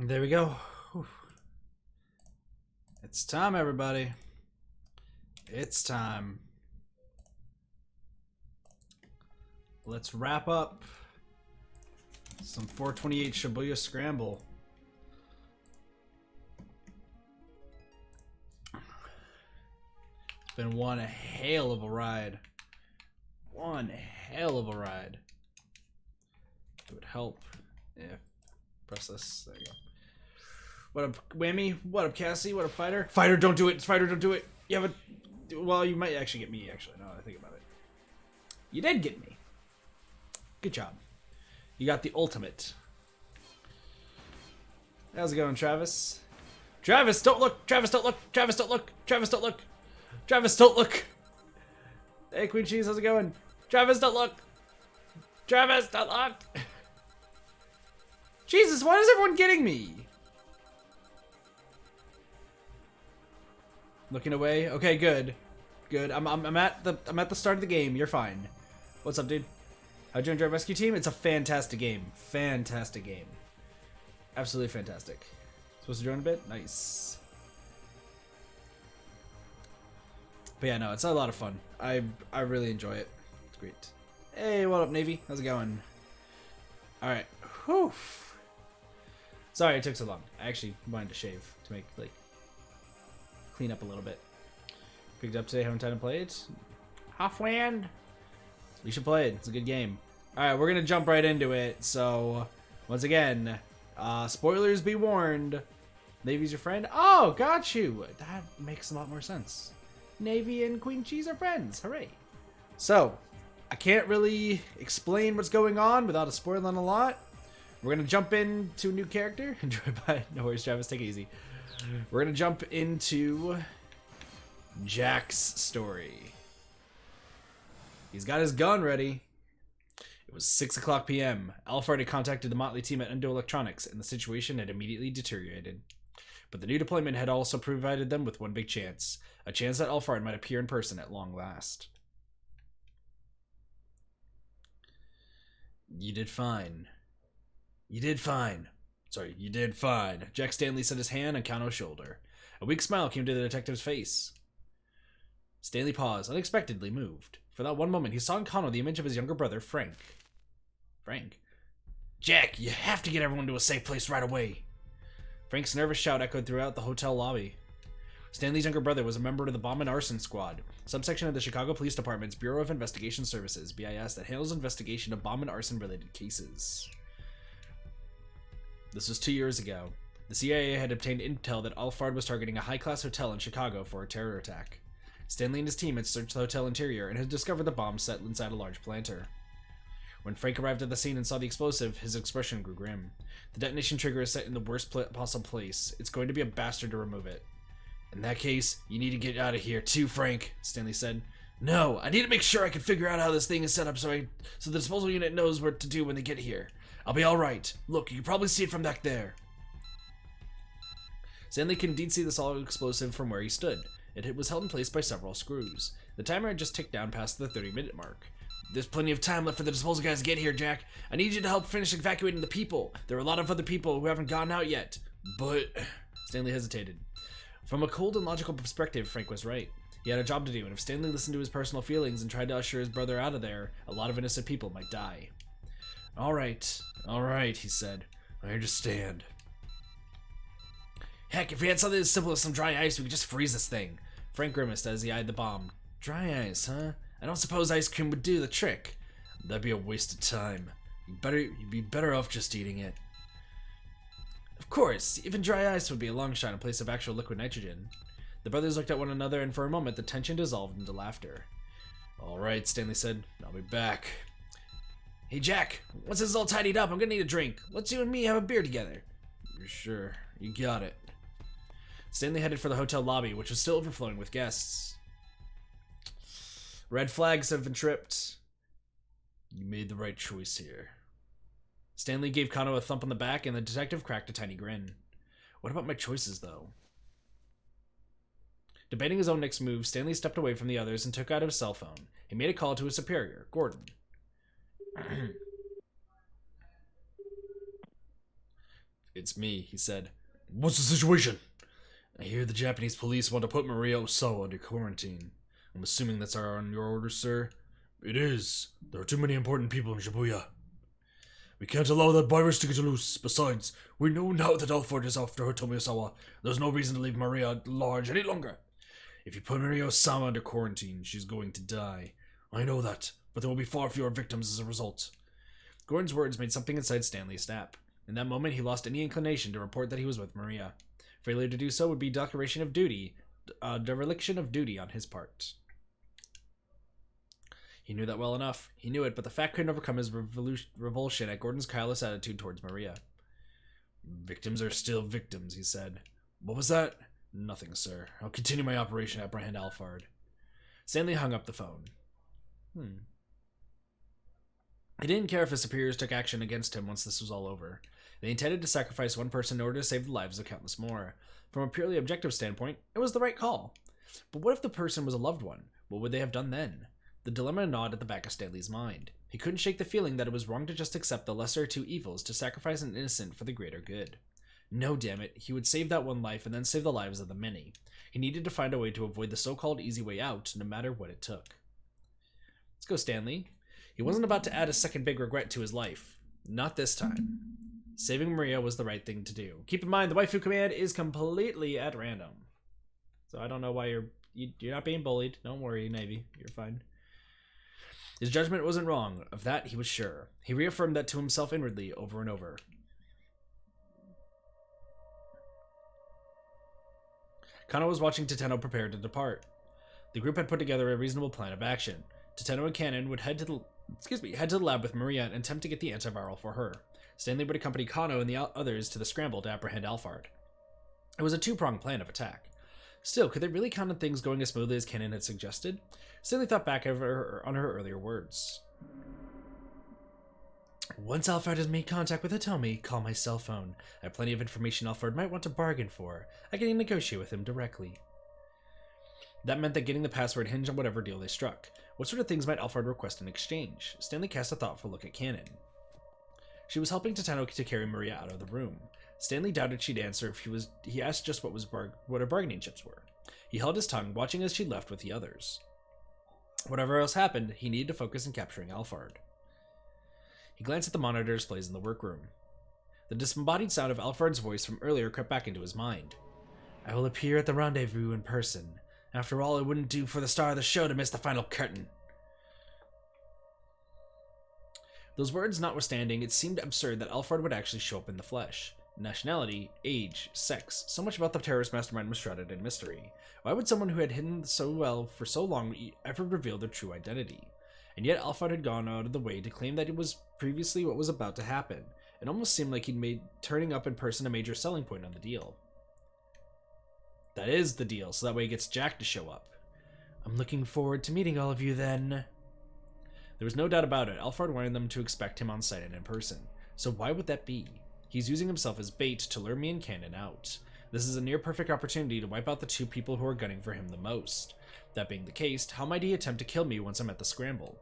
There we go. Whew. It's time, everybody. It's time. Let's wrap up some 428 Shibuya Scramble. It's been one hell of a ride. One hell of a ride. It would help if... Press this. There you go. What up, Whammy? What up, Cassie? What up, Fighter? Fighter, don't do it! Fighter, don't do it! You have a... Well, you might actually get me, actually, now that I think about it. You did get me. Good job. You got the ultimate. How's it going, Travis? Travis, don't look! Travis, don't look! Travis, don't look! Travis, don't look! Travis, don't look! Hey, Queen Cheese, how's it going? Travis, don't look! Travis, don't look! Jesus, why is everyone getting me? Looking away. Okay, good, good. I'm at the start of the game. You're fine. What's up, dude? How'd you enjoy Rescue Team? It's a fantastic game. Fantastic game. Absolutely fantastic. Supposed to join a bit? Nice. But yeah, no, it's a lot of fun. I really enjoy it. It's great. Hey, what up, Navy? How's it going? All right. Whew. Sorry it took so long. I actually wanted to shave to make, like, clean up a little bit. Picked it up today, haven't time to play it. Half-wand. You should play it. It's a good game. Alright, we're gonna jump right into it. So, once again, spoilers be warned. Navy's your friend? Oh, got you! That makes a lot more sense. Navy and Queen Cheese are friends. Hooray. So, I can't really explain what's going on without spoiling a lot. We're gonna jump into a new character. Enjoy by no worries, Travis. Take it easy. We're gonna jump into Jack's story. He's got his gun ready. It was 6:00 p.m. Alpha had contacted the motley team at Endo Electronics, and the situation had immediately deteriorated. But the new deployment had also provided them with one big chance. A chance that Alpha might appear in person at long last. You did fine. You did fine. Sorry, you did fine. Jack Stanley set his hand on Kano's shoulder. A weak smile came to the detective's face. Stanley paused, unexpectedly moved. For that one moment, he saw in Kano the image of his younger brother, Frank. Frank? Jack, you have to get everyone to a safe place right away. Frank's nervous shout echoed throughout the hotel lobby. Stanley's younger brother was a member of the Bomb and Arson Squad, subsection of the Chicago Police Department's Bureau of Investigation Services, BIS, that handles investigation of bomb and arson-related cases. This was 2 years ago. The CIA had obtained intel that Alfard was targeting a high-class hotel in Chicago for a terror attack. Stanley and his team had searched the hotel interior and had discovered the bomb set inside a large planter. When Frank arrived at the scene and saw the explosive, his expression grew grim. The detonation trigger is set in the worst possible place. It's going to be a bastard to remove it. In that case, you need to get out of here too, Frank, Stanley said. No, I need to make sure I can figure out how this thing is set up so the disposal unit knows what to do when they get here. I'll be alright. Look, you can probably see it from back there. Stanley could indeed see the solid explosive from where he stood. It was held in place by several screws. The timer had just ticked down past the 30-minute mark. There's plenty of time left for the disposal guys to get here, Jack. I need you to help finish evacuating the people. There are a lot of other people who haven't gotten out yet. But... Stanley hesitated. From a cold and logical perspective, Frank was right. He had a job to do, and if Stanley listened to his personal feelings and tried to usher his brother out of there, a lot of innocent people might die. Alright, he said. I understand. Heck, if we had something as simple as some dry ice, we could just freeze this thing. Frank grimaced as he eyed the bomb. Dry ice, huh? I don't suppose ice cream would do the trick. That'd be a waste of time. You'd be better off just eating it. Of course, even dry ice would be a long shot in place of actual liquid nitrogen. The brothers looked at one another, and for a moment the tension dissolved into laughter. Alright, Stanley said. I'll be back. Hey Jack, once this is all tidied up, I'm gonna need a drink. Let's you and me have a beer together. Sure, you got it. Stanley headed for the hotel lobby, which was still overflowing with guests. Red flags have been tripped. You made the right choice here. Stanley gave Kano a thump on the back, and the detective cracked a tiny grin. What about my choices, though? Debating his own next move, Stanley stepped away from the others and took out his cell phone. He made a call to his superior, Gordon. It's me, he said. What's the situation? I hear the Japanese police want to put Maria Osawa under quarantine. I'm assuming that's on your orders, sir? It is. There are too many important people in Shibuya. We can't allow that virus to get loose. Besides, we know now that Alfred is after Hitomi Osawa. There's no reason to leave Maria at large any longer. If you put Maria Osawa under quarantine, she's going to die. I know that, but there will be far fewer victims as a result. Gordon's words made something inside Stanley snap. In that moment, he lost any inclination to report that he was with Maria. Failure to do so would be dereliction of duty on his part. He knew that well enough. He knew it, but the fact couldn't overcome his revulsion at Gordon's careless attitude towards Maria. Victims are still victims, he said. What was that? Nothing, sir. I'll continue my operation to apprehend Alfred. Stanley hung up the phone. He didn't care if his superiors took action against him once this was all over. They intended to sacrifice one person in order to save the lives of countless more. From a purely objective standpoint, it was the right call. But what if the person was a loved one? What would they have done then? The dilemma gnawed at the back of Stanley's mind. He couldn't shake the feeling that it was wrong to just accept the lesser of two evils to sacrifice an innocent for the greater good. No, damn it, he would save that one life and then save the lives of the many. He needed to find a way to avoid the so-called easy way out, no matter what it took. Let's go, Stanley. He wasn't about to add a second big regret to his life. Not this time. Saving Maria was the right thing to do. Keep in mind, the waifu command is completely at random. So I don't know why you're not being bullied. Don't worry, Navy. You're fine. His judgment wasn't wrong. Of that, he was sure. He reaffirmed that to himself inwardly over and over. Kano was watching Teteno prepare to depart. The group had put together a reasonable plan of action. Teteno and Cannon would head to the lab with Maria and attempt to get the antiviral for her. Stanley would accompany Kano and the others to the scramble to apprehend Alfred. It was a two-pronged plan of attack. Still, could they really count on things going as smoothly as Cannon had suggested? Stanley thought back on her earlier words. Once Alfred has made contact with Hitomi, call my cell phone. I have plenty of information Alfred might want to bargain for. I can negotiate with him directly. That meant that getting the password hinged on whatever deal they struck. What sort of things might Alfred request in exchange? Stanley cast a thoughtful look at Cannon. She was helping Teteno to carry Maria out of the room. Stanley doubted she'd answer if he asked just what her bargaining chips were. He held his tongue, watching as she left with the others. Whatever else happened, he needed to focus on capturing Alfred. He glanced at the monitor displays in the workroom. The disembodied sound of Alfred's voice from earlier crept back into his mind. I will appear at the rendezvous in person. After all, it wouldn't do for the star of the show to miss the final curtain. Those words notwithstanding, it seemed absurd that Alfred would actually show up in the flesh. Nationality, age, sex, so much about the terrorist mastermind was shrouded in mystery. Why would someone who had hidden so well for so long ever reveal their true identity? And yet Alfred had gone out of the way to claim that it was previously what was about to happen. It almost seemed like he'd made turning up in person a major selling point on the deal. That is the deal, so that way he gets Jack to show up. I'm looking forward to meeting all of you then. There was no doubt about it. Alfred wanted them to expect him on site and in person. So why would that be? He's using himself as bait to lure me and Cannon out. This is a near-perfect opportunity to wipe out the two people who are gunning for him the most. That being the case, how might he attempt to kill me once I'm at the scramble?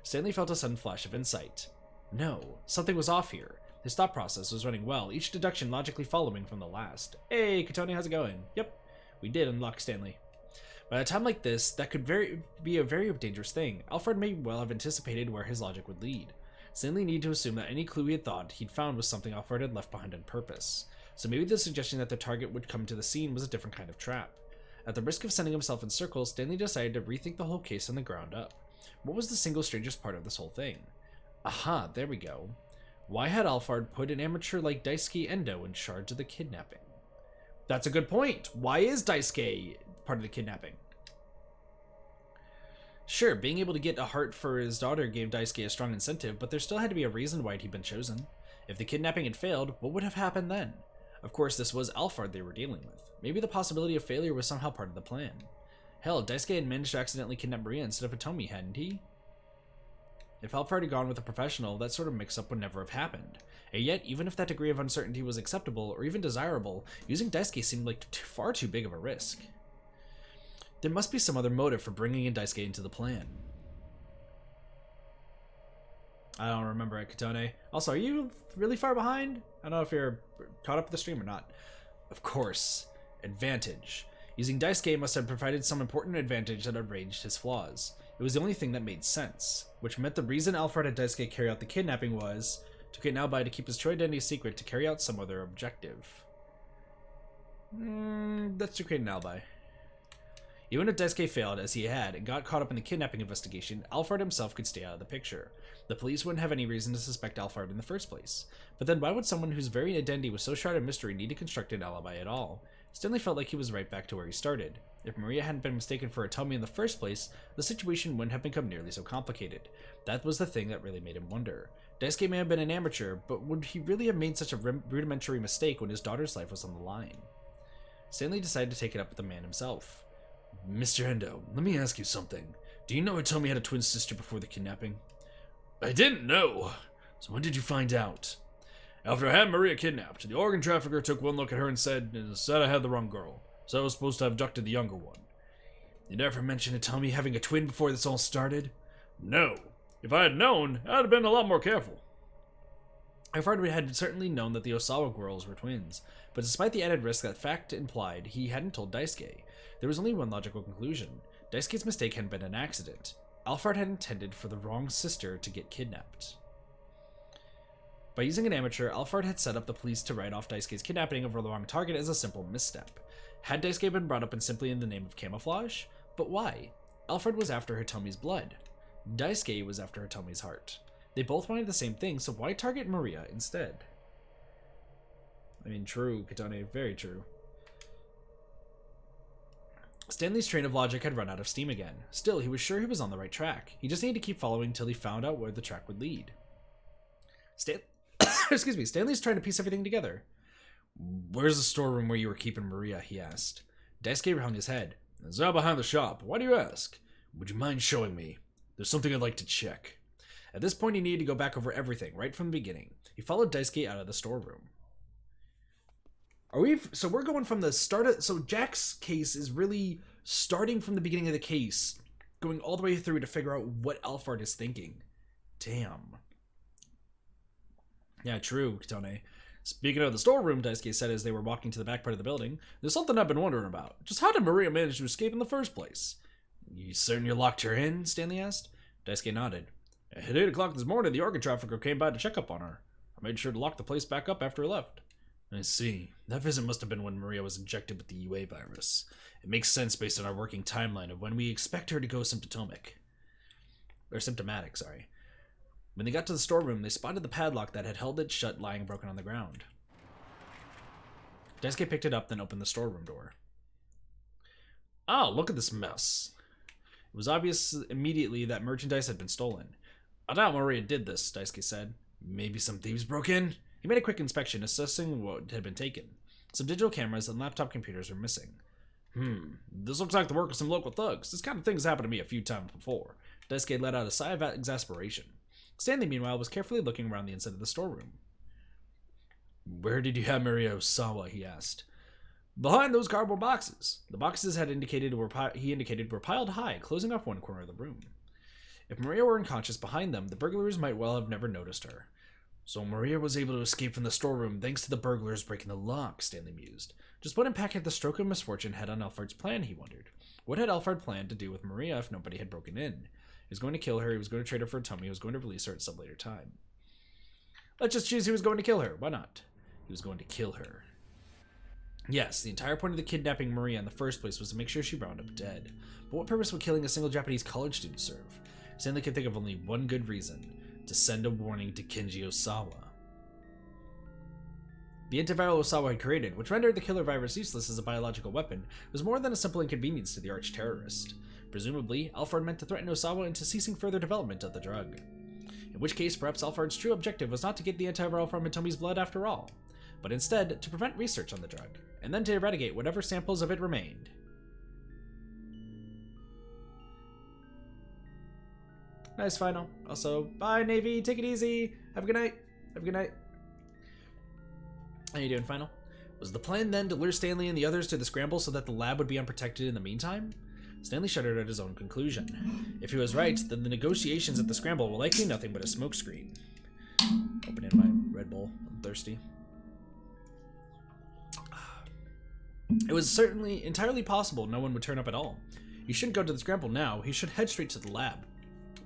Stanley felt a sudden flash of insight. No, something was off here. His thought process was running well, each deduction logically following from the last. Hey, Katoni, how's it going? Yep, we did unlock Stanley. By a time like this, that could be a very dangerous thing. Alfred may well have anticipated where his logic would lead. Stanley needed to assume that any clue he had thought he'd found was something Alfred had left behind on purpose. So maybe the suggestion that the target would come to the scene was a different kind of trap. At the risk of sending himself in circles, Stanley decided to rethink the whole case from the ground up. What was the single strangest part of this whole thing? Aha, there we go. Why had Alfred put an amateur like Daisuke Endo in charge of the kidnapping? That's a good point. Why is Daisuke part of the kidnapping? Sure, being able to get a heart for his daughter gave Daisuke a strong incentive, but there still had to be a reason why he'd been chosen. If the kidnapping had failed, what would have happened then? Of course, this was Alfred they were dealing with. Maybe the possibility of failure was somehow part of the plan. Hell, Daisuke had managed to accidentally kidnap Maria instead of Hitomi, hadn't he? If Alfred had gone with a professional, that sort of mix-up would never have happened. And yet, even if that degree of uncertainty was acceptable, or even desirable, using Daisuke seemed like far too big of a risk. There must be some other motive for bringing in Daisuke into the plan. I don't remember it, Katone. Also, are you really far behind? I don't know if you're caught up with the stream or not. Of course. Advantage. Using Daisuke must have provided some important advantage that outraged his flaws. It was the only thing that made sense, which meant the reason Alphard had Daisuke carry out the kidnapping was to get Naobai to keep his true identity secret to carry out some other objective. That's to create an alibi. Even if Daisuke failed, as he had, and got caught up in the kidnapping investigation, Alphard himself could stay out of the picture. The police wouldn't have any reason to suspect Alphard in the first place. But then why would someone whose very identity was so shrouded in mystery need to construct an alibi at all? Stanley felt like he was right back to where he started. If Maria hadn't been mistaken for Hitomi in the first place, the situation wouldn't have become nearly so complicated. That was the thing that really made him wonder. Daisuke may have been an amateur, but would he really have made such a rudimentary mistake when his daughter's life was on the line? Stanley decided to take it up with the man himself. Mr. Endo, let me ask you something. Do you know Hitomi had a twin sister before the kidnapping? I didn't know. So when did you find out? After I had Maria kidnapped, the organ trafficker took one look at her and said I had the wrong girl, so I was supposed to have abducted the younger one. You never mentioned Hitomi having a twin before this all started? No. If I had known, I'd have been a lot more careful. Alphard had certainly known that the Osawa girls were twins, but despite the added risk that fact implied, he hadn't told Daisuke. There was only one logical conclusion. Daisuke's mistake hadn't been an accident. Alphard had intended for the wrong sister to get kidnapped. By using an amateur, Alphard had set up the police to write off Daisuke's kidnapping of the wrong target as a simple misstep. Had Daisuke been brought up in simply in the name of camouflage? But why? Alphard was after Hitomi's blood. Daisuke was after Hitomi's heart. They both wanted the same thing, so why target Maria instead? I mean, true, Katone, very true. Stanley's train of logic had run out of steam again. Still, he was sure he was on the right track. He just needed to keep following until he found out where the track would lead. Stanley's trying to piece everything together. Where's the storeroom where you were keeping Maria? He asked. Daisuke hung his head. It's out behind the shop. Why do you ask? Would you mind showing me? There's something I'd like to check. At this point, he needed to go back over everything, right from the beginning. He followed Daisuke out of the storeroom. So we're going from the start so Jack's case is really starting from the beginning of the case, going all the way through to figure out what Alphard is thinking. Damn. Yeah, true, Katone. Speaking of the storeroom, Daisuke said as they were walking to the back part of the building, there's something I've been wondering about. Just how did Maria manage to escape in the first place? You certain you locked her in? Stanley asked. Daisuke nodded. At 8 o'clock this morning, the organ trafficker came by to check up on her. I made sure to lock the place back up after he left. I see. That visit must have been when Maria was injected with the UA virus. It makes sense based on our working timeline of when we expect her to go symptomatic. When they got to the storeroom, they spotted the padlock that had held it shut lying broken on the ground. Daisuke picked it up, then opened the storeroom door. Oh, look at this mess. It was obvious immediately that merchandise had been stolen. I doubt Maria did this, Daisuke said. Maybe some thieves broke in? He made a quick inspection, assessing what had been taken. Some digital cameras and laptop computers were missing. This looks like the work of some local thugs. This kind of thing has happened to me a few times before. Daisuke let out a sigh of exasperation. Stanley, meanwhile, was carefully looking around the inside of the storeroom. Where did you have Maria Osawa? He asked. Behind those cardboard boxes. The boxes he indicated were piled high, closing off one corner of the room. If Maria were unconscious behind them, the burglars might well have never noticed her. So Maria was able to escape from the storeroom thanks to the burglars breaking the lock, Stanley mused. Just what impact had the stroke of misfortune had on Alphard's plan, he wondered. What had Alphard planned to do with Maria if nobody had broken in? He was going to kill her, he was going to trade her for Hitomi, he was going to release her at some later time. Let's just choose he was going to kill her. Why not? He was going to kill her. Yes, the entire point of the kidnapping Maria in the first place was to make sure she wound up dead. But what purpose would killing a single Japanese college student serve? Stanley could think of only one good reason. To send a warning to Kenji Osawa. The antiviral Osawa had created, which rendered the killer virus useless as a biological weapon, was more than a simple inconvenience to the arch-terrorist. Presumably, Alphard meant to threaten Osawa into ceasing further development of the drug. In which case, perhaps Alphard's true objective was not to get the antiviral from Hitomi's blood after all, but instead to prevent research on the drug, and then to eradicate whatever samples of it remained. Nice final. Also, bye, Navy. Take it easy. Have a good night. Have a good night. How you doing, final? Was the plan then to lure Stanley and the others to the scramble so that the lab would be unprotected in the meantime? Stanley shuddered at his own conclusion. If he was right, then the negotiations at the Scramble were likely nothing but a smokescreen. Opening my Red Bull. I'm thirsty. It was certainly entirely possible no one would turn up at all. He shouldn't go to the Scramble now. He should head straight to the lab.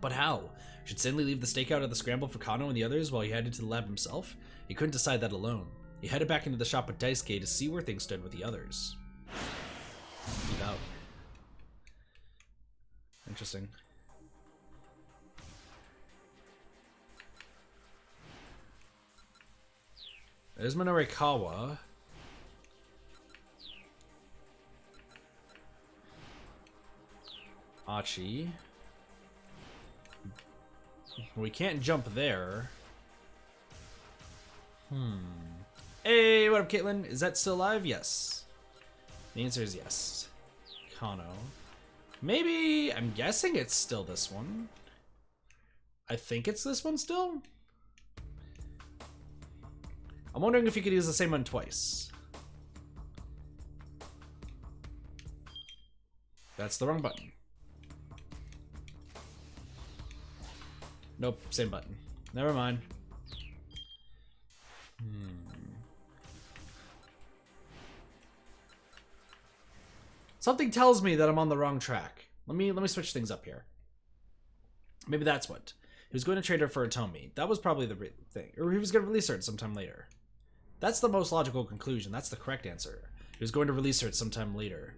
But how? Should Stanley leave the stakeout at the Scramble for Kano and the others while he headed to the lab himself? He couldn't decide that alone. He headed back into the shop with Daisuke to see where things stood with the others. Leave out. Interesting. There's Minorikawa. Achi. We can't jump there. Hey, what up, Caitlin? Is that still alive? Yes. The answer is yes. Kano. Maybe, I'm guessing it's still this one. I think it's this one still? I'm wondering if you could use the same one twice. That's the wrong button. Nope, same button. Never mind. Something tells me that I'm on the wrong track. Let me switch things up here. Maybe that's what. He was going to trade her for Atomi. That was probably the thing. Or he was going to release her at sometime later. That's the most logical conclusion. That's the correct answer. He was going to release her at sometime later.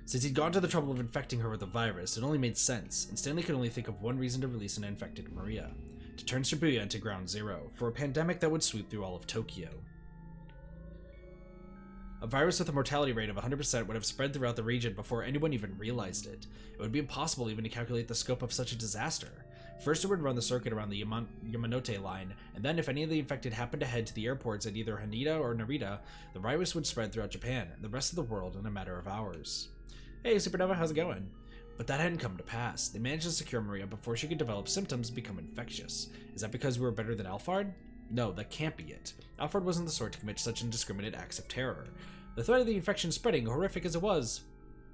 Since he'd gone to the trouble of infecting her with the virus, it only made sense, and Stanley could only think of one reason to release an infected Maria. To turn Shibuya into ground zero, for a pandemic that would sweep through all of Tokyo. A virus with a mortality rate of 100% would have spread throughout the region before anyone even realized it. It would be impossible even to calculate the scope of such a disaster. First, it would run the circuit around the Yamanote line, and then if any of the infected happened to head to the airports at either Haneda or Narita, the virus would spread throughout Japan and the rest of the world in a matter of hours. Hey, Supernova, how's it going? But that hadn't come to pass. They managed to secure Maria before she could develop symptoms and become infectious. Is that because we were better than Alphard? No, that can't be it. Alphard wasn't the sort to commit such indiscriminate acts of terror. The threat of the infection spreading, horrific as it was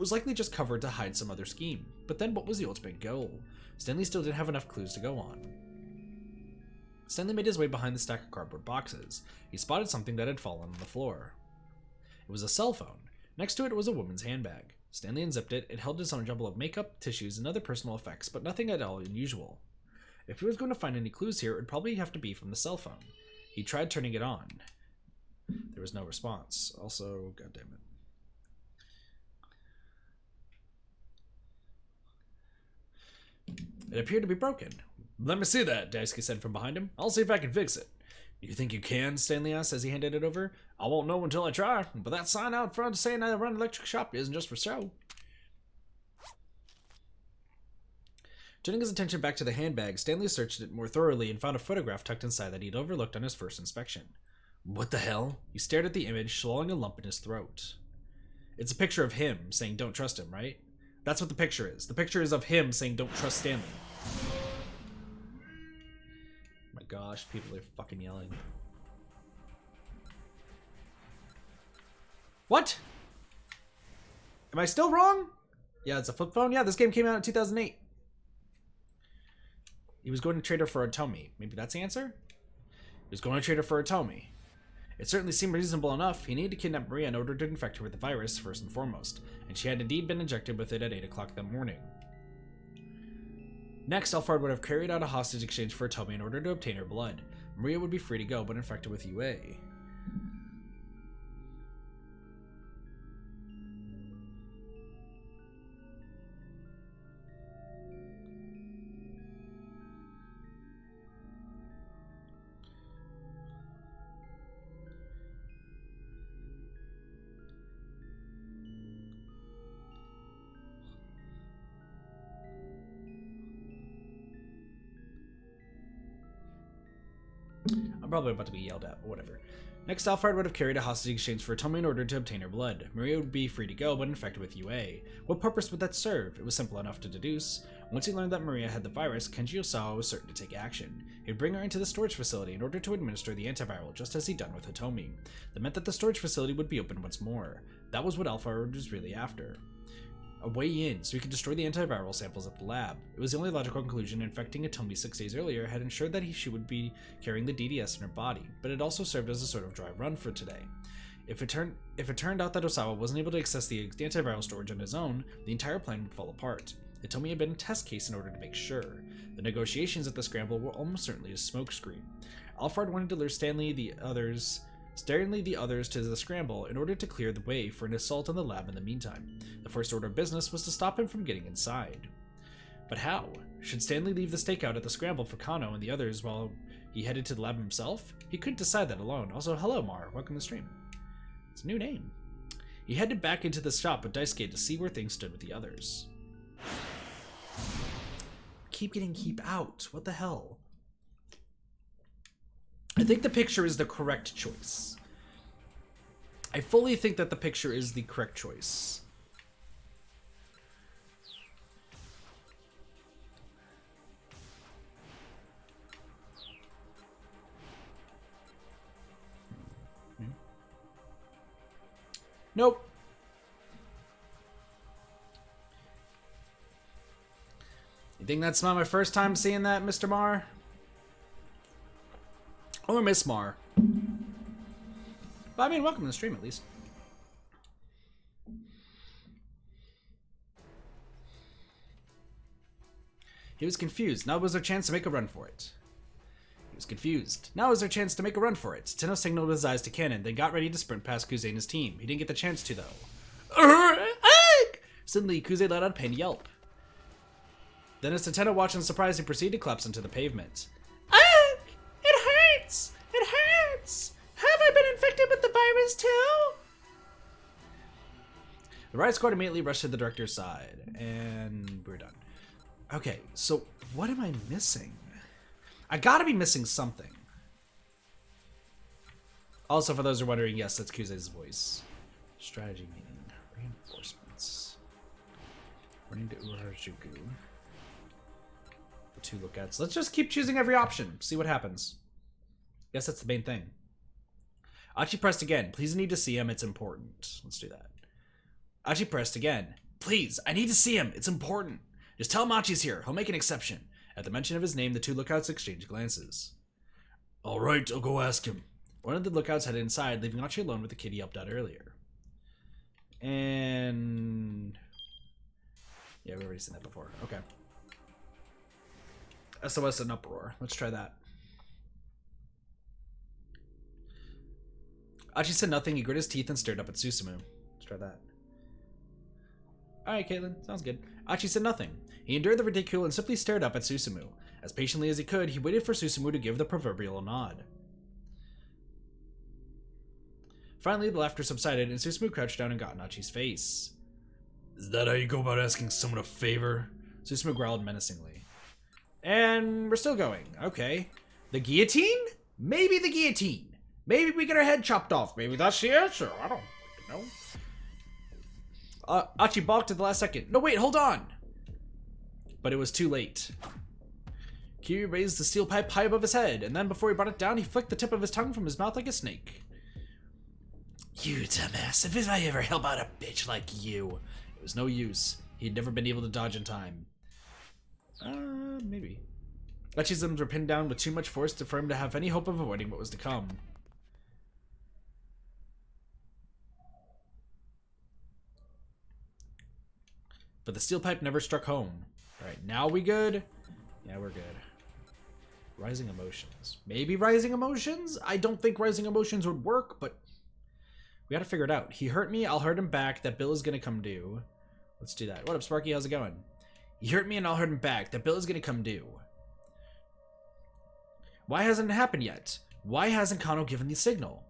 likely just covered to hide some other scheme. But then what was the ultimate goal? Stanley still didn't have enough clues to go on. Stanley made his way behind the stack of cardboard boxes. He spotted something that had fallen on the floor. It was a cell phone. Next to it was a woman's handbag. Stanley unzipped it. It held his own jumble of makeup, tissues, and other personal effects, but nothing at all unusual. If he was going to find any clues here, it would probably have to be from the cell phone. He tried turning it on. There was no response. Also, goddammit. It appeared to be broken. Let me see that, Daisuke said from behind him. I'll see if I can fix it. You think you can? Stanley asked as he handed it over. I won't know until I try, but that sign out front saying I run an electric shop isn't just for show. Turning his attention back to the handbag, Stanley searched it more thoroughly and found a photograph tucked inside that he'd overlooked on his first inspection. What the hell? He stared at the image, swallowing a lump in his throat. It's a picture of him saying don't trust him, right? That's what the picture is. The picture is of him saying don't trust Stanley. My gosh, people are fucking yelling. What? Am I still wrong? Yeah, it's a flip phone. Yeah, this game came out in 2008. He was going to trade her for Atomi. Maybe that's the answer? He was going to trade her for Atomi. It certainly seemed reasonable enough. He needed to kidnap Maria in order to infect her with the virus, first and foremost, and she had indeed been injected with it at 8 o'clock that morning. Next, Alphard would have carried out a hostage exchange for Atomi in order to obtain her blood. Maria would be free to go, but infected with UA. I'm probably about to be yelled at, but whatever. Next, Alphard would have carried a hostage exchange for Atomi in order to obtain her blood. Maria would be free to go, but infected with UA. What purpose would that serve? It was simple enough to deduce. Once he learned that Maria had the virus, Kenji Osawa was certain to take action. He'd bring her into the storage facility in order to administer the antiviral, just as he'd done with Atomi. That meant that the storage facility would be open once more. That was what Alphard was really after. a way in so he could destroy the antiviral samples at the lab. It was the only logical conclusion. Infecting Hitomi 6 days earlier had ensured that she would be carrying the DDS in her body, but it also served as a sort of dry run for today. If it turned out that Osawa wasn't able to access the antiviral storage on his own, the entire plan would fall apart. Hitomi had been a test case in order to make sure. The negotiations at the Scramble were almost certainly a smokescreen. Alphard wanted to lure Stanley the others to the Scramble in order to clear the way for an assault on the lab in the meantime. The first order of business was to stop him from getting inside. But how? Should Stanley leave the stakeout at the Scramble for Kano and the others while he headed to the lab himself? He couldn't decide that alone. Also, hello Mar, welcome to the stream. It's a new name. He headed back into the shop with Daisuke to see where things stood with the others. Keep getting keep out. What the hell? I think the picture is the correct choice. I fully think that the picture is the correct choice. Nope. You think that's not my first time seeing that, Mr. Mar? Or Miss Mar. But I mean, welcome to the stream at least. He was confused. Now was their chance to make a run for it. He was confused. Now was their chance to make a run for it. Tenno signaled his eyes to cannon, then got ready to sprint past Kuze and his team. He didn't get the chance to, though. Suddenly, Kuze let out a pained yelp. Then as Tenno watched in surprise, he proceeded to collapse into the pavement. It hurts! It hurts! Have I been infected with the virus too? The riot squad immediately rushed to the director's side, and we're done. Okay, so what am I missing? I gotta be missing something. Also, for those who are wondering, yes, that's Kuze's voice. Strategy meeting. Reinforcements. Running to Ueharajuku. The 2 lookouts. Let's just keep choosing every option. See what happens. Guess that's the main thing. Achi pressed again. Please, I need to see him. It's important. Let's do that. Achi pressed again. Please, I need to see him. It's important. Just tell him Achi's here. He'll make an exception. At the mention of his name, the 2 lookouts exchanged glances. Alright, I'll go ask him. One of the lookouts headed inside, leaving Achi alone with the kid he helped out earlier. And... yeah, we've already seen that before. Okay. SOS and uproar. Let's try that. Achi said nothing. He gritted his teeth and stared up at Susumu. Let's try that. Alright, Caitlin. Sounds good. Achi said nothing. He endured the ridicule and simply stared up at Susumu. As patiently as he could, he waited for Susumu to give the proverbial nod. Finally, the laughter subsided, and Susumu crouched down and got in Achi's face. Is that how you go about asking someone a favor? Susumu growled menacingly. And we're still going. Okay. The guillotine? Maybe the guillotine. Maybe we get our head chopped off. Maybe that's the answer. I don't know. Achi balked at the last second. No, wait, hold on. But it was too late. Kiryu raised the steel pipe high above his head, and then before he brought it down, he flicked the tip of his tongue from his mouth like a snake. You dumbass, if I ever help out a bitch like you. It was no use. He had never been able to dodge in time. Maybe. Achi's limbs were pinned down with too much force for him to have any hope of avoiding what was to come. But the steel pipe never struck home. Alright, now we good? Yeah, we're good. Rising emotions. Maybe rising emotions? I don't think rising emotions would work, but we gotta figure it out. He hurt me, I'll hurt him back. That bill is gonna come due. Let's do that. What up, Sparky? How's it going? He hurt me and I'll hurt him back. That bill is gonna come due. Why hasn't it happened yet? Why hasn't Kano given the signal?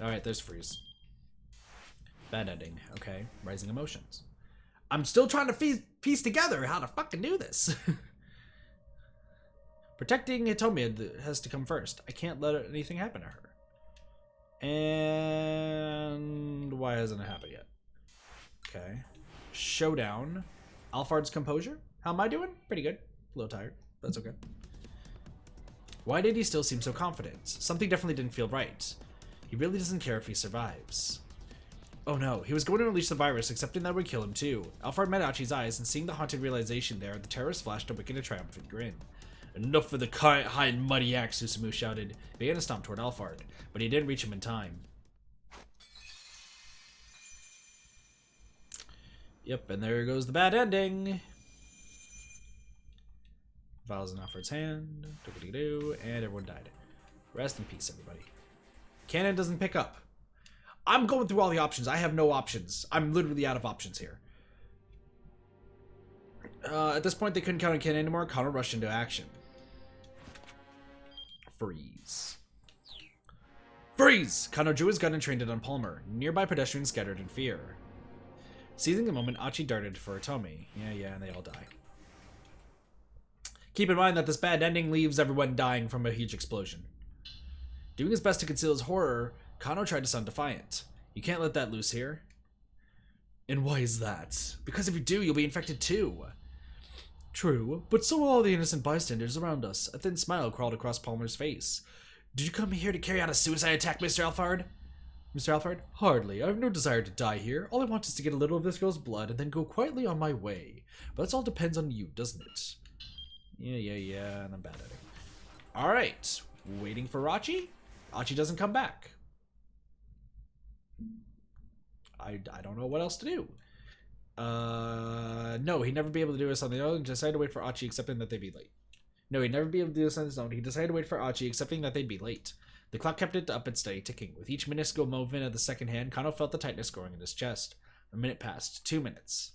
Alright, there's freeze. Bad ending. Okay. Rising emotions. I'm still trying to piece together how to fucking do this. Protecting Hitomi has to come first. I can't let anything happen to her. And why hasn't it happened yet? Okay. Showdown. Alphard's composure. How am I doing? Pretty good. A little tired. That's okay. Why did he still seem so confident? Something definitely didn't feel right. He really doesn't care if he survives. Oh no, he was going to unleash the virus, accepting that would kill him too. Alphard met Archie's eyes, and seeing the haunted realization there, the terrorist flashed a wicked and triumphant grin. Enough for the high and muddy axe, Susumu shouted. He began to stomp toward Alphard, but he didn't reach him in time. Yep, and there goes the bad ending. Vials in Alphard's hand, and everyone died. Rest in peace, everybody. Cannon doesn't pick up. I'm going through all the options. I have no options. I'm literally out of options here. At this point, they couldn't count on Ken anymore. Connor rushed into action. Freeze. Freeze! Kano drew his gun and trained it on Palmer. Nearby pedestrians scattered in fear. Seizing the moment, Achi darted for Atomi. Yeah, and they all die. Keep in mind that this bad ending leaves everyone dying from a huge explosion. Doing his best to conceal his horror, Kano tried to sound defiant. You can't let that loose here. And why is that? Because if you do, you'll be infected too. True, but so will all the innocent bystanders around us. A thin smile crawled across Palmer's face. Did you come here to carry out a suicide attack, Mr. Alphard? Mr. Alphard? Hardly. I have no desire to die here. All I want is to get a little of this girl's blood and then go quietly on my way. But that all depends on you, doesn't it? Yeah, and I'm bad at it. Alright, waiting for Achi? Achi doesn't come back. I don't know what else to do. No, he'd never be able to do this on the own. He decided to wait for Achi, accepting that they'd be late. No, he'd never be able to do this on his own. He decided to wait for Achi, accepting that they'd be late. The clock kept it up and steady ticking. With each minuscule movement of the second hand, Kano felt the tightness growing in his chest. A minute passed. 2 minutes.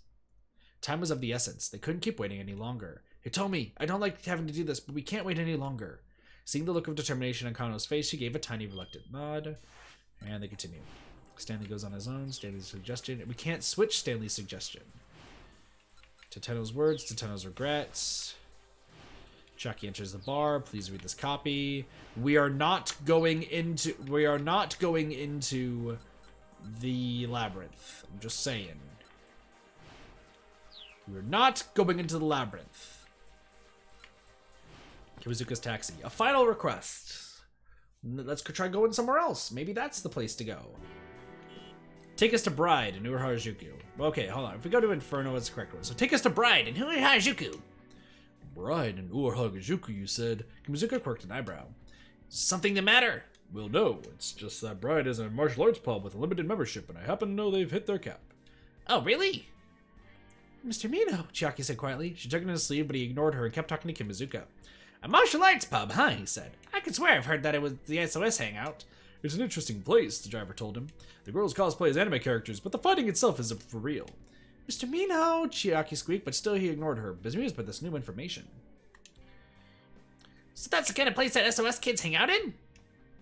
Time was of the essence. They couldn't keep waiting any longer. Hitomi, I don't like having to do this, but we can't wait any longer. Seeing the look of determination on Kano's face, she gave a tiny reluctant nod. And they continue. Stanley goes on his own. Stanley's suggestion. We can't switch Stanley's suggestion. Toteno's words. Toteno's regrets. Chucky enters the bar. Please read this copy. We are not going into the labyrinth. I'm just saying. We're not going into the labyrinth. Kiwazuka's taxi. A final request. Let's try going somewhere else. Maybe that's the place to go. Take us to Bride in Harajuku. Okay, hold on. If we go to Inferno, it's the correct one. So take us to Bride in Harajuku. Bride in Harajuku, you said. Kiwazuka quirked an eyebrow. Something the matter? Well, no. It's just that Bride is a martial arts pub with a limited membership, and I happen to know they've hit their cap. Oh, really? Mr. Mino, Chiaki said quietly. She took it in his sleeve, but he ignored her and kept talking to Kiwazuka. A martial arts pub, huh? He said. I could swear I've heard that it was the SOS hangout. It's an interesting place, the driver told him. The girls cosplay as anime characters, but the fighting itself isn't for real. Mr. Mino, Chiaki squeaked, but still he ignored her, bemused by this new information. So that's the kind of place that SOS kids hang out in?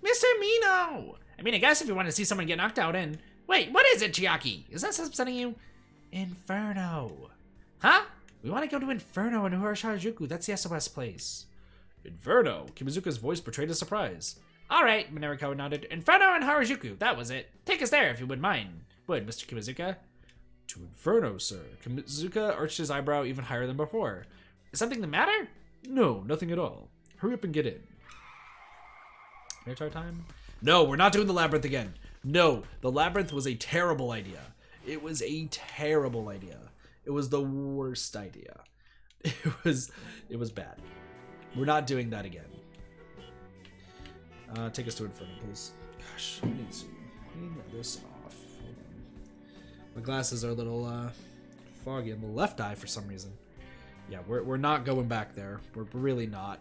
Mr. Mino! I mean, I guess if you want to see someone get knocked out in... Wait, what is it, Chiaki? Is that upsetting you? Inferno. Huh? We want to go to Inferno in Harajuku. That's the SOS place. Inferno? Kiwazuka's voice betrayed his surprise. Alright, Minerikawa nodded. Inferno and Harajuku, that was it. Take us there if you wouldn't mind. Would, Mr. Kiwazuka? To Inferno, sir. Kiwazuka arched his eyebrow even higher than before. Is something the matter? No, nothing at all. Hurry up and get in. Maritime time? No, we're not doing the labyrinth again. No, the labyrinth was a terrible idea. It was a terrible idea. It was the worst idea. It was bad. We're not doing that again. Take us to Inferno, please. Gosh, I need to clean this off. Hold on. My glasses are a little foggy in the left eye for some reason. Yeah, we're not going back there. We're really not.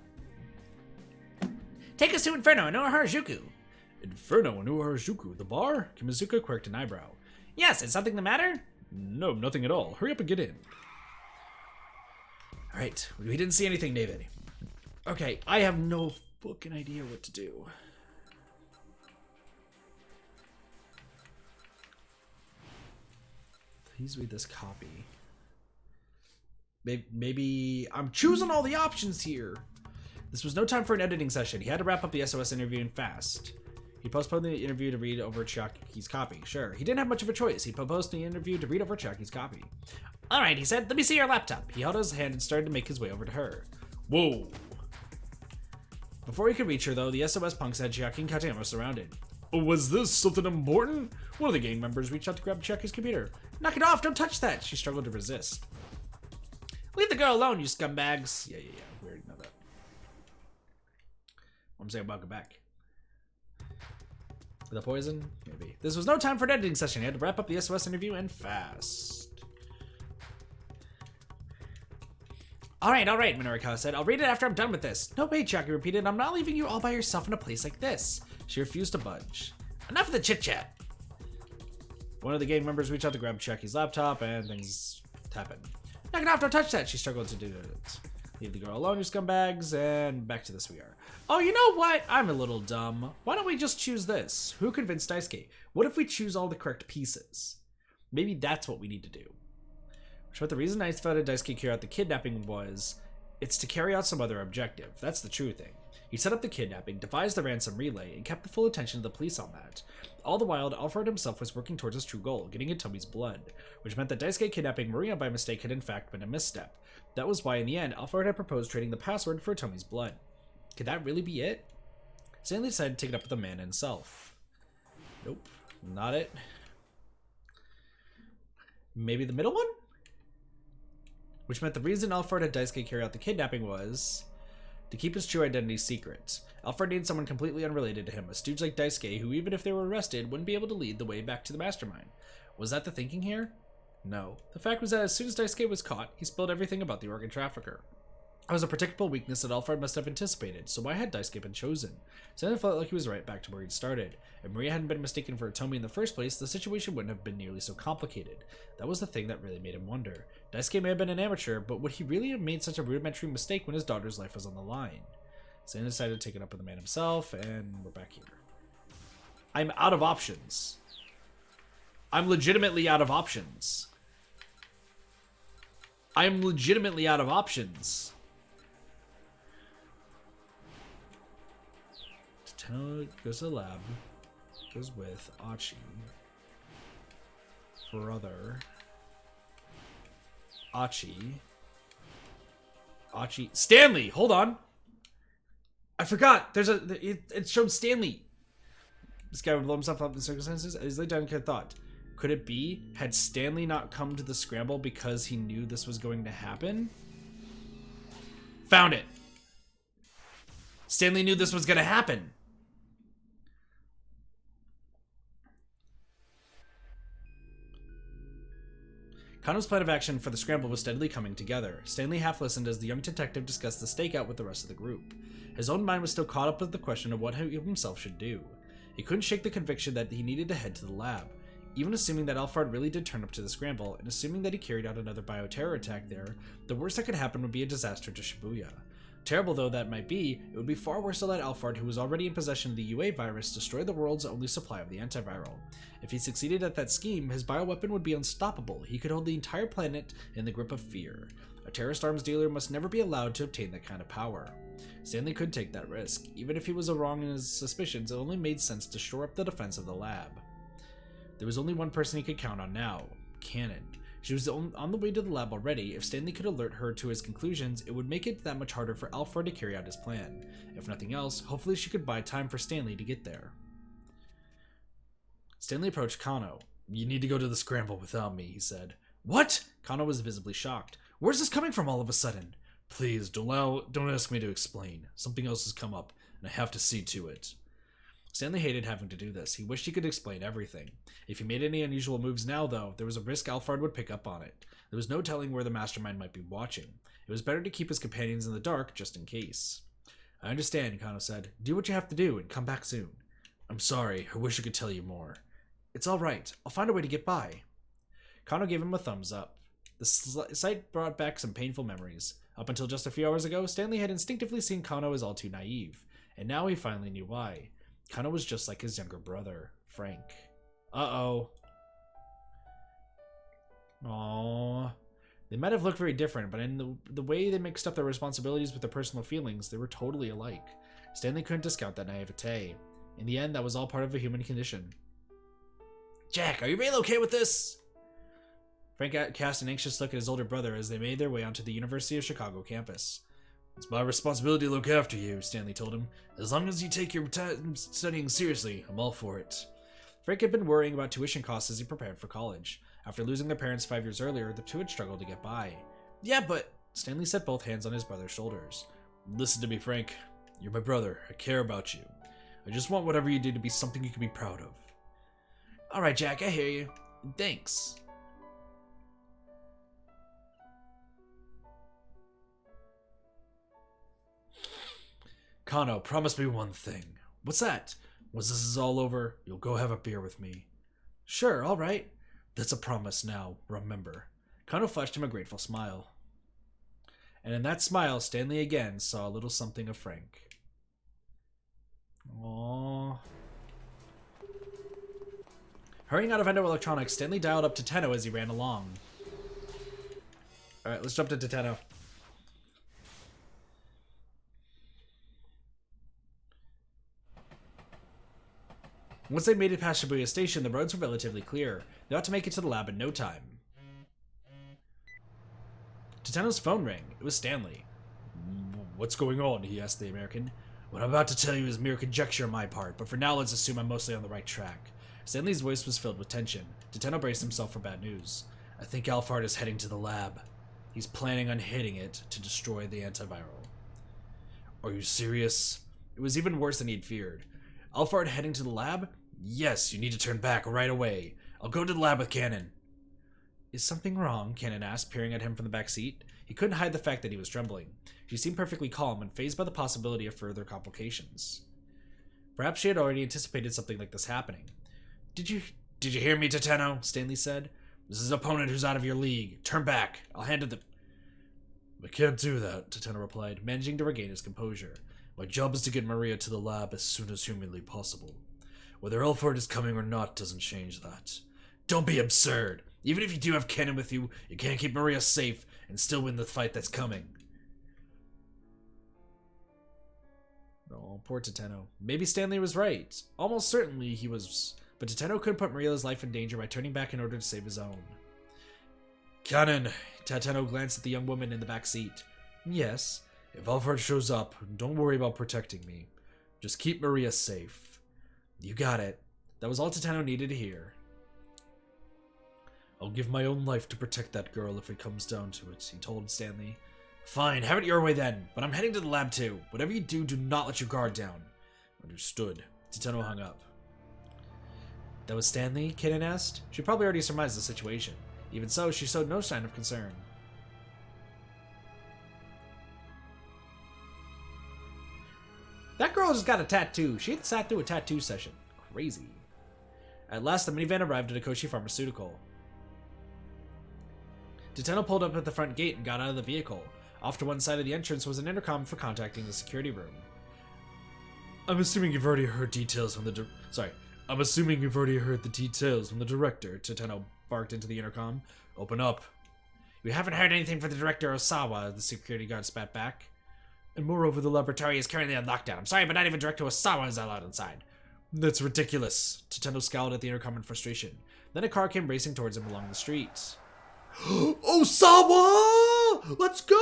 Take us to Inferno in Harajuku. Inferno in Harajuku, the bar? Kiwazuka quirked an eyebrow. Yes, is something the matter? No, nothing at all. Hurry up and get in. Alright, we didn't see anything, David. Okay, I have no fucking idea what to do. Please read this copy. Maybe I'm choosing all the options here. This was no time for an editing session. He had to wrap up the SOS interview and fast. He postponed the interview to read over Chiaki's copy. Sure, he didn't have much of a choice. He proposed the interview to read over Chiaki's copy. All right, he said, let me see your laptop. He held out his hand and started to make his way over to her. Whoa. Before he could reach her, though, the SOS punks had Chiaki and Katayama surrounded. Was this something important? One of the gang members reached out to grab Chucky's computer. Knock it off, don't touch that! She struggled to resist. Leave the girl alone, you scumbags! Yeah. We already know that. I'm saying welcome back. The poison? Maybe. This was no time for an editing session. You had to wrap up the SOS interview and fast. Alright, Minorikawa said. I'll read it after I'm done with this. No way, Chucky repeated. I'm not leaving you all by yourself in a place like this. She refused to budge. Enough of the chit-chat. One of the gang members reached out to grab Chucky's laptop, and things happened. Knock it off, don't touch that. She struggled to do it. Leave the girl alone, you scumbags, and back to this we are. Oh, you know what? I'm a little dumb. Why don't we just choose this? Who convinced Daisuke? What if we choose all the correct pieces? Maybe that's what we need to do. But the reason I felt Daisuke carry out the kidnapping was, it's to carry out some other objective. That's the true thing. He set up the kidnapping, devised the ransom relay, and kept the full attention of the police on that. All the while, Alfred himself was working towards his true goal, getting in Tommy's blood, which meant that Daisuke kidnapping Maria by mistake had in fact been a misstep. That was why, in the end, Alfred had proposed trading the password for Tommy's blood. Could that really be it? Stanley decided to take it up with the man himself. Nope, not it. Maybe the middle one? Which meant the reason Alfred had Daisuke carry out the kidnapping was to keep his true identity secret. Alfred needed someone completely unrelated to him, a stooge like Daisuke who, even if they were arrested, wouldn't be able to lead the way back to the mastermind. Was that the thinking here? No. The fact was that as soon as Daisuke was caught, he spilled everything about the organ trafficker. It was a predictable weakness that Alfred must have anticipated, so why had Daisuke been chosen? Stanley felt like he was right back to where he'd started. If Maria hadn't been mistaken for Tomi in the first place, the situation wouldn't have been nearly so complicated. That was the thing that really made him wonder. Daisuke may have been an amateur, but would he really have made such a rudimentary mistake when his daughter's life was on the line? Stanley decided to take it up with the man himself, and we're back here. I'm out of options. I'm legitimately out of options. I'm legitimately out of options. Tenno goes to the lab. Goes with Achi. Brother. Achi. Stanley! Hold on! I forgot! It showed Stanley! This guy would blow himself up in circumstances. As laid down good thought. Could it be, had Stanley not come to the scramble because he knew this was going to happen? Found it! Stanley knew this was going to happen! Kano's plan of action for the scramble was steadily coming together. Stanley half listened as the young detective discussed the stakeout with the rest of the group. His own mind was still caught up with the question of what he himself should do. He couldn't shake the conviction that he needed to head to the lab. Even assuming that Alfred really did turn up to the scramble, and assuming that he carried out another bioterror attack there, the worst that could happen would be a disaster to Shibuya. Terrible though that might be, it would be far worse to let Alfred, who was already in possession of the UA virus, destroy the world's only supply of the antiviral. If he succeeded at that scheme, his bioweapon would be unstoppable. He could hold the entire planet in the grip of fear. A terrorist arms dealer must never be allowed to obtain that kind of power. Stanley could take that risk. Even if he was wrong in his suspicions, it only made sense to shore up the defense of the lab. There was only one person he could count on now, Cannon. She was on the way to the lab already. If Stanley could alert her to his conclusions, it would make it that much harder for Alfred to carry out his plan. If nothing else, hopefully she could buy time for Stanley to get there. Stanley approached Kano. You need to go to the scramble without me, he said. What? Kano was visibly shocked. Where's this coming from all of a sudden? Please, don't ask me to explain. Something else has come up, and I have to see to it. Stanley hated having to do this. He wished he could explain everything. If he made any unusual moves now, though, there was a risk Alfred would pick up on it. There was no telling where the mastermind might be watching. It was better to keep his companions in the dark, just in case. I understand, Kano said. Do what you have to do, and come back soon. I'm sorry. I wish I could tell you more. It's all right. I'll find a way to get by. Kano gave him a thumbs up. The sight brought back some painful memories. Up until just a few hours ago, Stanley had instinctively seen Kano as all too naive, and now he finally knew why. Kano was just like his younger brother, Frank. Uh-oh. Aww. They might have looked very different, but in the way they mixed up their responsibilities with their personal feelings, they were totally alike. Stanley couldn't discount that naivete. In the end, that was all part of the human condition. Jack, are you really okay with this? Frank cast an anxious look at his older brother as they made their way onto the University of Chicago campus. It's my responsibility to look after you, Stanley told him. As long as you take your time studying seriously, I'm all for it. Frank had been worrying about tuition costs as he prepared for college. After losing their parents 5 years earlier, the two had struggled to get by. Yeah, but... Stanley set both hands on his brother's shoulders. Listen to me, Frank. You're my brother. I care about you. I just want whatever you do to be something you can be proud of. Alright, Jack, I hear you. Thanks. Kano, promise me one thing. What's that? Once this is all over, you'll go have a beer with me. Sure, alright. That's a promise now, remember. Kano flashed him a grateful smile. And in that smile, Stanley again saw a little something of Frank. Aww. Hurrying out of Endo Electronics, Stanley dialed up to Tenno as he ran along. Alright, let's jump to Tenno. Once they made it past Shibuya Station, the roads were relatively clear. They ought to make it to the lab in no time. Tenno's phone rang. It was Stanley. What's going on? He asked the American. What I'm about to tell you is mere conjecture on my part, but for now let's assume I'm mostly on the right track. Stanley's voice was filled with tension. Tenno braced himself for bad news. I think Alphard is heading to the lab. He's planning on hitting it to destroy the antiviral. Are you serious? It was even worse than he'd feared. Alphard heading to the lab? Yes, you need to turn back right away. I'll go to the lab with Cannon. Is something wrong? Cannon asked, peering at him from the back seat. He couldn't hide the fact that he was trembling. She seemed perfectly calm and fazed by the possibility of further complications. Perhaps she had already anticipated something like this happening. Did you hear me, Tenno? Stanley said. This is an opponent who's out of your league. Turn back. I'll hand it the... I can't do that, Tenno replied, managing to regain his composure. My job is to get Maria to the lab as soon as humanly possible. Whether Alphard is coming or not doesn't change that. Don't be absurd. Even if you do have Cannon with you, you can't keep Maria safe and still win the fight that's coming. Oh, poor Tenno. Maybe Stanley was right. Almost certainly he was... But Tenno couldn't put Maria's life in danger by turning back in order to save his own. Cannon! Tenno glanced at the young woman in the back seat. Yes? If Alphard shows up, don't worry about protecting me. Just keep Maria safe. You got it. That was all Tenno needed to hear. I'll give my own life to protect that girl if it comes down to it, he told Stanley. Fine, have it your way then, but I'm heading to the lab too. Whatever you do, do not let your guard down. Understood. Tenno hung up. That was Stanley? Cannon asked. She probably already surmised the situation. Even so, she showed no sign of concern. That girl just got a tattoo. She had sat through a tattoo session. Crazy. At last, the minivan arrived at Akoshi Pharmaceutical. Tenno pulled up at the front gate and got out of the vehicle. Off to one side of the entrance was an intercom for contacting the security room. I'm assuming you've already heard details from the I'm assuming you've already heard the details from the director, Tenno barked into the intercom. Open up. We haven't heard anything from the director Osawa, the security guard spat back. And moreover, the laboratory is Currently on lockdown. I'm sorry, but not even Director Osawa is allowed inside. That's ridiculous. Tenno scowled at the intercom in frustration. Then a car came racing towards him along the street. Osawa! Let's go,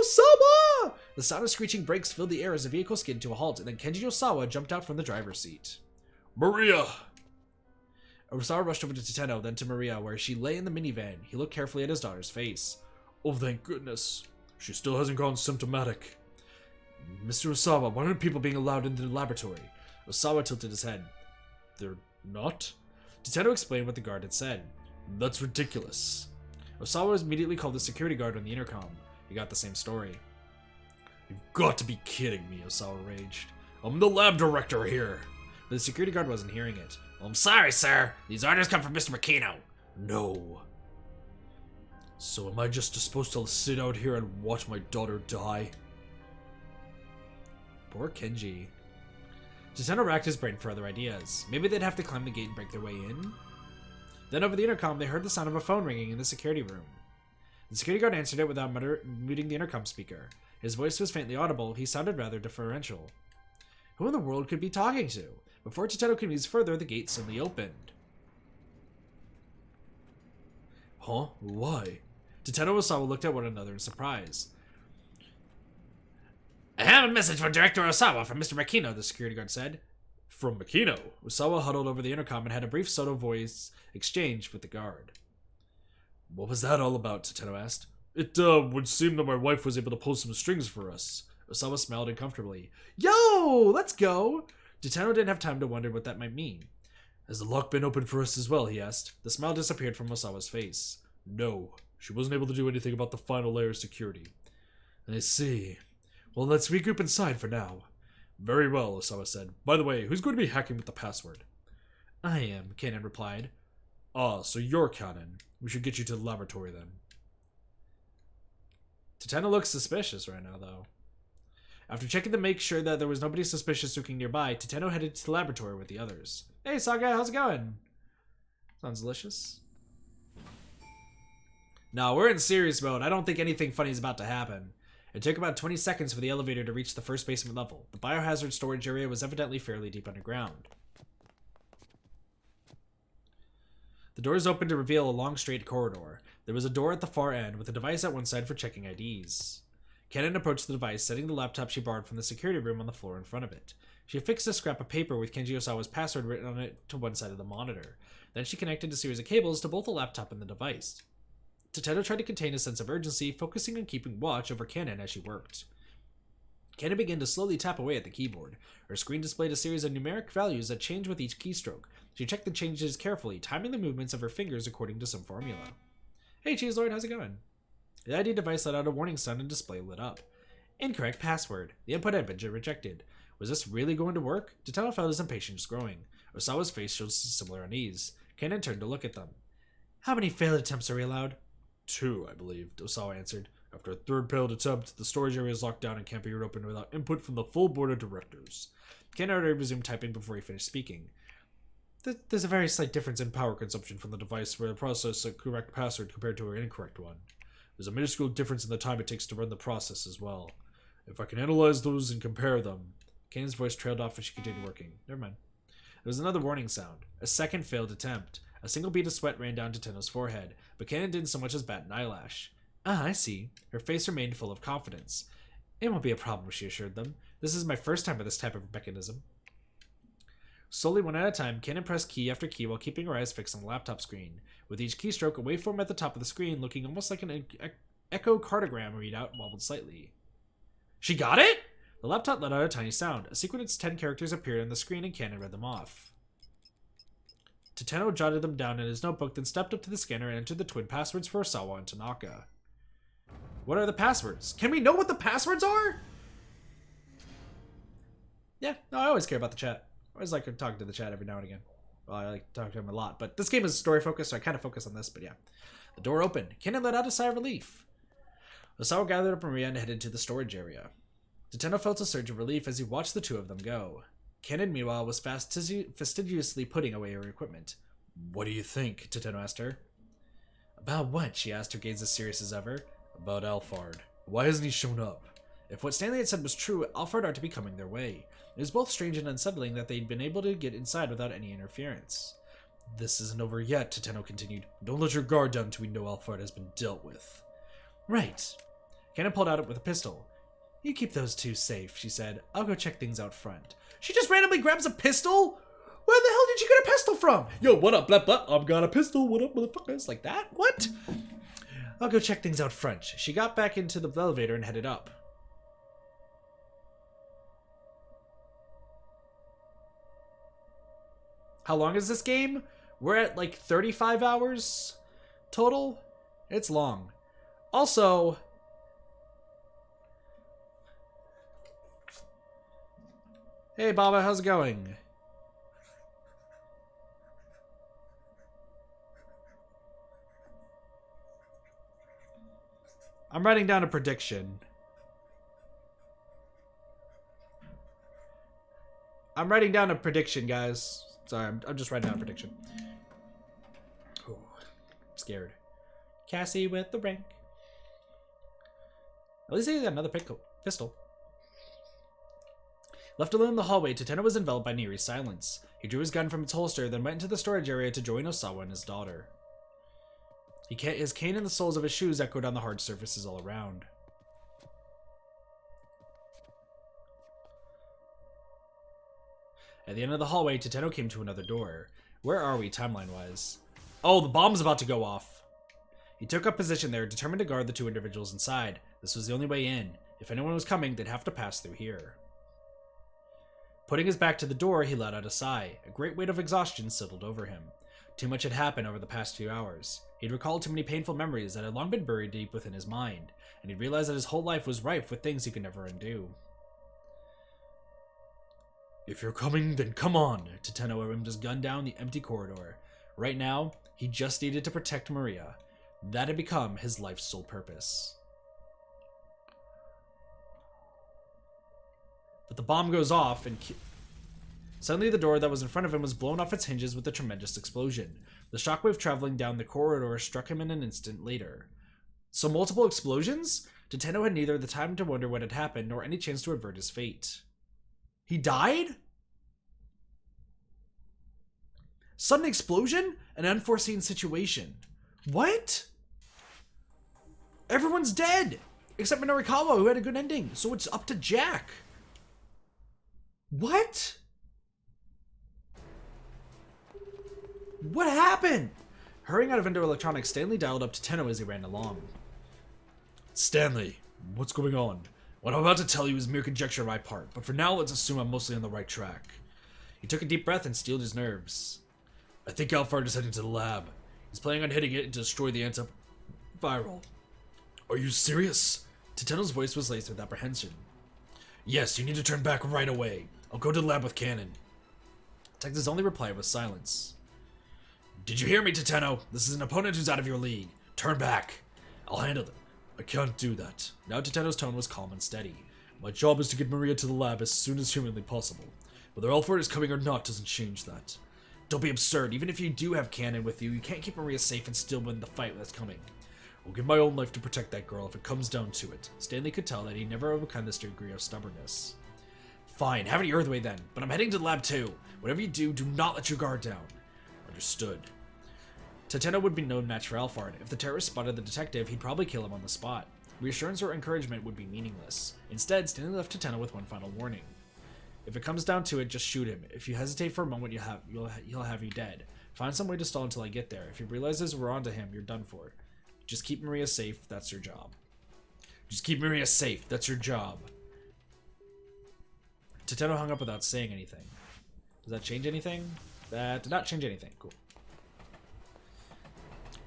Osawa! The sound of screeching brakes filled the air as the vehicle skidded to a halt, and then Kenji Osawa jumped out from the driver's seat. Maria! Osawa rushed over to Tenno, then to Maria, where she lay in the minivan. He looked carefully at his daughter's face. Oh, thank goodness. She still hasn't gone symptomatic. Mr. Osawa, why aren't people being allowed into the laboratory? Osawa tilted his head. They're not? Tenno explained what the guard had said. That's ridiculous. Osawa immediately called the security guard on the intercom. He got the same story. You've got to be kidding me, Osawa raged. I'm the lab director here. But the security guard wasn't hearing it. Well, I'm sorry, sir. These orders come from Mr. Makino. No. So am I just supposed to sit out here and watch my daughter die? Poor Kenji. Tenno racked his brain for other ideas. Maybe they'd have to climb the gate and break their way in? Then over the intercom, they heard the sound of a phone ringing in the security room. The security guard answered it without muting the intercom speaker. His voice was faintly audible. He sounded rather deferential. Who in the world could be talking to? Before Tenno could muse further, the gate suddenly opened. Huh? Why? Tenno and Osawa looked at one another in surprise. I have a message from Director Osawa from Mr. Makino, the security guard said. From Makino? Osawa huddled over the intercom and had a brief subtle voice exchange with the guard. What was that all about? Tateno asked. It would seem that my wife was able to pull some strings for us. Osawa smiled uncomfortably. Yo, let's go! Tateno didn't have time to wonder what that might mean. Has the lock been opened for us as well? He asked. The smile disappeared from Osawa's face. No, she wasn't able to do anything about the final layer of security. I see. Well, let's regroup inside for now. Very well, Osawa said. By the way, who's going to be hacking with the password? I am, Kanan replied. Ah, so you're Kanan. We should get you to the laboratory then. Tateno looks suspicious right now, though. After checking to make sure that there was nobody suspicious lurking nearby, Tateno headed to the laboratory with the others. Hey, Saga, how's it going? Sounds delicious. No, we're in serious mode. I don't think anything funny is about to happen. It took about 20 seconds for the elevator to reach the first basement level. The biohazard storage area was evidently fairly deep underground. The doors opened to reveal a long, straight corridor. There was a door at the far end, with a device at one side for checking IDs. Kanan approached the device, setting the laptop she borrowed from the security room on the floor in front of it. She affixed a scrap of paper with Kenji Osawa's password written on it to one side of the monitor. Then she connected a series of cables to both the laptop and the device. Tateno tried to contain a sense of urgency, focusing on keeping watch over Kanan as she worked. Kanan began to slowly tap away at the keyboard. Her screen displayed a series of numeric values that changed with each keystroke. She checked the changes carefully, timing the movements of her fingers according to some formula. Hey, Cheese Lord, how's it going? The ID device let out a warning sound and display lit up. Incorrect password. The input had been rejected. Was this really going to work? Tateno felt his impatience growing. Osawa's face showed similar unease. Kanan turned to look at them. How many failed attempts are we allowed? 2, I believe, Osawa answered. After a third failed attempt, the storage area is locked down and can't be reopened without input from the full board of directors. Kanan already resumed typing before he finished speaking. There's a very slight difference in power consumption from the device where it processes a correct password compared to an incorrect one. There's a minuscule difference in the time it takes to run the process as well. If I can analyze those and compare them... Kanan's voice trailed off as she continued working. Never mind. There was another warning sound. A second failed attempt. A single bead of sweat ran down Tateno's forehead, but Kanan didn't so much as bat an eyelash. Ah, I see. Her face remained full of confidence. It won't be a problem, she assured them. This is my first time with this type of mechanism. Slowly, one at a time, Kanan pressed key after key while keeping her eyes fixed on the laptop screen. With each keystroke, a waveform at the top of the screen, looking almost like an echocardiogram readout, wobbled slightly. She got it?! The laptop let out a tiny sound. A sequence of 10 characters appeared on the screen and Kanan read them off. Tateno jotted them down in his notebook, then stepped up to the scanner and entered the twin passwords for Osawa and Tanaka. What are the passwords? Can we know what the passwords are? Yeah, no, I always care about the chat. I always like to talk to the chat every now and again. Well, I like to talk to them a lot, but this game is story focused, so I kind of focus on this, but yeah. The door opened. Kanan let out a sigh of relief. Osawa gathered up Maria and headed to the storage area. Tateno felt a surge of relief as he watched the two of them go. Kanan, meanwhile, was fastidiously putting away her equipment. What do you think? Tateno asked her. About what? She asked, her gaze as serious as ever. About Alphard. Why hasn't he shown up? If what Stanley had said was true, Alphard ought to be coming their way. It was both strange and unsettling that they'd been able to get inside without any interference. This isn't over yet, Tateno continued. Don't let your guard down until we know Alphard has been dealt with. Right. Kanan pulled out it with a pistol. You keep those two safe, she said. I'll go check things out front. She just randomly grabs a pistol? Where the hell did she get a pistol from? Yo, what up, blah, blah, I've got a pistol, what up, motherfuckers? Like that? What? I'll go check things out front. She got back into the elevator and headed up. How long is this game? We're at like 35 hours total? It's long. Also... Hey, Baba, how's it going? I'm writing down a prediction. I'm writing down a prediction, guys. Sorry, I'm just writing down a prediction. Ooh, I'm scared. Cassie with the rank. At least he got another pistol. Left alone in the hallway, Tateno was enveloped by Neri's silence. He drew his gun from its holster, then went into the storage area to join Osawa and his daughter. His cane and the soles of his shoes echoed on the hard surfaces all around. At the end of the hallway, Tateno came to another door. Where are we, timeline-wise? Oh, the bomb's about to go off. He took up position there, determined to guard the two individuals inside. This was the only way in. If anyone was coming, they'd have to pass through here. Putting his back to the door, he let out a sigh. A great weight of exhaustion settled over him. Too much had happened over the past few hours. He'd recalled too many painful memories that had long been buried deep within his mind, and he realized that his whole life was rife with things he could never undo. If you're coming, then come on, Tateno aimed his gun down the empty corridor. Right now, he just needed to protect Maria. That had become his life's sole purpose. But the bomb goes off, and suddenly the door that was in front of him was blown off its hinges with a tremendous explosion. The shockwave traveling down the corridor struck him in an instant later. So multiple explosions? Tateno had neither the time to wonder what had happened, nor any chance to avert his fate. He died? Sudden explosion? An unforeseen situation. What? Everyone's dead! Except Minorikawa, who had a good ending, so it's up to Jack. What? What happened? Hurrying out of Indo Electronics, Stanley dialed up to Tateno as he ran along. Stanley, what's going on? What I'm about to tell you is mere conjecture on my part, but for now let's assume I'm mostly on the right track. He took a deep breath and steeled his nerves. I think Alphard is heading to the lab. He's planning on hitting it to destroy the antiviral. Are you serious? Tateno's voice was laced with apprehension. Yes, you need to turn back right away. I'll go to the lab with Cannon. Tex's only reply was silence. Did you hear me, Tateno? This is an opponent who's out of your league. Turn back. I'll handle them. I can't do that. Now Tateno's tone was calm and steady. My job is to get Maria to the lab as soon as humanly possible. Whether Alphard is coming or not doesn't change that. Don't be absurd. Even if you do have Cannon with you, you can't keep Maria safe and still win the fight that's coming. I'll give my own life to protect that girl if it comes down to it. Stanley could tell that he never overcome this degree of stubbornness. Fine, have it your way then, but I'm heading to the lab too. Whatever you do, do not let your guard down. Understood. Tateno would be no match for Alphard. If the terrorist spotted the detective, he'd probably kill him on the spot. Reassurance or encouragement would be meaningless. Instead, Stanley left Tateno with one final warning. If it comes down to it, just shoot him. If you hesitate for a moment, he'll have you dead. Find some way to stall until I get there. If he realizes we're onto him, you're done for. Just keep Maria safe, that's your job. Just keep Maria safe, that's your job. Tateno hung up without saying anything. Does that change anything? That did not change anything. Cool.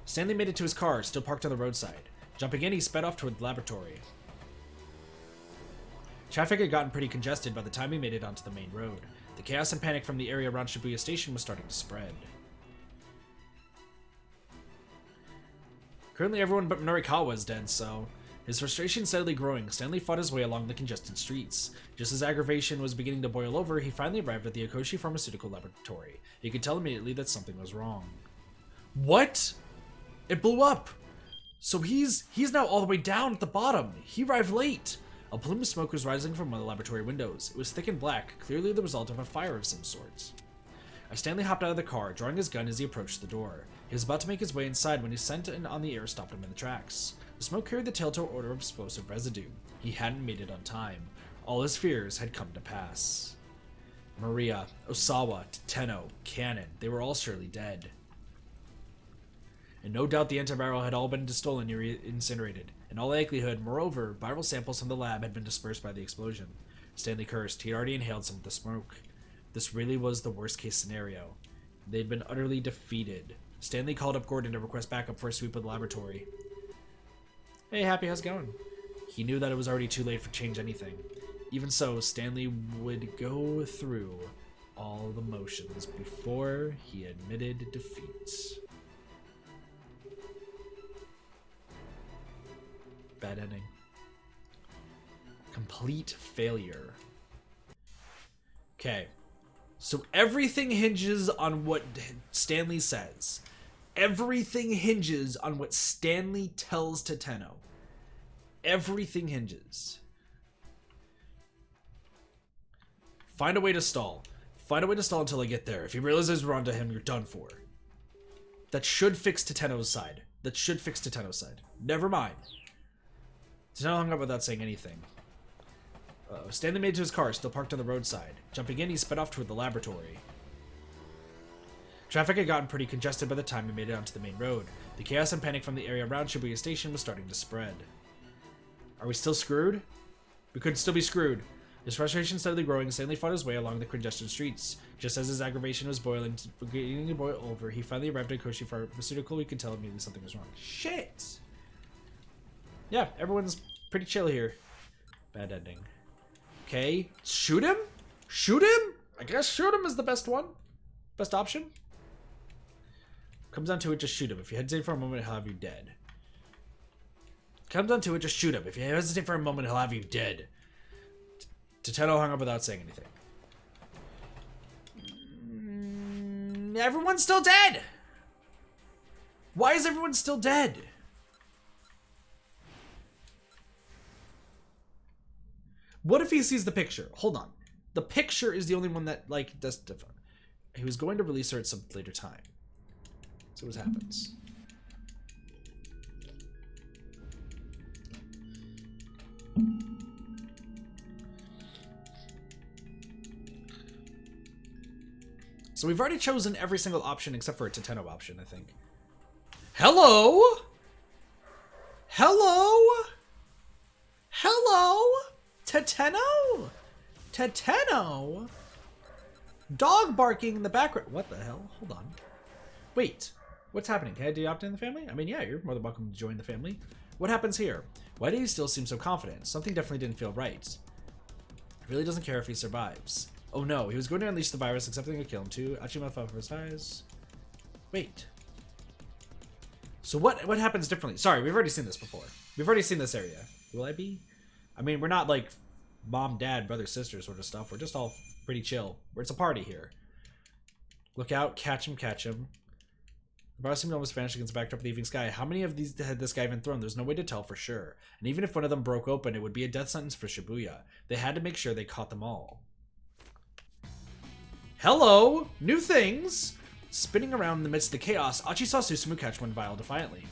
Stanley made it to his car, still parked on the roadside. Jumping in, he sped off toward the laboratory. Traffic had gotten pretty congested by the time he made it onto the main road. The chaos and panic from the area around Shibuya Station was starting to spread. Currently, everyone but Minorikawa is dead, so... His frustration steadily growing, Stanley fought his way along the congested streets. Just as aggravation was beginning to boil over, he finally arrived at the Akoshi Pharmaceutical Laboratory. He could tell immediately that something was wrong. What? It blew up! So he's now all the way down at the bottom. He arrived late. A plume of smoke was rising from one of the laboratory windows. It was thick and black, clearly the result of a fire of some sort. As Stanley hopped out of the car, drawing his gun as he approached the door. He was about to make his way inside when his scent on the air stopped him in the tracks. The smoke carried the telltale odor of explosive residue. He hadn't made it on time. All his fears had come to pass. Maria, Osawa, Tateno, Cannon, they were all surely dead. And no doubt the antiviral had all been stolen or incinerated. In all likelihood, moreover, viral samples from the lab had been dispersed by the explosion. Stanley cursed. He had already inhaled some of the smoke. This really was the worst-case scenario. They'd been utterly defeated. Stanley called up Gordon to request backup for a sweep of the laboratory. Hey, Happy, how's it going? He knew that it was already too late for change anything. Even so, Stanley would go through all the motions before he admitted defeat. Bad ending. Complete failure. Okay. So everything hinges on what Stanley says. Everything hinges on what Stanley tells Tateno. Everything hinges. Find a way to stall. Find a way to stall until I get there. If he realizes we're onto him, you're done for. That should fix Tateno's side. That should fix Tateno's side. Never mind. Tateno hung up without saying anything. Stanley made it to his car, still parked on the roadside. Jumping in, he sped off toward the laboratory. Traffic had gotten pretty congested by the time he made it onto the main road. The chaos and panic from the area around Shibuya Station was starting to spread. Are we still screwed? We could still be screwed. His frustration steadily growing, Stanley fought his way along the congested streets. Just as his aggravation was beginning to boil over, he finally arrived at Koshi Pharmaceutical. He could tell immediately something was wrong. Shit! Yeah, everyone's pretty chill here. Bad ending. Okay, shoot him? Shoot him? I guess shoot him is the best one. Best option. Comes down to it, just shoot him. If you hesitate for a moment, he'll have you dead. Comes down to it, just shoot him. If you hesitate for a moment, he'll have you dead. Teteno hung up without saying anything. Everyone's still dead! Why is everyone still dead? What if he sees the picture? Hold on. The picture is the only one that, like, does different. He was going to release her at some later time. So what happens? So we've already chosen every single option except for a Teteno option, I think. Hello? Hello? Hello? Teteno? Teteno? Dog barking in the background. What the hell? Hold on. Wait. What's happening? Can I de-opt in the family? I mean, yeah, you're more than welcome to join the family. What happens here? Why do you still seem so confident? Something definitely didn't feel right. He really doesn't care if he survives. Oh no, he was going to unleash the virus, accepting to kill him too. Achima fell for his eyes. Wait. So what happens differently? Sorry, we've already seen this before. We've already seen this area. Will I be? I mean, we're not like mom, dad, brother, sister sort of stuff. We're just all pretty chill. It's a party here. Look out, catch him, catch him. The virus seemed to almost vanish against the backdrop of the evening sky. How many of these had this guy even thrown? There's no way to tell for sure. And even if one of them broke open, it would be a death sentence for Shibuya. They had to make sure they caught them all. Hello! New things! Spinning around in the midst of the chaos, Achi saw Susumu catch one vial defiantly.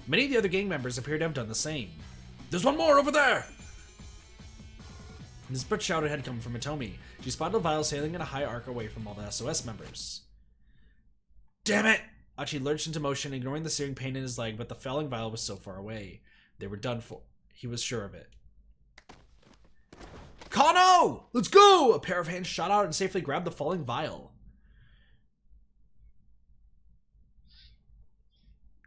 Many of the other gang members appear to have done the same. There's one more over there! This but shouted had come from Hitomi. She spotted a vial sailing in a high arc away from all the SOS members. Damn it! Achi lurched into motion, ignoring the searing pain in his leg, but the falling vial was so far away. They were done for. He was sure of it. Kano! Let's go! A pair of hands shot out and safely grabbed the falling vial.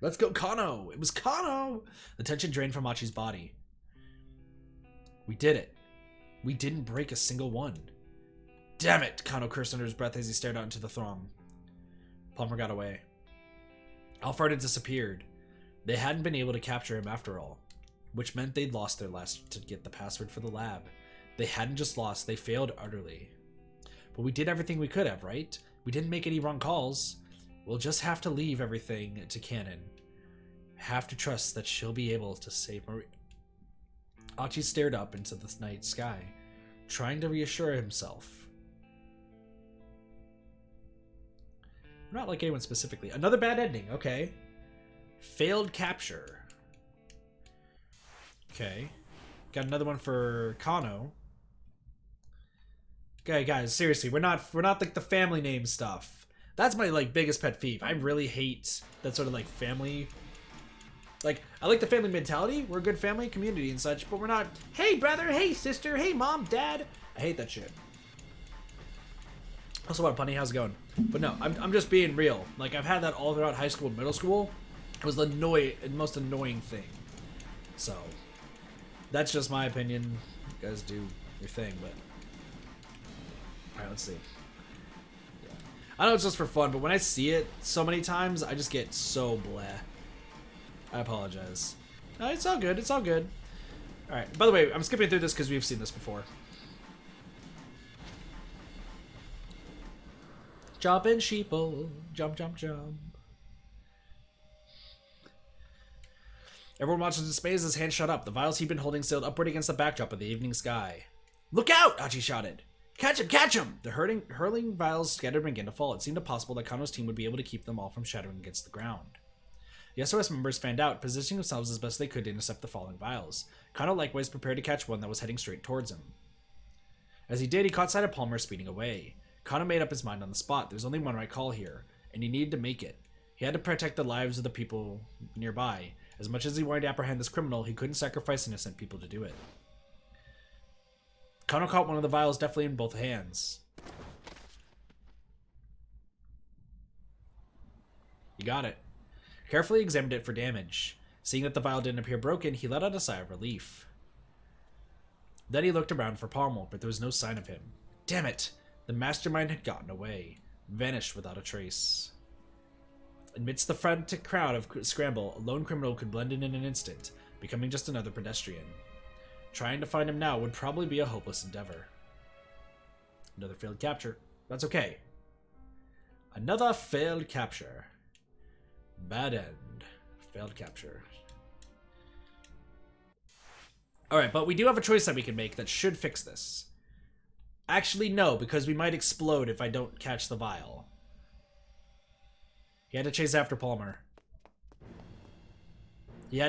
Let's go, Kano! It was Kano! The tension drained from Achi's body. We did it. We didn't break a single one. Damn it! Kano cursed under his breath as he stared out into the throng. Palmer got away. Alfred had disappeared. They hadn't been able to capture him after all, which meant they'd lost their last to get the password for the lab. They hadn't just lost, they failed utterly. But we did everything we could have, right? We didn't make any wrong calls. We'll just have to leave everything to Cannon. Have to trust that she'll be able to save Marie. Achi stared up into the night sky, trying to reassure himself. Not like anyone specifically. Another bad ending, okay. Failed capture. Okay. Got another one for Kano. Okay, guys, seriously, we're not like the family name stuff. That's my like biggest pet peeve. I really hate that sort of like family. Like, I like the family mentality. We're a good family community and such, but we're not, hey brother, hey sister, hey mom, dad. I hate that shit. Also, what, Bunny, how's it going? But no, I'm just being real. Like, I've had that all throughout high school and middle school. It was the most annoying thing. So, that's just my opinion. You guys do your thing, but... Alright, let's see. Yeah. I know it's just for fun, but when I see it so many times, I just get so bleh. I apologize. No, it's all good. It's all good. Alright, by the way, I'm skipping through this because we've seen this before. Jump in, sheeple. Jump, jump, jump. Everyone watches in space as his hand shot up. The vials he'd been holding sailed upward against the backdrop of the evening sky. Look out! Achi shouted. Catch him! Catch him! The hurling vials scattered and began to fall. It seemed impossible that Kano's team would be able to keep them all from shattering against the ground. The SOS members fanned out, positioning themselves as best they could to intercept the falling vials. Kano likewise prepared to catch one that was heading straight towards him. As he did, he caught sight of Palmer speeding away. Kano made up his mind on the spot. There was only one right call here, and he needed to make it. He had to protect the lives of the people nearby. As much as he wanted to apprehend this criminal, he couldn't sacrifice innocent people to do it. Kano caught one of the vials deftly in both hands. He got it. Carefully examined it for damage. Seeing that the vial didn't appear broken, he let out a sigh of relief. Then he looked around for Palmer, but there was no sign of him. Damn it! The mastermind had gotten away. Vanished without a trace. Amidst the frantic crowd of Scramble, a lone criminal could blend in an instant, becoming just another pedestrian. Trying to find him now would probably be a hopeless endeavor. Another failed capture. That's okay. Another failed capture. Bad end. Failed capture. Alright, but we do have a choice that we can make that should fix this. Actually, no, because we might explode if I don't catch the vial. He had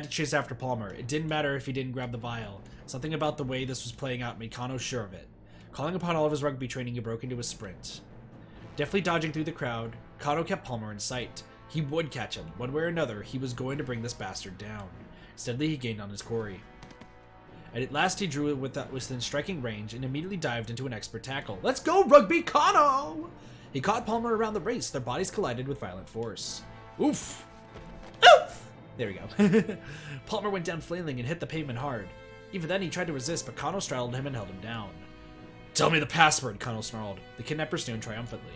to chase after Palmer. It didn't matter if he didn't grab the vial. Something about the way this was playing out made Kano sure of it. Calling upon all of his rugby training, he broke into a sprint. Deftly dodging through the crowd, Kano kept Palmer in sight. He would catch him. One way or another, he was going to bring this bastard down. Steadily, he gained on his quarry. And at last, he drew it within striking range and immediately dived into an expert tackle. Let's go, Rugby Kano! He caught Palmer around the race. Their bodies collided with violent force. Oof! Oof! There we go. Palmer went down flailing and hit the pavement hard. Even then, he tried to resist, but Kano straddled him and held him down. Tell me the password, Kano snarled. The kidnapper sneered triumphantly.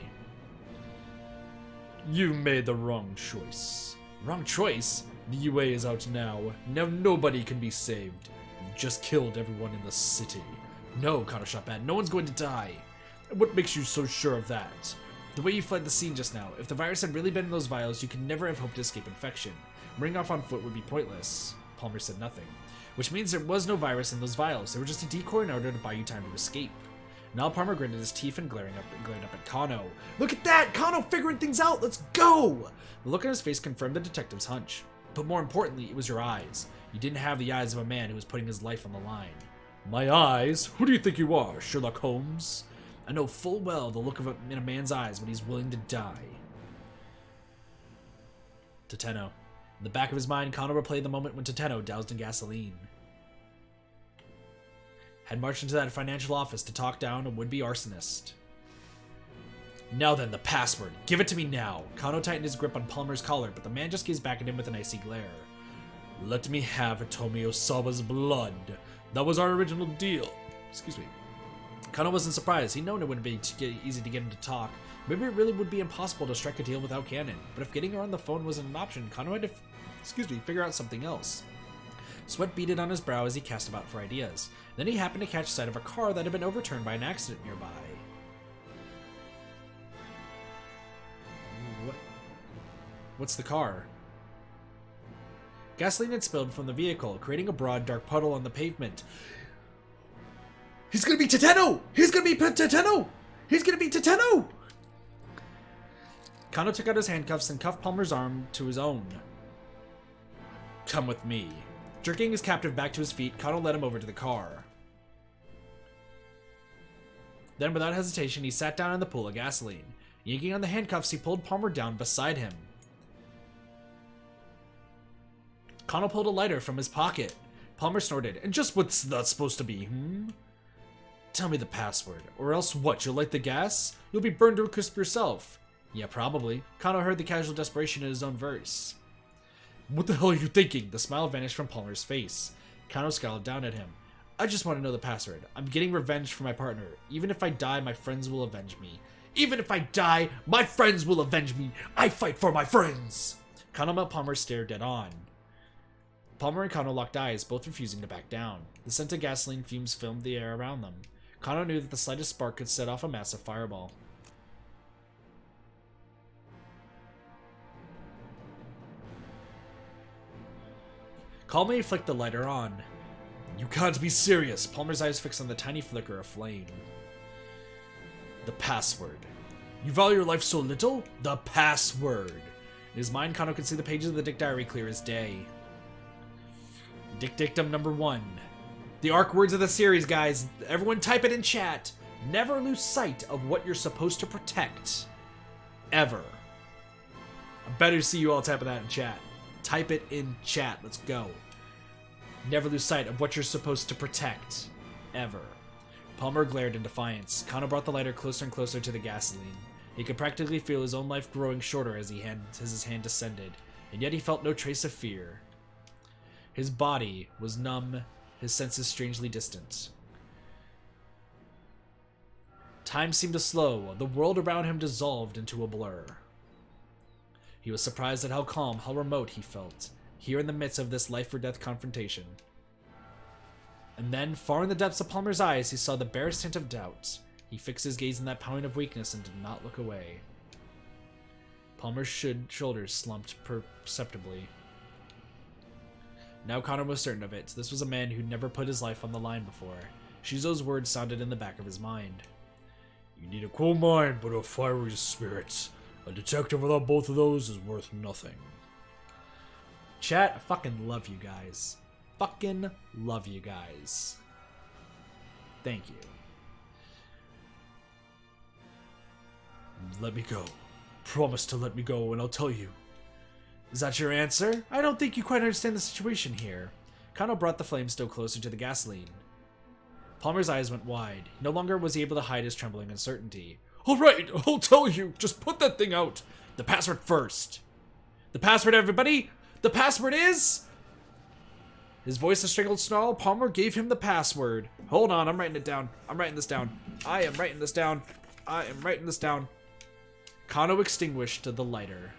You made the wrong choice. Wrong choice? The UA is out now. Now nobody can be saved. You just killed everyone in the city. No, Kano shot back. No one's going to die. What makes you so sure of that? The way you fled the scene just now. If the virus had really been in those vials, you could never have hoped to escape infection. Running off on foot would be pointless. Palmer said nothing. Which means there was no virus in those vials. They were just a decoy in order to buy you time to escape. Now Palmer grinned his teeth and glared up at Kano. Look at that! Kano figuring things out! Let's go! The look on his face confirmed the detective's hunch. But more importantly, it was your eyes. You didn't have the eyes of a man who was putting his life on the line. My eyes? Who do you think you are, Sherlock Holmes? I know full well the look in a man's eyes when he's willing to die. Toteno. In the back of his mind, Kano replayed the moment when Toteno, doused in gasoline, had marched into that financial office to talk down a would-be arsonist. Now then, the password. Give it to me now. Kano tightened his grip on Palmer's collar, but the man just gazed back at him with an icy glare. Let me have Tomio Sawa's blood. That was our original deal. Excuse me. Kano wasn't surprised. He'd known it wouldn't be easy to get him to talk. Maybe it really would be impossible to strike a deal without Cannon. But if getting her on the phone wasn't an option, Kano had to, figure out something else. Sweat beaded on his brow as he cast about for ideas. Then he happened to catch sight of a car that had been overturned by an accident nearby. What's the car? Gasoline had spilled from the vehicle, creating a broad, dark puddle on the pavement. He's gonna be Toteno! He's gonna be Toteno! He's gonna be Toteno! Kano took out his handcuffs and cuffed Palmer's arm to his own. Come with me. Jerking his captive back to his feet, Kano led him over to the car. Then, without hesitation, he sat down in the pool of gasoline. Yanking on the handcuffs, he pulled Palmer down beside him. Kano pulled a lighter from his pocket. Palmer snorted. And just what's that supposed to be, Tell me the password, or else what, you'll light the gas? You'll be burned to a crisp yourself. Yeah, probably. Kano heard the casual desperation in his own verse. What the hell are you thinking? The smile vanished from Palmer's face. Kano scowled down at him. I just want to know the password. I'm getting revenge for my partner. Even if I die, my friends will avenge me. Even if I die, my friends will avenge me. I fight for my friends. Kano met Palmer stare dead on. Palmer and Kano locked eyes, both refusing to back down. The scent of gasoline fumes filmed the air around them. Kano knew that the slightest spark could set off a massive fireball. Calmly, he flicked the lighter on. You can't be serious. Palmer's eyes fixed on the tiny flicker of flame. The password. You value your life so little? The password. In his mind, Kano could see the pages of the Dick Diary clear as day. Dick Dictum number 1. The arc words of the series, guys. Everyone type it in chat. Never lose sight of what you're supposed to protect. Ever. I better see you all typing that in chat. Type it in chat. Let's go. Never lose sight of what you're supposed to protect. Ever. Palmer glared in defiance. Kano brought the lighter closer and closer to the gasoline. He could practically feel his own life growing shorter as his hand descended, and yet he felt no trace of fear. His body was numb, his senses strangely distant. Time seemed to slow. The world around him dissolved into a blur. He was surprised at how calm, how remote he felt, here in the midst of this life-or-death confrontation. And then, far in the depths of Palmer's eyes, he saw the barest hint of doubt. He fixed his gaze in that point of weakness and did not look away. Palmer's shoulders slumped perceptibly. Now Kano was certain of it. This was a man who'd never put his life on the line before. Shizo's words sounded in the back of his mind. You need a cool mind, but a fiery spirit. A detective without both of those is worth nothing. Chat, I fucking love you guys. Fucking love you guys. Thank you. Let me go. Promise to let me go and I'll tell you. Is that your answer? I don't think you quite understand the situation here. Kano brought the flame still closer to the gasoline. Palmer's eyes went wide. No longer was he able to hide his trembling uncertainty. Alright, I'll tell you. Just put that thing out. The password first. The password, everybody? The password is... His voice a strangled snarl. Palmer gave him the password. Hold on, I'm writing it down. I'm writing this down. I am writing this down. I am writing this down. Kano extinguished the lighter.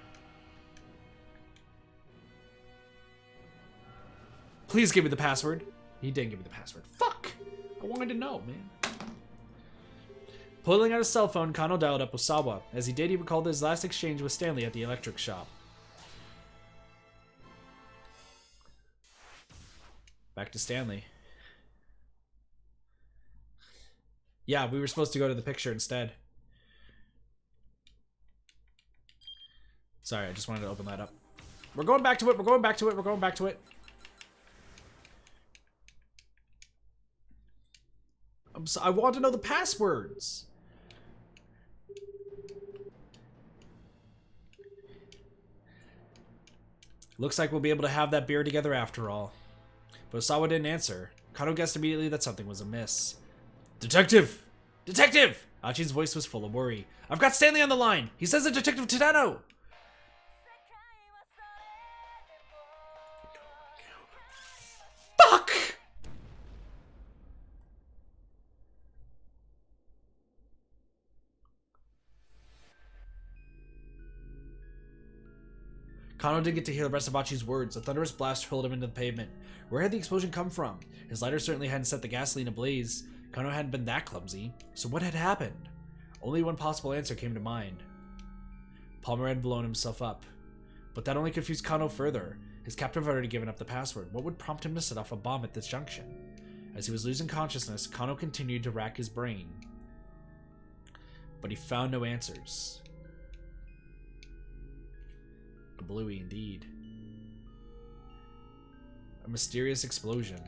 Please give me the password. He didn't give me the password. Fuck! I wanted to know, man. Pulling out his cell phone, Kano dialed up Osawa. As he did, he recalled his last exchange with Stanley at the electric shop. Back to Stanley. Yeah, we were supposed to go to the picture instead. Sorry, I just wanted to open that up. We're going back to it, we're going back to it, we're going back to it. I want to know the passwords. Looks like we'll be able to have that beer together after all. But Osawa didn't answer. Kano guessed immediately that something was amiss. Detective! Detective! Achi's voice was full of worry. I've got Stanley on the line! He says it's Detective Tadano! Fuck! Kano didn't get to hear the rest of Achi's words. A thunderous blast hurled him into the pavement. Where had the explosion come from? His lighter certainly hadn't set the gasoline ablaze. Kano hadn't been that clumsy. So what had happened? Only one possible answer came to mind. Palmer had blown himself up. But that only confused Kano further. His captor had already given up the password. What would prompt him to set off a bomb at this junction? As he was losing consciousness, Kano continued to rack his brain. But he found no answers. A bluey indeed. A mysterious explosion.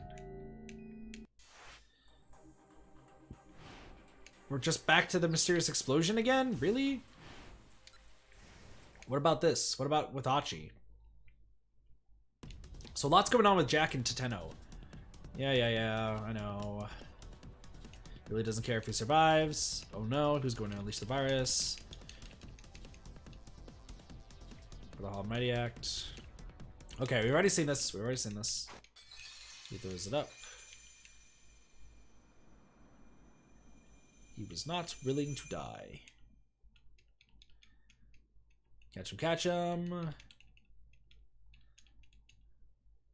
We're just back to the mysterious explosion again? Really? What about this? What about with Achi? So lots going on with Jack and Teteno. Yeah, I know. Really doesn't care if he survives. Oh no, who's going to unleash the virus? For the Almighty Act. Okay, we've already seen this. He throws it up. He was not willing to die. Catch him.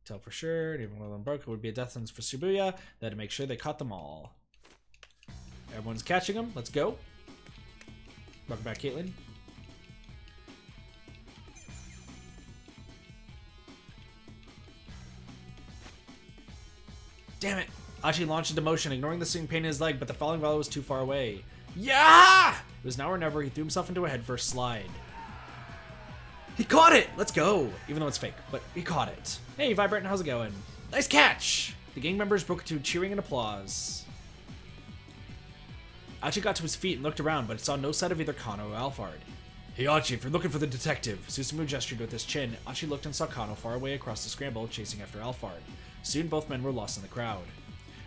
Tell for sure, and even while unbroken, it would be a death sentence for Shibuya. They had to make sure they caught them all. Everyone's catching them. Let's go. Welcome back, Caitlin. Damn it! Achi launched into motion, ignoring the stinging pain in his leg, but the falling volley was too far away. Yeah! It was now or never. He threw himself into a headfirst slide. He caught it! Let's go! Even though it's fake, but he caught it. Hey, Vibrant, how's it going? Nice catch! The gang members broke into cheering and applause. Archie got to his feet and looked around, but saw no sight of either Kano or Alphard. Hey Archie, if you're looking for the detective, Susumu gestured with his chin. Archie looked and saw Kano far away across the scramble, chasing after Alphard. Soon both men were lost in the crowd.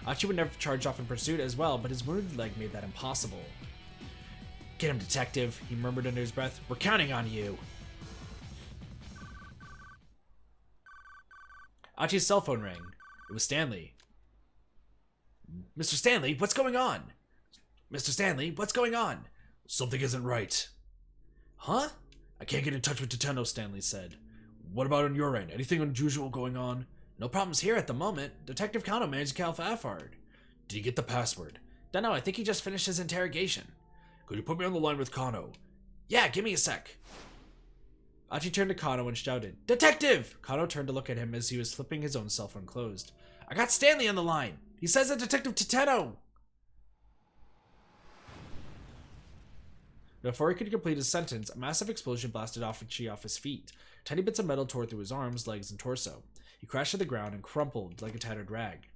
Archie would never charge off in pursuit as well, but his wounded leg made that impossible. Get him, detective, he murmured under his breath. We're counting on you. Archie's cell phone rang. It was Stanley. Mr. Stanley, what's going on? Mr. Stanley, what's going on? Something isn't right. Huh? I can't get in touch with Teteno, Stanley said. What about on your end? Anything unusual going on? No problems here at the moment. Detective Kano managed to kill Alphard. Did he get the password? Dunno, I think he just finished his interrogation. Could you put me on the line with Kano? Yeah, give me a sec. Archie turned to Kano and shouted, Detective! Kano turned to look at him as he was flipping his own cell phone closed. I got Stanley on the line. He says that Detective Teteno. Before he could complete his sentence, a massive explosion blasted Archie off his feet. Tiny bits of metal tore through his arms, legs, and torso. He crashed to the ground and crumpled like a tattered rag.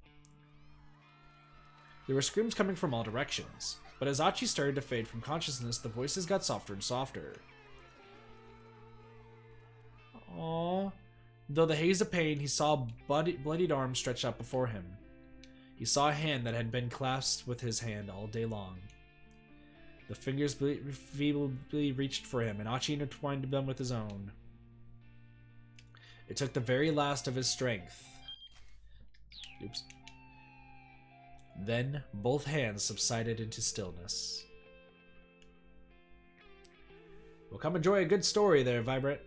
There were screams coming from all directions, but as Archie started to fade from consciousness, the voices got softer and softer. Aww. Though the haze of pain, he saw a bloodied arm stretched out before him. He saw a hand that had been clasped with his hand all day long. The fingers feebly reached for him, and Archie intertwined them with his own. It took the very last of his strength. Oops. Then, both hands subsided into stillness. Well, come enjoy a good story there, Vibrant.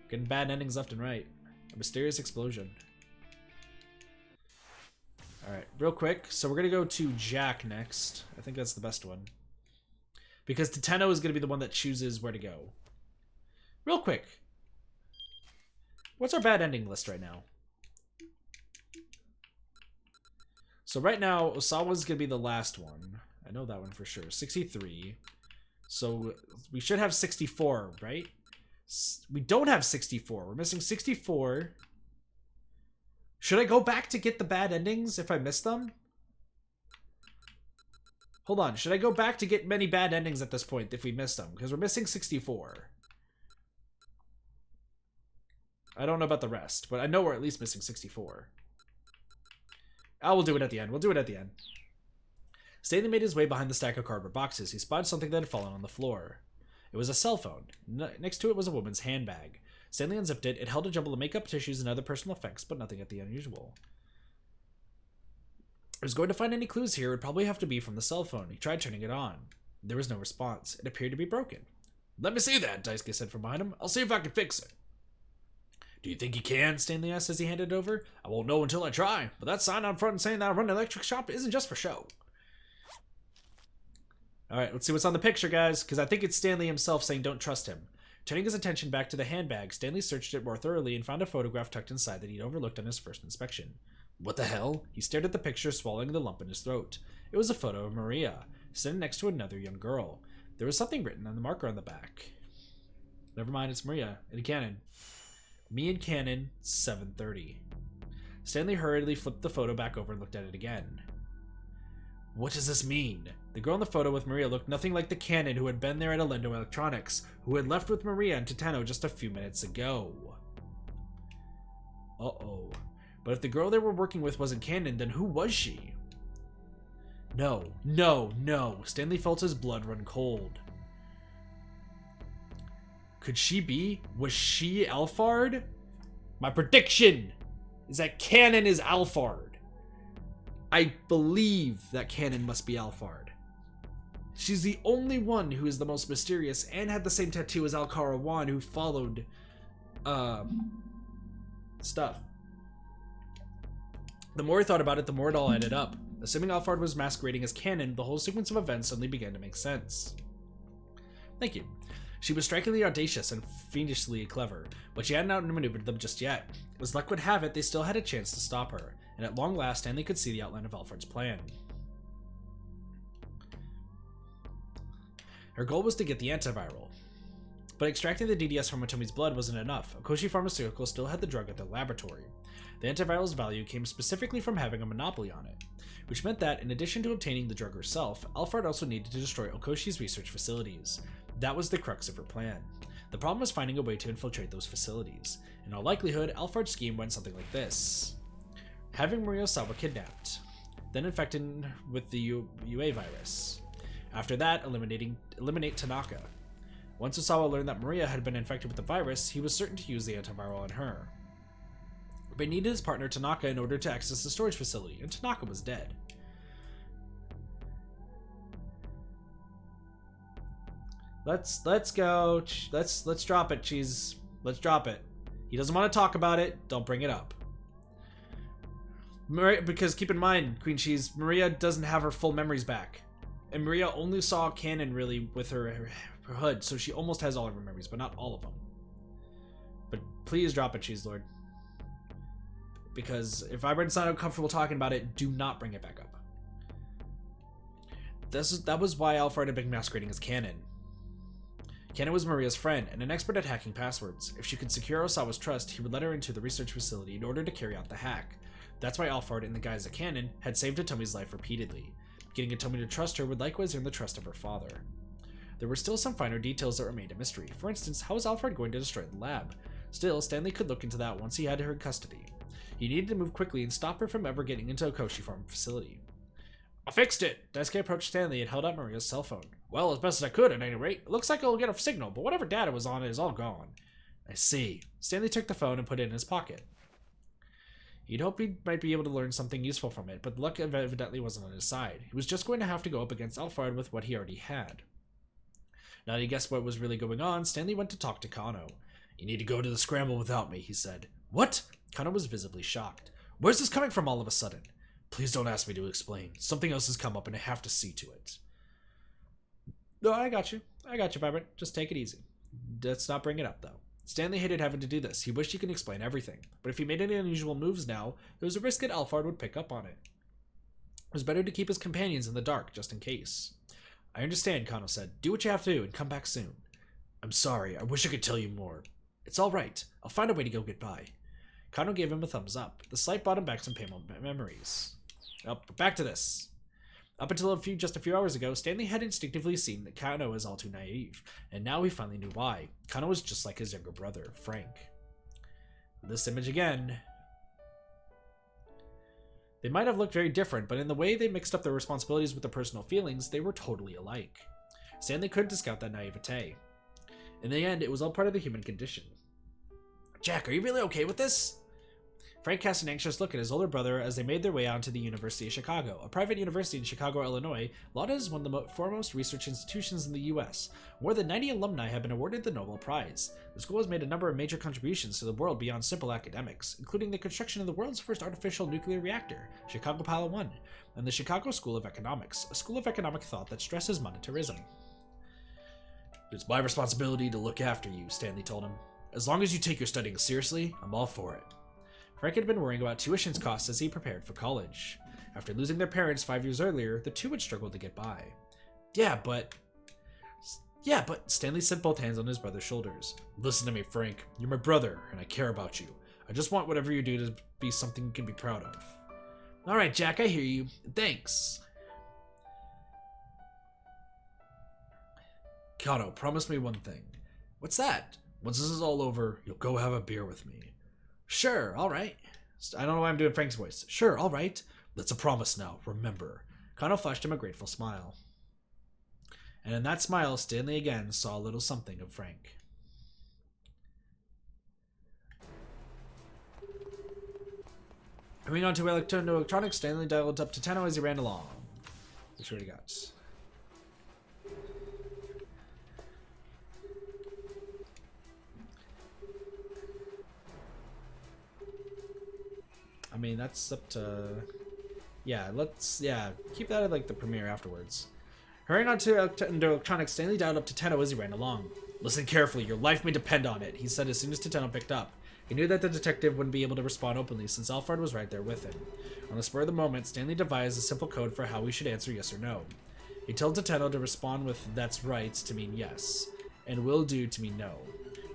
Getting bad endings left and right. A mysterious explosion. Alright, real quick. So we're going to go to Jack next. I think that's the best one. Because Teteno is going to be the one that chooses where to go. Real quick. What's our bad ending list right now? So right now, Osawa's going to be the last one. I know that one for sure. 63. So we should have 64, right? We don't have 64. We're missing 64. Should I go back to get the bad endings if I miss them? Hold on. Should I go back to get many bad endings at this point if we miss them? Because we're missing 64. I don't know about the rest, but I know we're at least missing 64. Oh, we'll do it at the end. We'll do it at the end. Stanley made his way behind the stack of cardboard boxes. He spotted something that had fallen on the floor. It was a cell phone. Next to it was a woman's handbag. Stanley unzipped it. It held a jumble of makeup, tissues, and other personal effects, but nothing at the unusual. If he was going to find any clues here, it would probably have to be from the cell phone. He tried turning it on. There was no response. It appeared to be broken. Let me see that, Daisuke said from behind him. I'll see if I can fix it. Do you think he can? Stanley asked as he handed it over. I won't know until I try, but that sign out front saying that I run an electric shop isn't just for show. Alright, let's see what's on the picture, guys, because I think it's Stanley himself saying don't trust him. Turning his attention back to the handbag, Stanley searched it more thoroughly and found a photograph tucked inside that he'd overlooked on his first inspection. What the hell? He stared at the picture, swallowing the lump in his throat. It was a photo of Maria, sitting next to another young girl. There was something written on the marker on the back. Never mind, it's Maria, in canon. Me and Canon, 7:30. Stanley hurriedly flipped the photo back over and looked at it again. What does this mean? The girl in the photo with Maria looked nothing like the Canon who had been there at Alendo Electronics, who had left with Maria and Teteno just a few minutes ago. Uh-oh. But if the girl they were working with wasn't Canon, then who was she? No, no, no. Stanley felt his blood run cold. Could she be? Was she Alphard? My prediction is that Canon is Alphard. I believe that Canon must be Alphard. She's the only one who is the most mysterious and had the same tattoo as Alcara 1 who followed stuff. The more I thought about it, the more it all added up. Assuming Alphard was masquerading as Canon, the whole sequence of events suddenly began to make sense. Thank you. She was strikingly audacious and fiendishly clever, but she hadn't outmaneuvered them just yet. As luck would have it, they still had a chance to stop her, and at long last, Stanley could see the outline of Alphard's plan. Her goal was to get the antiviral. But extracting the DDS from Otomi's blood wasn't enough. Okoshi Pharmaceuticals still had the drug at their laboratory. The antiviral's value came specifically from having a monopoly on it, which meant that, in addition to obtaining the drug herself, Alphard also needed to destroy Okoshi's research facilities. That was the crux of her plan. The problem was finding a way to infiltrate those facilities. In all likelihood, Alphard's scheme went something like this. Having Maria Osawa kidnapped, then infected with the UA virus. After that, eliminate Tanaka. Once Osawa learned that Maria had been infected with the virus, he was certain to use the antiviral on her. But he needed his partner Tanaka in order to access the storage facility, and Tanaka was dead. Let's go. Let's drop it, Cheese. Let's drop it. He doesn't want to talk about it. Don't bring it up. Maria, because keep in mind, Queen Cheese, Maria doesn't have her full memories back. And Maria only saw canon really with her hood, so she almost has all of her memories, but not all of them. But please drop it, Cheese Lord. Because if Vibrant's not uncomfortable talking about it, do not bring it back up. That was why Alphard had been masquerading as Canon. Canon was Maria's friend, and an expert at hacking passwords. If she could secure Osawa's trust, he would let her into the research facility in order to carry out the hack. That's why Alphard, in the guise of Canon, had saved Atomi's life repeatedly. Getting Atomi to trust her would likewise earn the trust of her father. There were still some finer details that remained a mystery. For instance, how was Alphard going to destroy the lab? Still, Stanley could look into that once he had her in custody. He needed to move quickly and stop her from ever getting into Okoshi Farm facility. I fixed it! Daisuke approached Stanley and held out Maria's cell phone. Well, as best as I could, at any rate. It looks like I'll get a signal, but whatever data was on it is all gone. I see. Stanley took the phone and put it in his pocket. He'd hoped he might be able to learn something useful from it, but the luck evidently wasn't on his side. He was just going to have to go up against Alphard with what he already had. Now that he guessed what was really going on, Stanley went to talk to Kano. You need to go to the scramble without me, he said. What? Kano was visibly shocked. Where's this coming from all of a sudden? Please don't ask me to explain. Something else has come up and I have to see to it. No, I got you. Vibrant. Just take it easy. Let's not bring it up, though. Stanley hated having to do this. He wished he could explain everything. But if he made any unusual moves now, there was a risk that Alphard would pick up on it. It was better to keep his companions in the dark, just in case. I understand, Kano said. Do what you have to do and come back soon. I'm sorry. I wish I could tell you more. It's all right. I'll find a way to go get by. Kano gave him a thumbs up. The slight brought him back some painful memories. Oh, but back to this. Up until just a few hours ago, Stanley had instinctively seen that Kano was all too naive, and now he finally knew why. Kano was just like his younger brother, Frank. This image again. They might have looked very different, but in the way they mixed up their responsibilities with their personal feelings, they were totally alike. Stanley couldn't discount that naivete. In the end, it was all part of the human condition. Jack, are you really okay with this? Frank cast an anxious look at his older brother as they made their way onto the University of Chicago, a private university in Chicago, Illinois. Lauded as one of the foremost research institutions in the U.S. More than 90 alumni have been awarded the Nobel Prize. The school has made a number of major contributions to the world beyond simple academics, including the construction of the world's first artificial nuclear reactor, Chicago Pilot 1, and the Chicago School of Economics, a school of economic thought that stresses monetarism. It's my responsibility to look after you, Stanley told him. As long as you take your studying seriously, I'm all for it. Frank had been worrying about tuition costs as he prepared for college. After losing their parents 5 years earlier, the two had struggled to get by. Yeah, but Stanley set both hands on his brother's shoulders. Listen to me, Frank. You're my brother, and I care about you. I just want whatever you do to be something you can be proud of. Alright, Jack, I hear you. Thanks. Kano, promise me one thing. What's that? Once this is all over, you'll go have a beer with me. Sure, alright. I don't know why I'm doing Frank's voice. Sure, alright. That's a promise now, remember. Kano flashed him a grateful smile. And in that smile, Stanley again saw a little something of Frank. Moving on to electronics, Stanley dialed up to Tenno as he ran along. That's what he got. I mean, that's up to... Yeah, keep that at, like, the premiere afterwards. Hurrying on to electronics, Stanley dialed up to Tenno as he ran along. Listen carefully, your life may depend on it, he said as soon as Tenno picked up. He knew that the detective wouldn't be able to respond openly since Alphard was right there with him. On the spur of the moment, Stanley devised a simple code for how he should answer yes or no. He told Tenno to respond with "that's right" to mean yes. and will do to me no.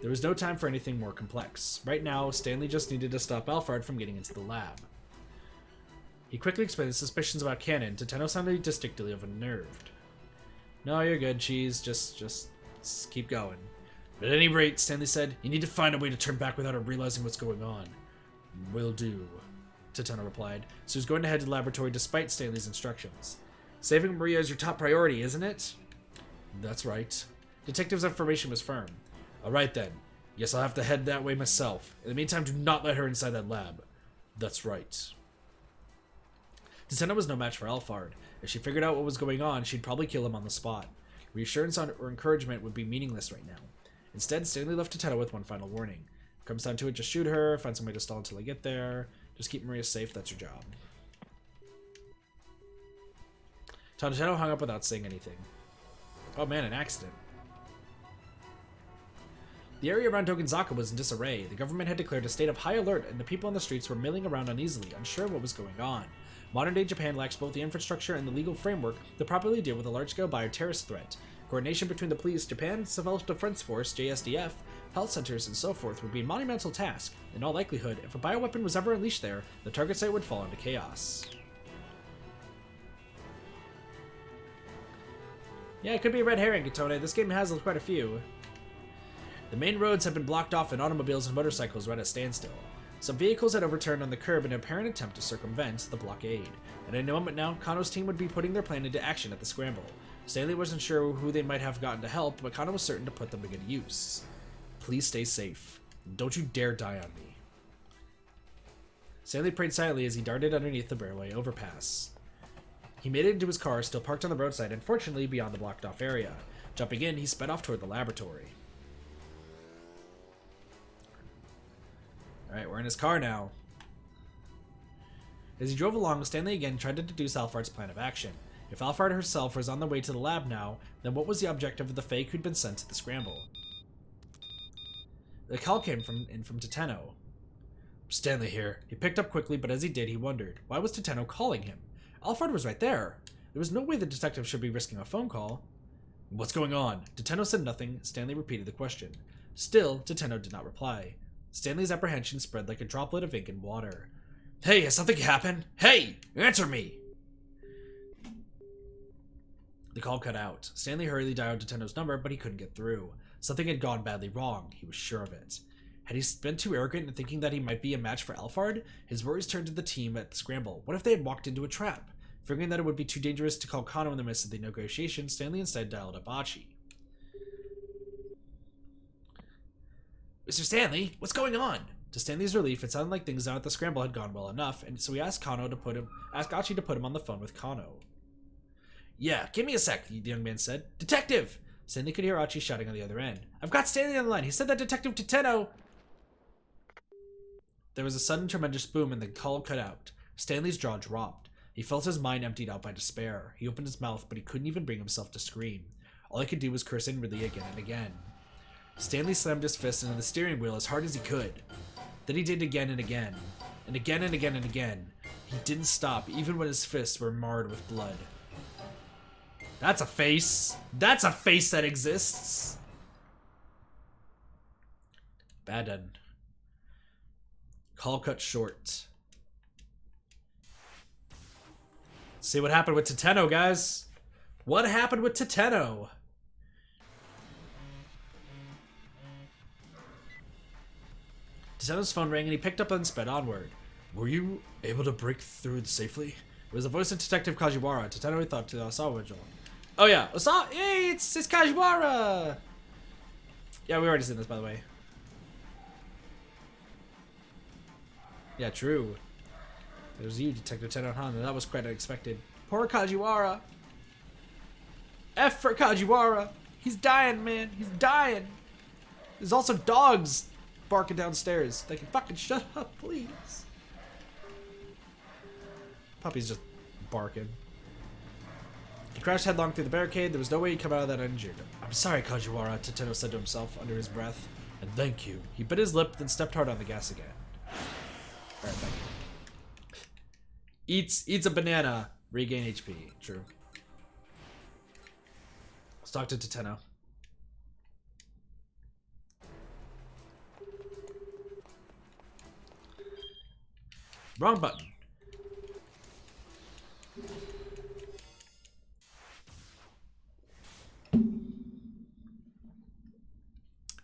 There was no time for anything more complex. Right now, Stanley just needed to stop Alphard from getting into the lab. He quickly explained his suspicions about Cannon. Teteno sounded distinctly unnerved. No, you're good, Cheese. Just keep going. But at any rate, Stanley said, you need to find a way to turn back without him realizing what's going on. Will do, Teteno replied. So he was going to head to the laboratory despite Stanley's instructions. Saving Maria is your top priority, isn't it? That's right. Detective's information was firm. Alright then. Guess I'll have to head that way myself. In the meantime, do not let her inside that lab. That's right. Teteno was no match for Alphard. If she figured out what was going on, she'd probably kill him on the spot. Reassurance or encouragement would be meaningless right now. Instead, Stanley left Teteno with one final warning. If it comes down to it, just shoot her, find some way to stall until I get there. Just keep Maria safe, that's your job. Teteno hung up without saying anything. Oh man, an accident. The area around Dogenzaka was in disarray. The government had declared a state of high alert, and the people on the streets were milling around uneasily, unsure what was going on. Modern-day Japan lacks both the infrastructure and the legal framework to properly deal with a large-scale bioterrorist threat. Coordination between the police, Japan Civil Defense Force, JSDF, health centers, and so forth would be a monumental task. In all likelihood, if a bioweapon was ever unleashed there, the target site would fall into chaos. Yeah, it could be a red herring, Katone. This game has quite a few. The main roads have been blocked off and automobiles and motorcycles were at a standstill. Some vehicles had overturned on the curb in an apparent attempt to circumvent the blockade. And in a moment now, Kano's team would be putting their plan into action at the Scramble. Stanley wasn't sure who they might have gotten to help, but Kano was certain to put them to good use. Please stay safe. Don't you dare die on me. Stanley prayed silently as he darted underneath the railway overpass. He made it into his car, still parked on the roadside and fortunately beyond the blocked off area. Jumping in, he sped off toward the laboratory. Alright, we're in his car now. As he drove along, Stanley again tried to deduce Alphard's plan of action. If Alphard herself was on the way to the lab now, then what was the objective of the fake who'd been sent to the Scramble? The call came from Teteno. Stanley here. He picked up quickly, but as he did, he wondered. Why was Teteno calling him? Alphard was right there. There was no way the detective should be risking a phone call. What's going on? Teteno said nothing. Stanley repeated the question. Still, Teteno did not reply. Stanley's apprehension spread like a droplet of ink in water. Hey, has something happened? Hey, answer me! The call cut out. Stanley hurriedly dialed Teteno's number, but he couldn't get through. Something had gone badly wrong. He was sure of it. Had he been too arrogant in thinking that he might be a match for Alphard? His worries turned to the team at Scramble. What if they had walked into a trap? Figuring that it would be too dangerous to call Kano in the midst of the negotiation, Stanley instead dialed up Achi. Mr. Stanley, what's going on? To Stanley's relief, it sounded like things down at the Scramble had gone well enough, and so he asked Achi to put him on the phone with Kano. Yeah, give me a sec, the young man said. Detective! Stanley could hear Achi shouting on the other end. I've got Stanley on the line. He said that Detective Teteno... There was a sudden tremendous boom and the call cut out. Stanley's jaw dropped. He felt his mind emptied out by despair. He opened his mouth, but he couldn't even bring himself to scream. All he could do was curse inwardly again and again. Stanley slammed his fist into the steering wheel as hard as he could. Then he did again and again. And again and again and again. He didn't stop, even when his fists were marred with blood. That's a face. That's a face that exists. Bad end. Call cut short. Let's see what happened with Teteno, guys. What happened with Teteno? Teteno's phone rang and he picked up and sped onward. Were you able to break through safely? It was the voice of Detective Kajiwara. Teteno thought to Osawa. Oh yeah, hey, it's Kajiwara! Yeah, we already seen this, by the way. Yeah, true. It was you, Detective Teteno Honda. That was quite unexpected. Poor Kajiwara. F for Kajiwara. He's dying, man. He's dying. There's also dogs barking downstairs. They can fucking shut up, please. Puppy's just barking. He crashed headlong through the barricade. There was no way he'd come out of that uninjured. I'm sorry, Kajiwara, Teteno said to himself under his breath. And thank you. He bit his lip, then stepped hard on the gas again. Alright, thank you. Eats a banana. Regain HP. True. Let's talk to Teteno. Wrong button.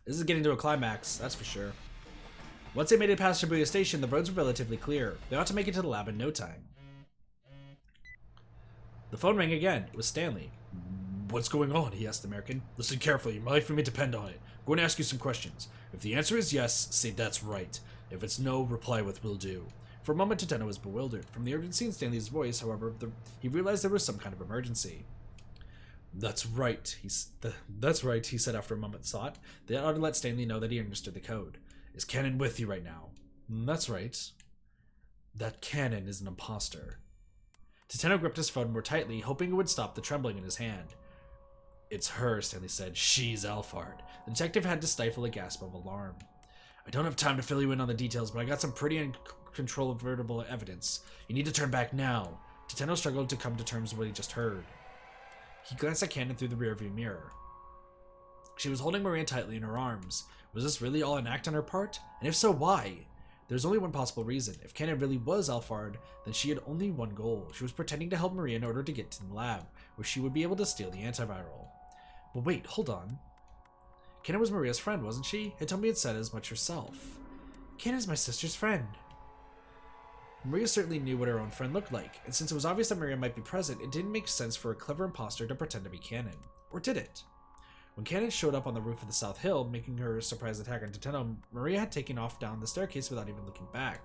This is getting to a climax, that's for sure. Once they made it past Shibuya Station, the roads were relatively clear. They ought to make it to the lab in no time. The phone rang again. It was Stanley. What's going on? He asked the American. Listen carefully. My life may depend on it. I'm going to ask you some questions. If the answer is yes, say that's right. If it's no, reply with will do. For a moment, Tateno was bewildered. From the urgency in Stanley's voice, however, he realized there was some kind of emergency. That's right, he said after a moment's thought. They ought to let Stanley know that he understood the code. Is Cannon with you right now? That's right. That Cannon is an imposter. Tateno gripped his phone more tightly, hoping it would stop the trembling in his hand. It's her, Stanley said. She's Alphard. The detective had to stifle a gasp of alarm. I don't have time to fill you in on the details, but I got some pretty uncontrollable evidence. You need to turn back now. Tateno struggled to come to terms with what he just heard. He glanced at Cannon through the rearview mirror. She was holding Maria tightly in her arms. Was this really all an act on her part? And if so, why? There's only one possible reason. If Cannon really was Alphard, then she had only one goal. She was pretending to help Maria in order to get to the lab, where she would be able to steal the antiviral. But wait, hold on. Cannon was Maria's friend, wasn't she? Hitomi had said as much herself. Cannon's my sister's friend. Maria certainly knew what her own friend looked like, and since it was obvious that Maria might be present, it didn't make sense for a clever imposter to pretend to be Cannon. Or did it? When Cannon showed up on the roof of the South Hill, making her surprise attack on Tateno, Maria had taken off down the staircase without even looking back.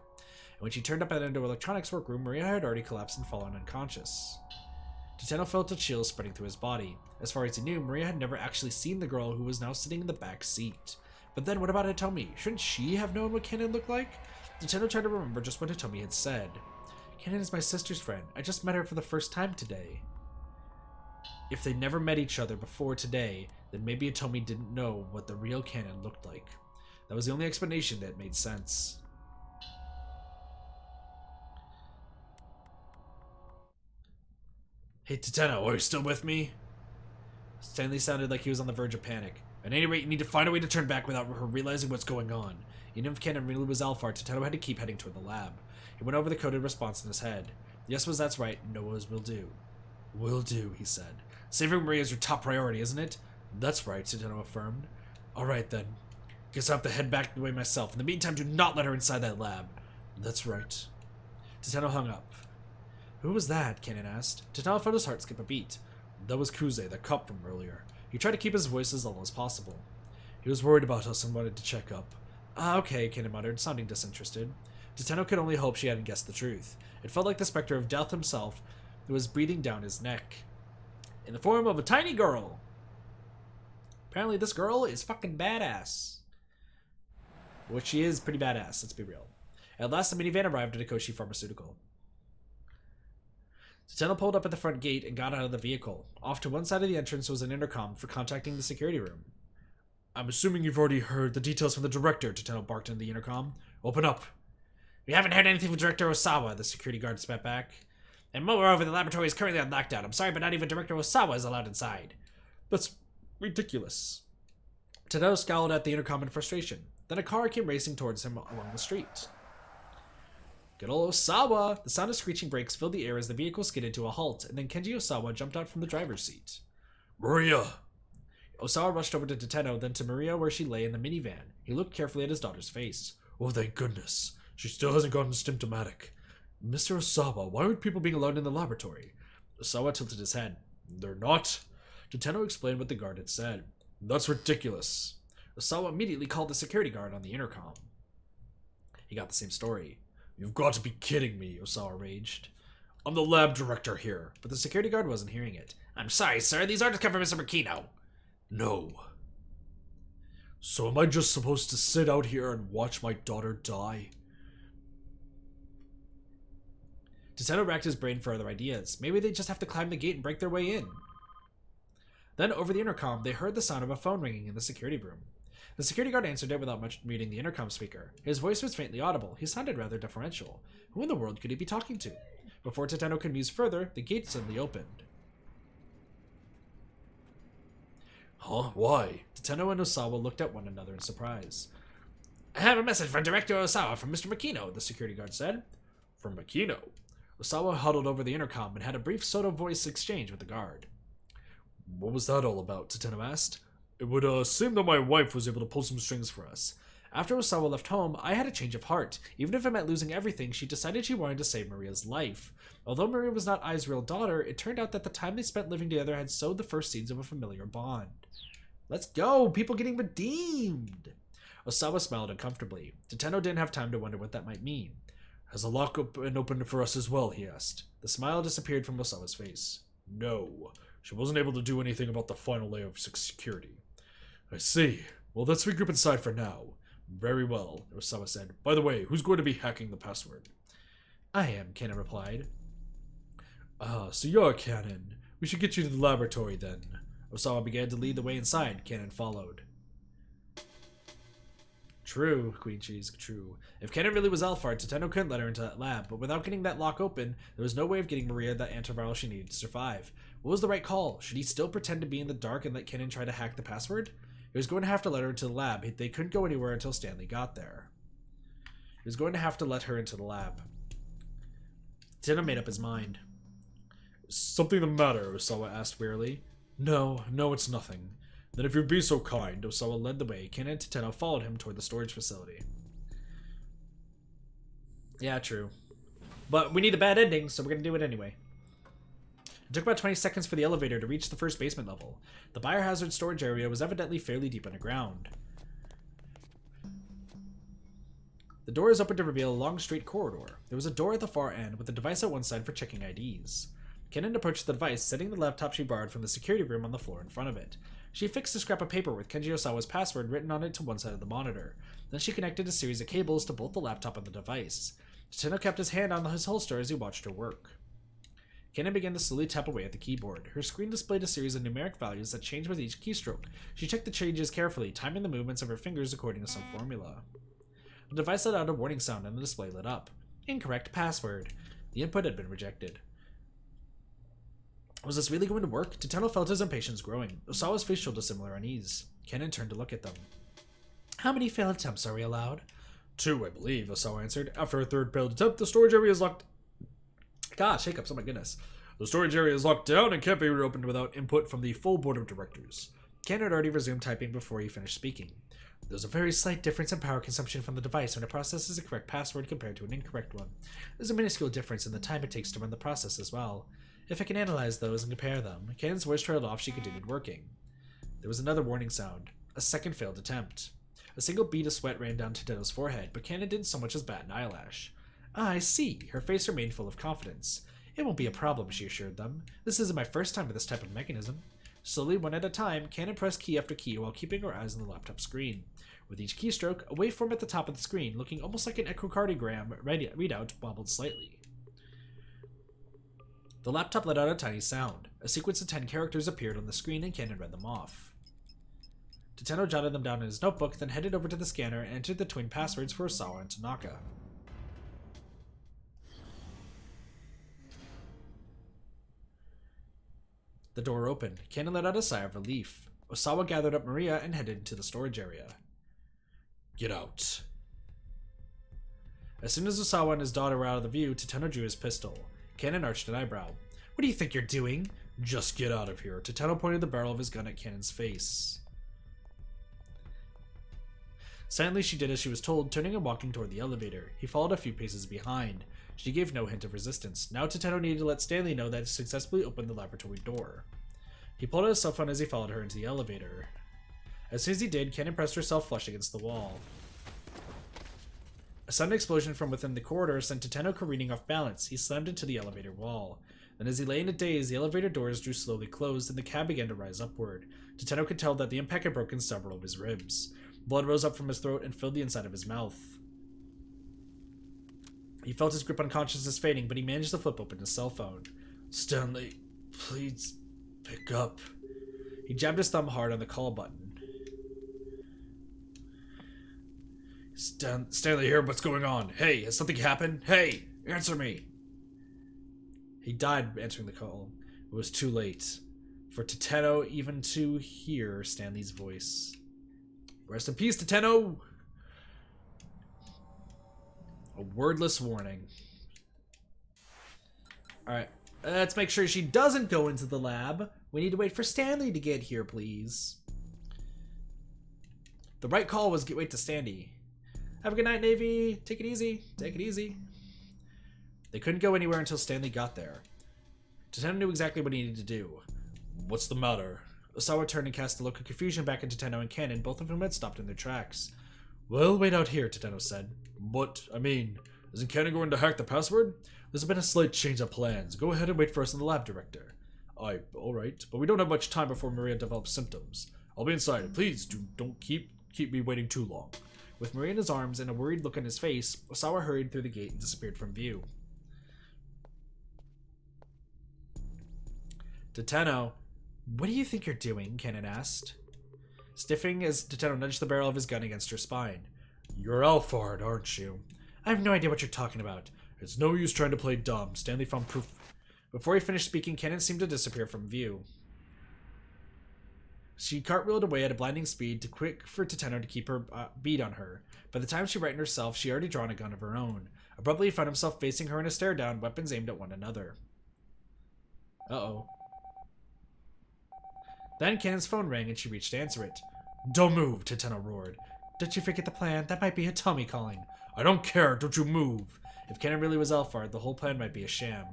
And when she turned up at the electronics workroom, Maria had already collapsed and fallen unconscious. Tateno felt a chill spreading through his body. As far as he knew, Maria had never actually seen the girl who was now sitting in the back seat. But then what about Hitomi? Shouldn't she have known what Cannon looked like? Tateno tried to remember just what Hitomi had said. Cannon is my sister's friend. I just met her for the first time today. If they never met each other before today, then maybe Hitomi didn't know what the real Cannon looked like. That was the only explanation that made sense. Hey Tateno, are you still with me? Stanley sounded like he was on the verge of panic. At any rate, you need to find a way to turn back without her realizing what's going on. Even if Cannon really was Alphard, Tateno had to keep heading toward the lab. He went over the coded response in his head. Yes was that's right, no was will do. Will do, he said. Saving Maria is your top priority, isn't it? That's right, Tateno affirmed. Alright then. Guess I'll have to head back the way myself. In the meantime, do not let her inside that lab. That's right. Tateno hung up. Who was that? Cannon asked. Tateno felt his heart skip a beat. That was Kuze, the cop from earlier. He tried to keep his voice as low as possible. He was worried about us and wanted to check up. Ah, okay, Cannon muttered, sounding disinterested. Tateno could only hope she hadn't guessed the truth. It felt like the specter of death himself was breathing down his neck. In the form of a tiny girl. Apparently this girl is fucking badass. Which she is pretty badass, let's be real. At last the minivan arrived at Akoshi Pharmaceutical. Tateno pulled up at the front gate and got out of the vehicle. Off to one side of the entrance was an intercom for contacting the security room. I'm assuming you've already heard the details from the director, Tateno barked into the intercom. Open up. We haven't heard anything from Director Osawa, the security guard spat back. And moreover, the laboratory is currently on lockdown. I'm sorry, but not even Director Osawa is allowed inside. That's ridiculous. Tateno scowled at the intercom in frustration. Then a car came racing towards him along the street. Good old Osawa! The sound of screeching brakes filled the air as the vehicle skidded to a halt, and then Kenji Osawa jumped out from the driver's seat. Maria! Osawa rushed over to Tateno, then to Maria where she lay in the minivan. He looked carefully at his daughter's face. Oh, thank goodness. She still hasn't gotten symptomatic. Mr. Osawa, why aren't people being allowed in the laboratory? Osawa tilted his head. They're not. Tateno explained what the guard had said. That's ridiculous. Osawa immediately called the security guard on the intercom. He got the same story. You've got to be kidding me, Osawa raged. I'm the lab director here. But the security guard wasn't hearing it. I'm sorry, sir. These orders come from Mr. Makino. No. So am I just supposed to sit out here and watch my daughter die? Tateno racked his brain for other ideas. Maybe they just have to climb the gate and break their way in. Then, over the intercom, they heard the sound of a phone ringing in the security room. The security guard answered it without much muting the intercom speaker. His voice was faintly audible. He sounded rather deferential. Who in the world could he be talking to? Before Tateno could muse further, the gate suddenly opened. Huh? Why? Tateno and Osawa looked at one another in surprise. I have a message from Director Osawa from Mr. Makino, the security guard said. From Makino. Osawa huddled over the intercom and had a brief voice exchange with the guard. What was that all about? Tateno asked. It would seem that my wife was able to pull some strings for us. After Osawa left home, I had a change of heart. Even if it meant losing everything, she decided she wanted to save Maria's life. Although Maria was not Ai's real daughter, it turned out that the time they spent living together had sowed the first seeds of a familiar bond. Let's go! People getting redeemed! Osawa smiled uncomfortably. Tateno didn't have time to wonder what that might mean. Has the lock been opened for us as well? He asked. The smile disappeared from Osawa's face. No. She wasn't able to do anything about the final layer of security. I see. Well, let's regroup inside for now. Very well, Osawa said. By the way, who's going to be hacking the password? I am, Cannon replied. Ah, so you're Cannon. We should get you to the laboratory then. Osawa began to lead the way inside. Cannon followed. True, Queen Cheese, true. If Cannon really was Alphard, Tateno couldn't let her into that lab, but without getting that lock open, there was no way of getting Maria that antiviral she needed to survive. What was the right call? Should he still pretend to be in the dark and let Cannon try to hack the password? He was going to have to let her into the lab. They couldn't go anywhere until Stanley got there. He was going to have to let her into the lab. Tateno made up his mind. Is something the matter? Osawa asked wearily. No, it's nothing. Then if you'd be so kind, Osawa led the way. Cannon and Tateno followed him toward the storage facility. Yeah, true. But we need a bad ending, so we're going to do it anyway. It took about 20 seconds for the elevator to reach the first basement level. The biohazard storage area was evidently fairly deep underground. The door is open to reveal a long straight corridor. There was a door at the far end with a device at one side for checking IDs. Cannon approached the device, setting the laptop she borrowed from the security room on the floor in front of it. She fixed a scrap of paper with Kenji Osawa's password written on it to one side of the monitor. Then she connected a series of cables to both the laptop and the device. Tateno kept his hand on his holster as he watched her work. Cannon began to slowly tap away at the keyboard. Her screen displayed a series of numeric values that changed with each keystroke. She checked the changes carefully, timing the movements of her fingers according to some formula. The device let out a warning sound and the display lit up. Incorrect password. The input had been rejected. Was this really going to work? Tateno felt his impatience growing. Osawa's face showed a similar unease. Cannon turned to look at them. How many failed attempts are we allowed? 2, I believe, Osawa answered. After a third failed attempt, the storage area is locked... Gosh, hiccups, oh my goodness. The storage area is locked down and can't be reopened without input from the full board of directors. Cannon had already resumed typing before he finished speaking. There's a very slight difference in power consumption from the device when it processes a correct password compared to an incorrect one. There's a minuscule difference in the time it takes to run the process as well. If I can analyze those and compare them, Cannon's voice trailed off. She continued working. There was another warning sound. A second failed attempt. A single bead of sweat ran down Tateno's forehead, but Cannon didn't so much as bat an eyelash. Ah, I see. Her face remained full of confidence. It won't be a problem, she assured them. This isn't my first time with this type of mechanism. Slowly, one at a time, Cannon pressed key after key while keeping her eyes on the laptop screen. With each keystroke, a waveform at the top of the screen, looking almost like an echocardiogram readout, wobbled slightly. The laptop let out a tiny sound. A sequence of 10 characters appeared on the screen and Cannon read them off. Tateno jotted them down in his notebook, then headed over to the scanner and entered the twin passwords for Osawa and Tanaka. The door opened. Cannon let out a sigh of relief. Osawa gathered up Maria and headed into the storage area. Get out. As soon as Osawa and his daughter were out of the view, Tateno drew his pistol. Cannon arched an eyebrow. What do you think you're doing? Just get out of here. Tateno pointed the barrel of his gun at Cannon's face. Silently, she did as she was told, turning and walking toward the elevator. He followed a few paces behind. She gave no hint of resistance. Now Tateno needed to let Stanley know that he successfully opened the laboratory door. He pulled out his cell phone as he followed her into the elevator. As soon as he did, Cannon pressed herself flush against the wall. A sudden explosion from within the corridor sent Tateno careening off balance. He slammed into the elevator wall. Then as he lay in a daze, the elevator doors drew slowly closed and the cab began to rise upward. Tateno could tell that the impact had broken several of his ribs. Blood rose up from his throat and filled the inside of his mouth. He felt his grip on consciousness fading, but he managed to flip open his cell phone. Stanley, please pick up. He jabbed his thumb hard on the call button. Stanley here, what's going on? Hey, has something happened? Hey, answer me. He died answering the call. It was too late for Tateno even to hear Stanley's voice. Rest in peace, Tateno! A wordless warning. Alright. Let's make sure she doesn't go into the lab. We need to wait for Stanley to get here, please. The right call was wait to Stanley. Have a good night, Navy. Take it easy. Take it easy. They couldn't go anywhere until Stanley got there. Tetano knew exactly what he needed to do. What's the matter? Osawa turned and cast a look of confusion back at Tetano and Cannon, both of whom had stopped in their tracks. Well, wait out here, Tetano said. But, I mean, isn't Cannon going to hack the password? There's been a slight change of plans. Go ahead and wait for us in the lab, Director. Alright, but we don't have much time before Maria develops symptoms. I'll be inside. Please, don't keep me waiting too long. With Maria in his arms and a worried look on his face, Osawa hurried through the gate and disappeared from view. Tetano, what do you think you're doing? Cannon asked, stiffening as Tetano nudged the barrel of his gun against her spine. You're Alphard, aren't you? I have no idea what you're talking about. It's no use trying to play dumb. Stanley found proof. Before he finished speaking, Cannon seemed to disappear from view. She cartwheeled away at a blinding speed, too quick for Tetano to keep her bead on her. By the time she righted herself, she had already drawn a gun of her own. Abruptly, he found himself facing her in a stare down, weapons aimed at one another. Uh-oh. Then Cannon's phone rang and she reached to answer it. Don't move, Tetano roared. Don't you forget the plan? That might be Hitomi calling. I don't care, don't you move. If Cannon really was Alphard, the whole plan might be a sham.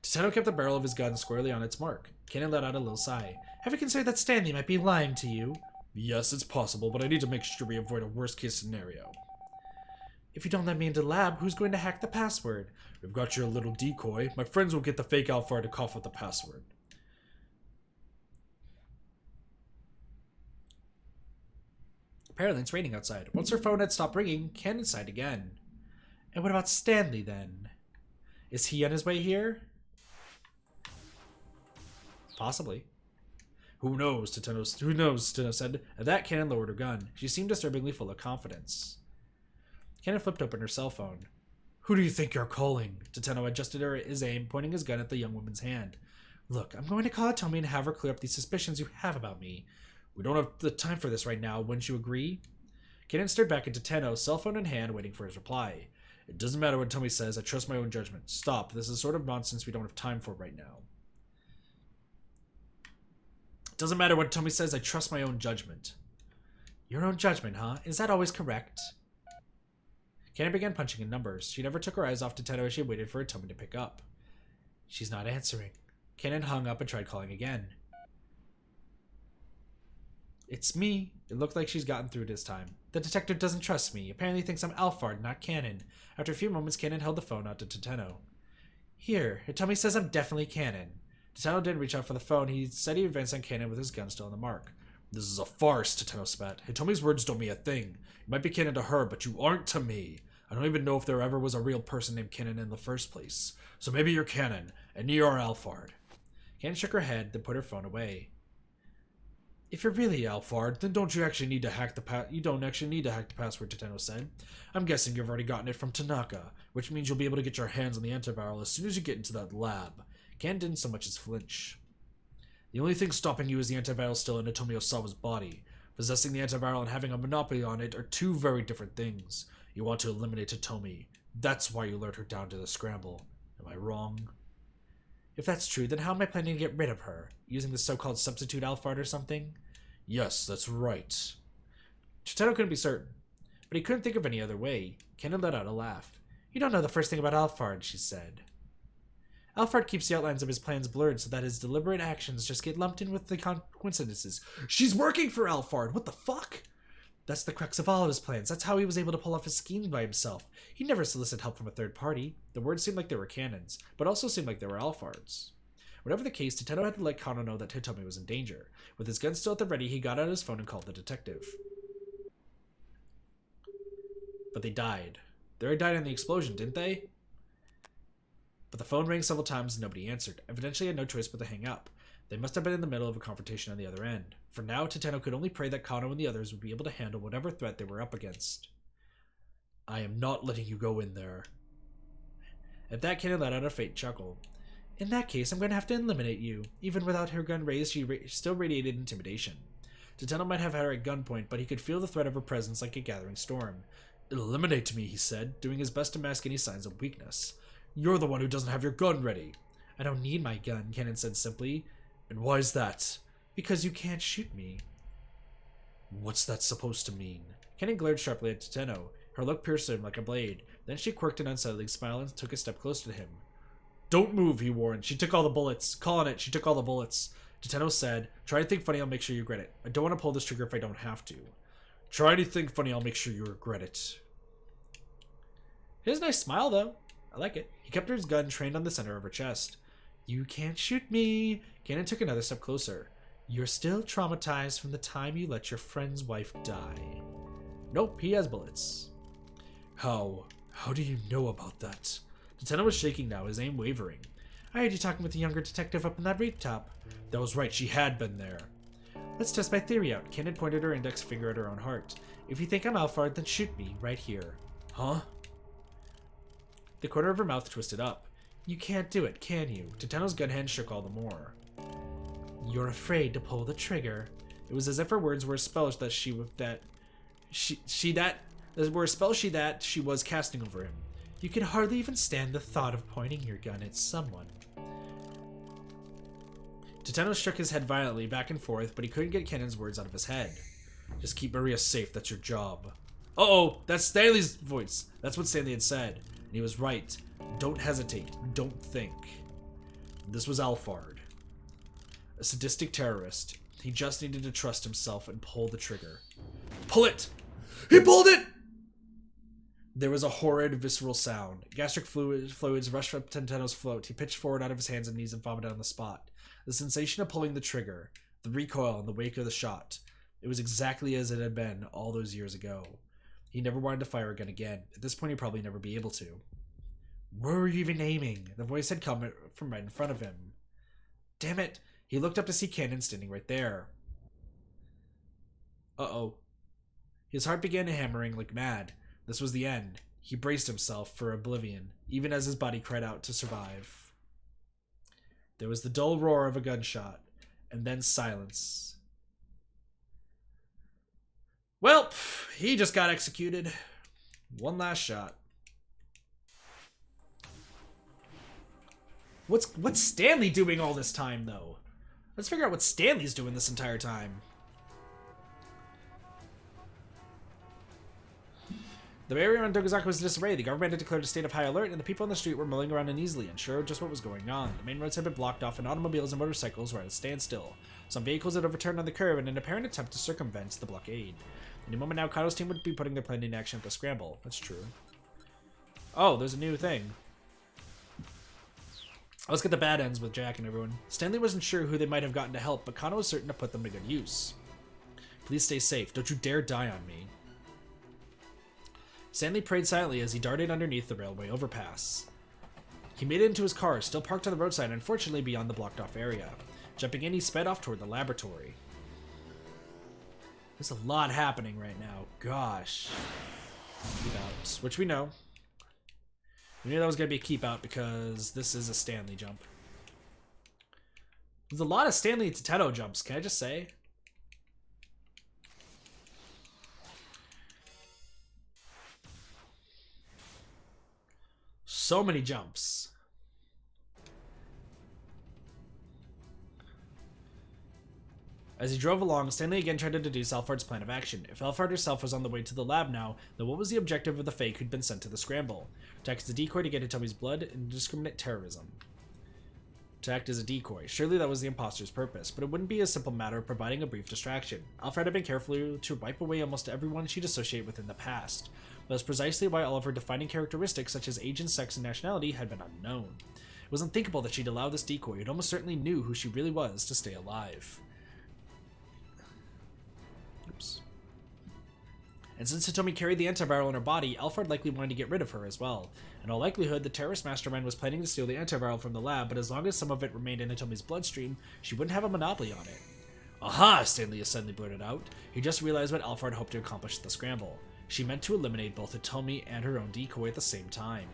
Tetano kept the barrel of his gun squarely on its mark. Cannon let out a little sigh. Have you considered that Stanley might be lying to you? Yes, it's possible, but I need to make sure we avoid a worst-case scenario. If you don't let me into the lab, who's going to hack the password? We've got your little decoy. My friends will get the fake Alphard to cough up the password. Apparently it's raining outside. Once her phone had stopped ringing, Cannon sighed again. And what about Stanley, then? Is he on his way here? Possibly. Who knows, Tetano said. At that, Cannon lowered her gun. She seemed disturbingly full of confidence. Cannon flipped open her cell phone. Who do you think you're calling? Tetano adjusted his aim, pointing his gun at the young woman's hand. Look, I'm going to call Hitomi and have her clear up these suspicions you have about me. We don't have the time for this right now, wouldn't you agree? Cannon stared back at Tetano, cell phone in hand, waiting for his reply. It doesn't matter what Hitomi says, I trust my own judgment. Stop, this is sort of nonsense we don't have time for right now. It doesn't matter what Hitomi says, I trust my own judgment. Your own judgment, huh? Is that always correct? Cannon began punching in numbers. She never took her eyes off Tetano as she waited for Hitomi to pick up. She's not answering. Cannon hung up and tried calling again. It's me. It looked like she's gotten through this time. The detective doesn't trust me. Apparently thinks I'm Alphard, not Cannon. After a few moments, Cannon held the phone out to Tetano. Here, Hitomi says I'm definitely Cannon. Tetano didn't reach out for the phone. He said he advanced on Cannon with his gun still on the mark. This is a farce, Tetano spat. Hitomi's words don't mean a thing. You might be Cannon to her, but you aren't to me. I don't even know if there ever was a real person named Cannon in the first place. So maybe you're Cannon, and you're Alphard. Cannon shook her head, then put her phone away. If you're really Alphard, then don't you actually need to hack the You don't actually need to hack the password, Tetano said. I'm guessing you've already gotten it from Tanaka, which means you'll be able to get your hands on the antiviral as soon as you get into that lab. Cannon didn't so much as flinch. The only thing stopping you is the antiviral still in Hitomi Osawa's body. Possessing the antiviral and having a monopoly on it are two very different things. You want to eliminate Hitomi. That's why you lured her down to the scramble. Am I wrong? If that's true, then how am I planning to get rid of her? Using the so-called substitute Alphard or something? Yes, that's right. Tetano couldn't be certain, but he couldn't think of any other way. Cannon let out a laugh. You don't know the first thing about Alphard, she said. Alphard keeps the outlines of his plans blurred so that his deliberate actions just get lumped in with the coincidences. She's working for Alphard! What the fuck? That's the crux of all of his plans. That's how he was able to pull off his schemes by himself. He never solicited help from a third party. The words seemed like they were Cannon's, but also seemed like they were Alphard's. Whatever the case, Tetano had to let Kano know that Hitomi was in danger. With his gun still at the ready, he got out his phone and called the detective. But they died. They already died in the explosion, didn't they? But the phone rang several times and nobody answered. Evidently, he had no choice but to hang up. They must have been in the middle of a confrontation on the other end. For now, Tetano could only pray that Kano and the others would be able to handle whatever threat they were up against. I am not letting you go in there. At that, Cannon let out a faint chuckle. In that case, I'm going to have to eliminate you. Even without her gun raised, she still radiated intimidation. Tateno might have had her at gunpoint, but he could feel the threat of her presence like a gathering storm. Eliminate me, he said, doing his best to mask any signs of weakness. You're the one who doesn't have your gun ready. I don't need my gun, Kennen said simply. And why's that? Because you can't shoot me. What's that supposed to mean? Kennen glared sharply at Tateno. Her look pierced him like a blade. Then she quirked an unsettling smile and took a step closer to him. Don't move, he warned. She took all the bullets. Calling it, she took all the bullets. Tateno said, try to think funny, I'll make sure you regret it. I don't want to pull this trigger if I don't have to. Try to think funny, I'll make sure you regret it. He has a nice smile, though. I like it. He kept his gun trained on the center of her chest. You can't shoot me. Kennen took another step closer. You're still traumatized from the time you let your friend's wife die. Nope, he has bullets. How do you know about that? Tateno was shaking now, his aim wavering. I heard you talking with the younger detective up in that rooftop. That was right, she had been there. Let's test my theory out. Kennen pointed her index finger at her own heart. If you think I'm Alphard, then shoot me, right here. Huh? The corner of her mouth twisted up. You can't do it, can you? Tateno's gun hand shook all the more. You're afraid to pull the trigger. It was as if her words were a spell that she was casting over him. You could hardly even stand the thought of pointing your gun at someone. Tateno shook his head violently back and forth, but he couldn't get Kennen's words out of his head. Just keep Maria safe, that's your job. Uh-oh, that's Stanley's voice. That's what Stanley had said. And he was right. Don't hesitate. Don't think. This was Alphard. A sadistic terrorist. He just needed to trust himself and pull the trigger. Pull it! He pulled it! There was a horrid, visceral sound. Gastric fluids rushed up Tateno's throat. He pitched forward out of his hands and knees and vomited on the spot. The sensation of pulling the trigger, the recoil in the wake of the shot, it was exactly as it had been all those years ago. He never wanted to fire a gun again. At this point, he'd probably never be able to. Where were you even aiming? The voice had come from right in front of him. Damn it! He looked up to see Kennen standing right there. Uh-oh. His heart began hammering like mad. This was the end. He braced himself for oblivion, even as his body cried out to survive. There was the dull roar of a gunshot, and then silence. Well, he just got executed. One last shot. What's Stanley doing all this time, though? Let's figure out what Stanley's doing this entire time. The area around Dogozaki was in disarray. The government had declared a state of high alert, and the people on the street were mulling around uneasily, unsure of just what was going on. The main roads had been blocked off, and automobiles and motorcycles were at a standstill. Some vehicles had overturned on the curb in an apparent attempt to circumvent the blockade. Any moment now, Kato's team would be putting their plan into action at the scramble. That's true. Oh, there's a new thing. Let's get the bad ends with Jack and everyone. Stanley wasn't sure who they might have gotten to help, but Kano was certain to put them to good use. Please stay safe. Don't you dare die on me. Stanley prayed silently as he darted underneath the railway overpass. He made it into his car, still parked on the roadside, unfortunately beyond the blocked-off area. Jumping in, he sped off toward the laboratory. There's a lot happening right now. Gosh. Keep out, which we know. We knew that was going to be a keep out because this is a Stanley jump. There's a lot of Stanley and Tateno jumps, can I just say? So many jumps. As he drove along, Stanley again tried to deduce Alphard's plan of action. If Alphard herself was on the way to the lab now, then what was the objective of the fake who'd been sent to the scramble? To act as a decoy to get Hitomi's blood and indiscriminate terrorism. To act as a decoy. Surely that was the imposter's purpose, but it wouldn't be a simple matter of providing a brief distraction. Alphard had been careful to wipe away almost everyone she'd associate with in the past. That was precisely why all of her defining characteristics such as age and sex and nationality had been unknown. It was unthinkable that she'd allow this decoy, who almost certainly knew who she really was, to stay alive. Oops. And since Hitomi carried the antiviral in her body, Alphard likely wanted to get rid of her as well. In all likelihood, the terrorist mastermind was planning to steal the antiviral from the lab, but as long as some of it remained in Hitomi's bloodstream, she wouldn't have a monopoly on it. Aha! Stanley suddenly blurted out. He just realized what Alphard hoped to accomplish at the scramble. She meant to eliminate both Hitomi and her own decoy at the same time.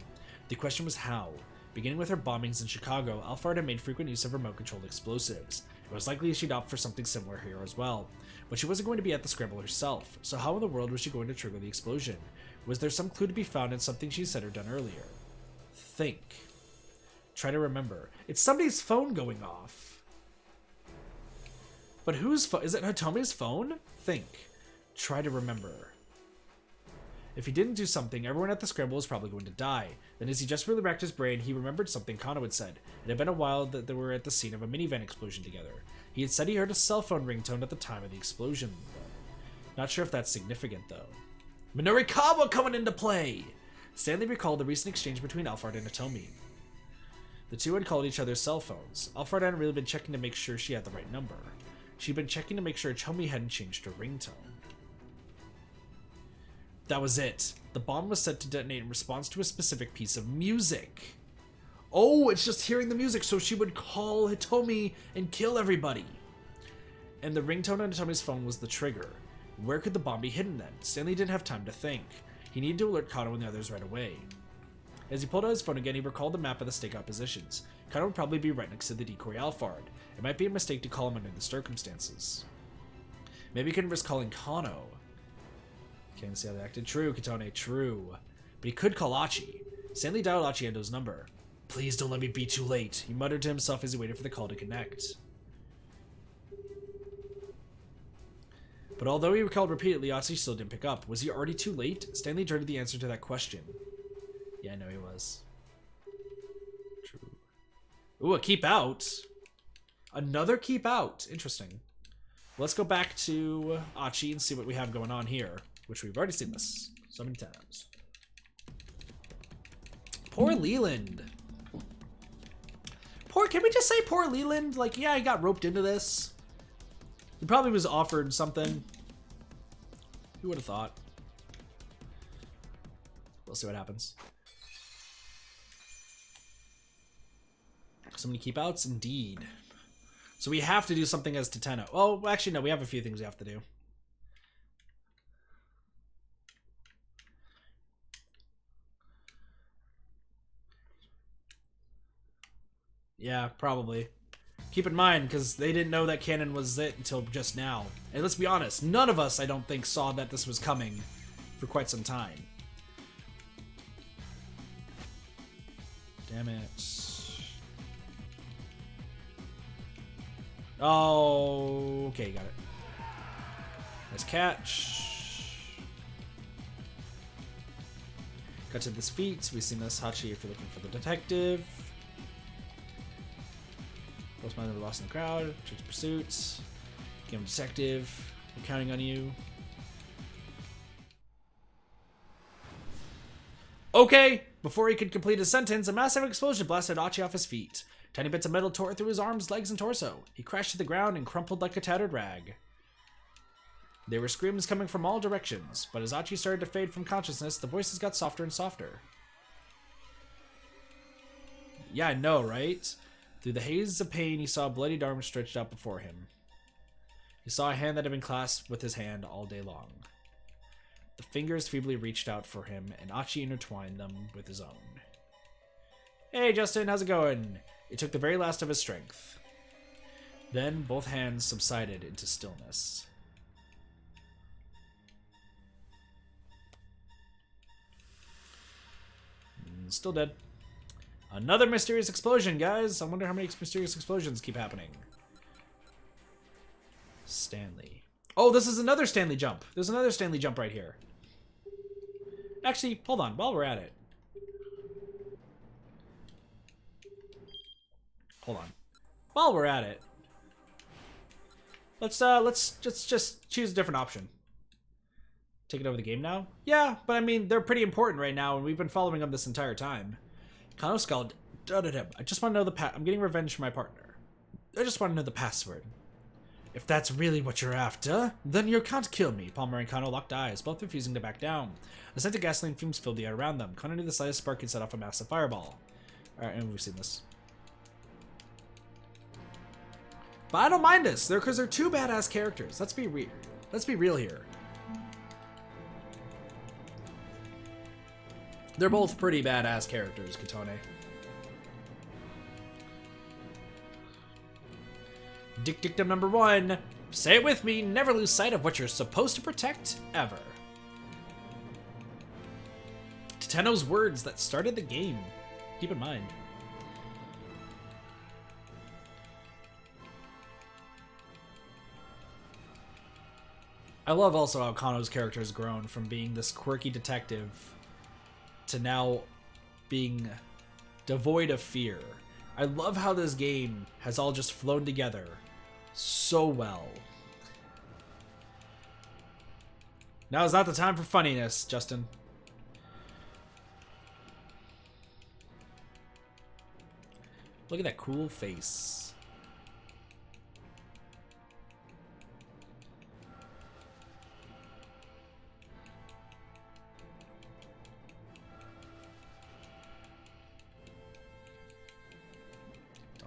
The question was how. Beginning with her bombings in Chicago, Alphard had made frequent use of remote-controlled explosives. It was likely she'd opt for something similar here as well. But she wasn't going to be at the scramble herself, so how in the world was she going to trigger the explosion? Was there some clue to be found in something she said or done earlier? Think. Try to remember. It's somebody's phone going off. But whose phone? Is it Hitomi's phone? Think. Try to remember. If he didn't do something, everyone at the scramble was probably going to die. Then as he just really racked his brain, he remembered something Kano had said. It had been a while that they were at the scene of a minivan explosion together. He had said he heard a cell phone ringtone at the time of the explosion. Not sure if that's significant, though. Minorikawa coming into play! Stanley recalled the recent exchange between Alphard and Hitomi. The two had called each other's cell phones. Alphard hadn't really been checking to make sure she had the right number. She'd been checking to make sure Hitomi hadn't changed her ringtone. That was it. The bomb was set to detonate in response to a specific piece of music. Oh, it's just hearing the music, so she would call Hitomi and kill everybody. And the ringtone on Hitomi's phone was the trigger. Where could the bomb be hidden then? Stanley didn't have time to think. He needed to alert Kano and the others right away. As he pulled out his phone again, he recalled the map of the stakeout positions. Kano would probably be right next to the decoy Alphard. It might be a mistake to call him under the circumstances. Maybe he couldn't risk calling Kano. Can't see how they acted. True, Kitone, true. But he could call Achi. Stanley dialed Achi Endo's number. Please don't let me be too late, he muttered to himself as he waited for the call to connect. But although he recalled repeatedly, Achi still didn't pick up. Was he already too late? Stanley dreaded the answer to that question. Yeah, I know he was. True. Ooh, a keep out. Another keep out. Interesting. Let's go back to Achi and see what we have going on here. Which we've already seen this so many times. Poor Leland. Can we just say poor Leland? Like, yeah, he got roped into this. He probably was offered something. Who would have thought? We'll see what happens. So many keep outs? Indeed. So we have to do something as Teteno. Oh, actually, no, we have a few things we have to do. Yeah, probably. Keep in mind, because they didn't know that canon was it until just now. And let's be honest, none of us, I don't think, saw that this was coming for quite some time. Damn it. Oh, okay, got it. Nice catch. Cut to this feat. We've seen this. Hachi, if you're looking for the detective. Postman never lost in the crowd. Church pursuits. Game detective. We're counting on you. Okay! Before he could complete his sentence, a massive explosion blasted Achi off his feet. Tiny bits of metal tore through his arms, legs, and torso. He crashed to the ground and crumpled like a tattered rag. There were screams coming from all directions, but as Achi started to fade from consciousness, the voices got softer and softer. Yeah, I know, right? Through the haze of pain, he saw a bloodied arm stretched out before him. He saw a hand that had been clasped with his hand all day long. The fingers feebly reached out for him, and Achi intertwined them with his own. Hey, Justin, how's it going? It took the very last of his strength. Then both hands subsided into stillness. Still dead. Another mysterious explosion, guys. I wonder how many mysterious explosions keep happening. Stanley. Oh, this is another Stanley jump. There's another Stanley jump right here. Actually, hold on. While we're at it. Hold on. While we're at it. Let's just choose a different option. Taking over the game now? Yeah, but I mean, they're pretty important right now, and we've been following them this entire time. Kano scowled at him. I just want to know the I'm getting revenge for my partner. I just want to know the password. If that's really what you're after, then you can't kill me. Palmer and Kano locked eyes, both refusing to back down. A scent of gasoline fumes filled the air around them. Kano knew the slightest spark could set off a massive fireball. Alright, and we've seen this. But I don't mind this, because they're two badass characters. Let's be real. Let's be real here. They're both pretty badass characters, Kitone. Dictum number 1. Say it with me, never lose sight of what you're supposed to protect, ever. Toteno's words that started the game. Keep in mind. I love also how Kano's character has grown from being this quirky detective to now being devoid of fear. I love how this game has all just flown together so well. Now is not the time for funniness, Justin. Look at that cool face.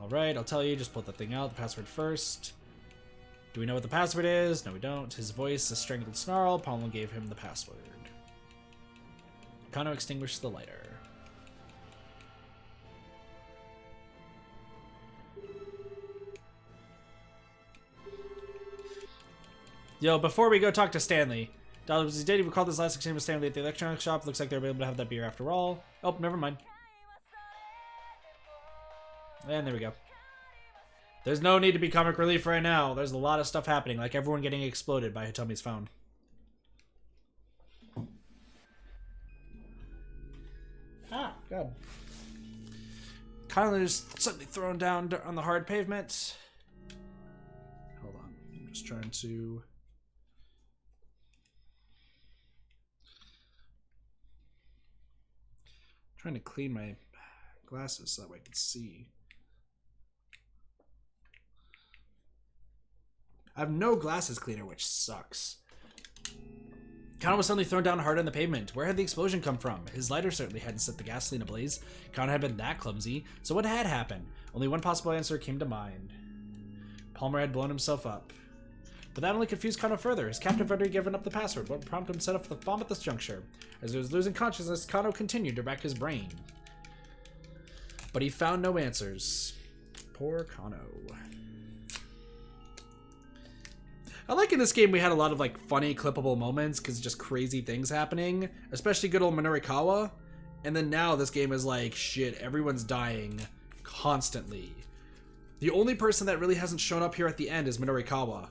Alright, I'll tell you, just pull that thing out, the password first. Do we know what the password is? No, we don't. His voice, a strangled snarl. Paulo gave him the password. Kano extinguished the lighter. Yo, before we go talk to Stanley, did he recall this last exchange with Stanley at the electronics shop? Looks like they're able to have that beer after all. Oh, never mind. And there we go. There's no need to be comic relief right now. There's a lot of stuff happening, like everyone getting exploded by Hitomi's phone. Ah, God. Kyler's suddenly thrown down on the hard pavement. Hold on. I'm just trying to... trying to clean my glasses so that way I can see. I have no glasses cleaner, which sucks. Kano was suddenly thrown down hard on the pavement. Where had the explosion come from? His lighter certainly hadn't set the gasoline ablaze. Kano had been that clumsy. So what had happened? Only one possible answer came to mind. Palmer had blown himself up. But that only confused Kano further. His captive had already given up the password. What prompted him to set off the bomb at this juncture? As he was losing consciousness, Kano continued to rack his brain. But he found no answers. Poor Kano. I like in this game we had a lot of like funny clippable moments because just crazy things happening, especially good old Minorikawa. And then now this game is like, shit, everyone's dying constantly. The only person that really hasn't shown up here at the end is Minorikawa.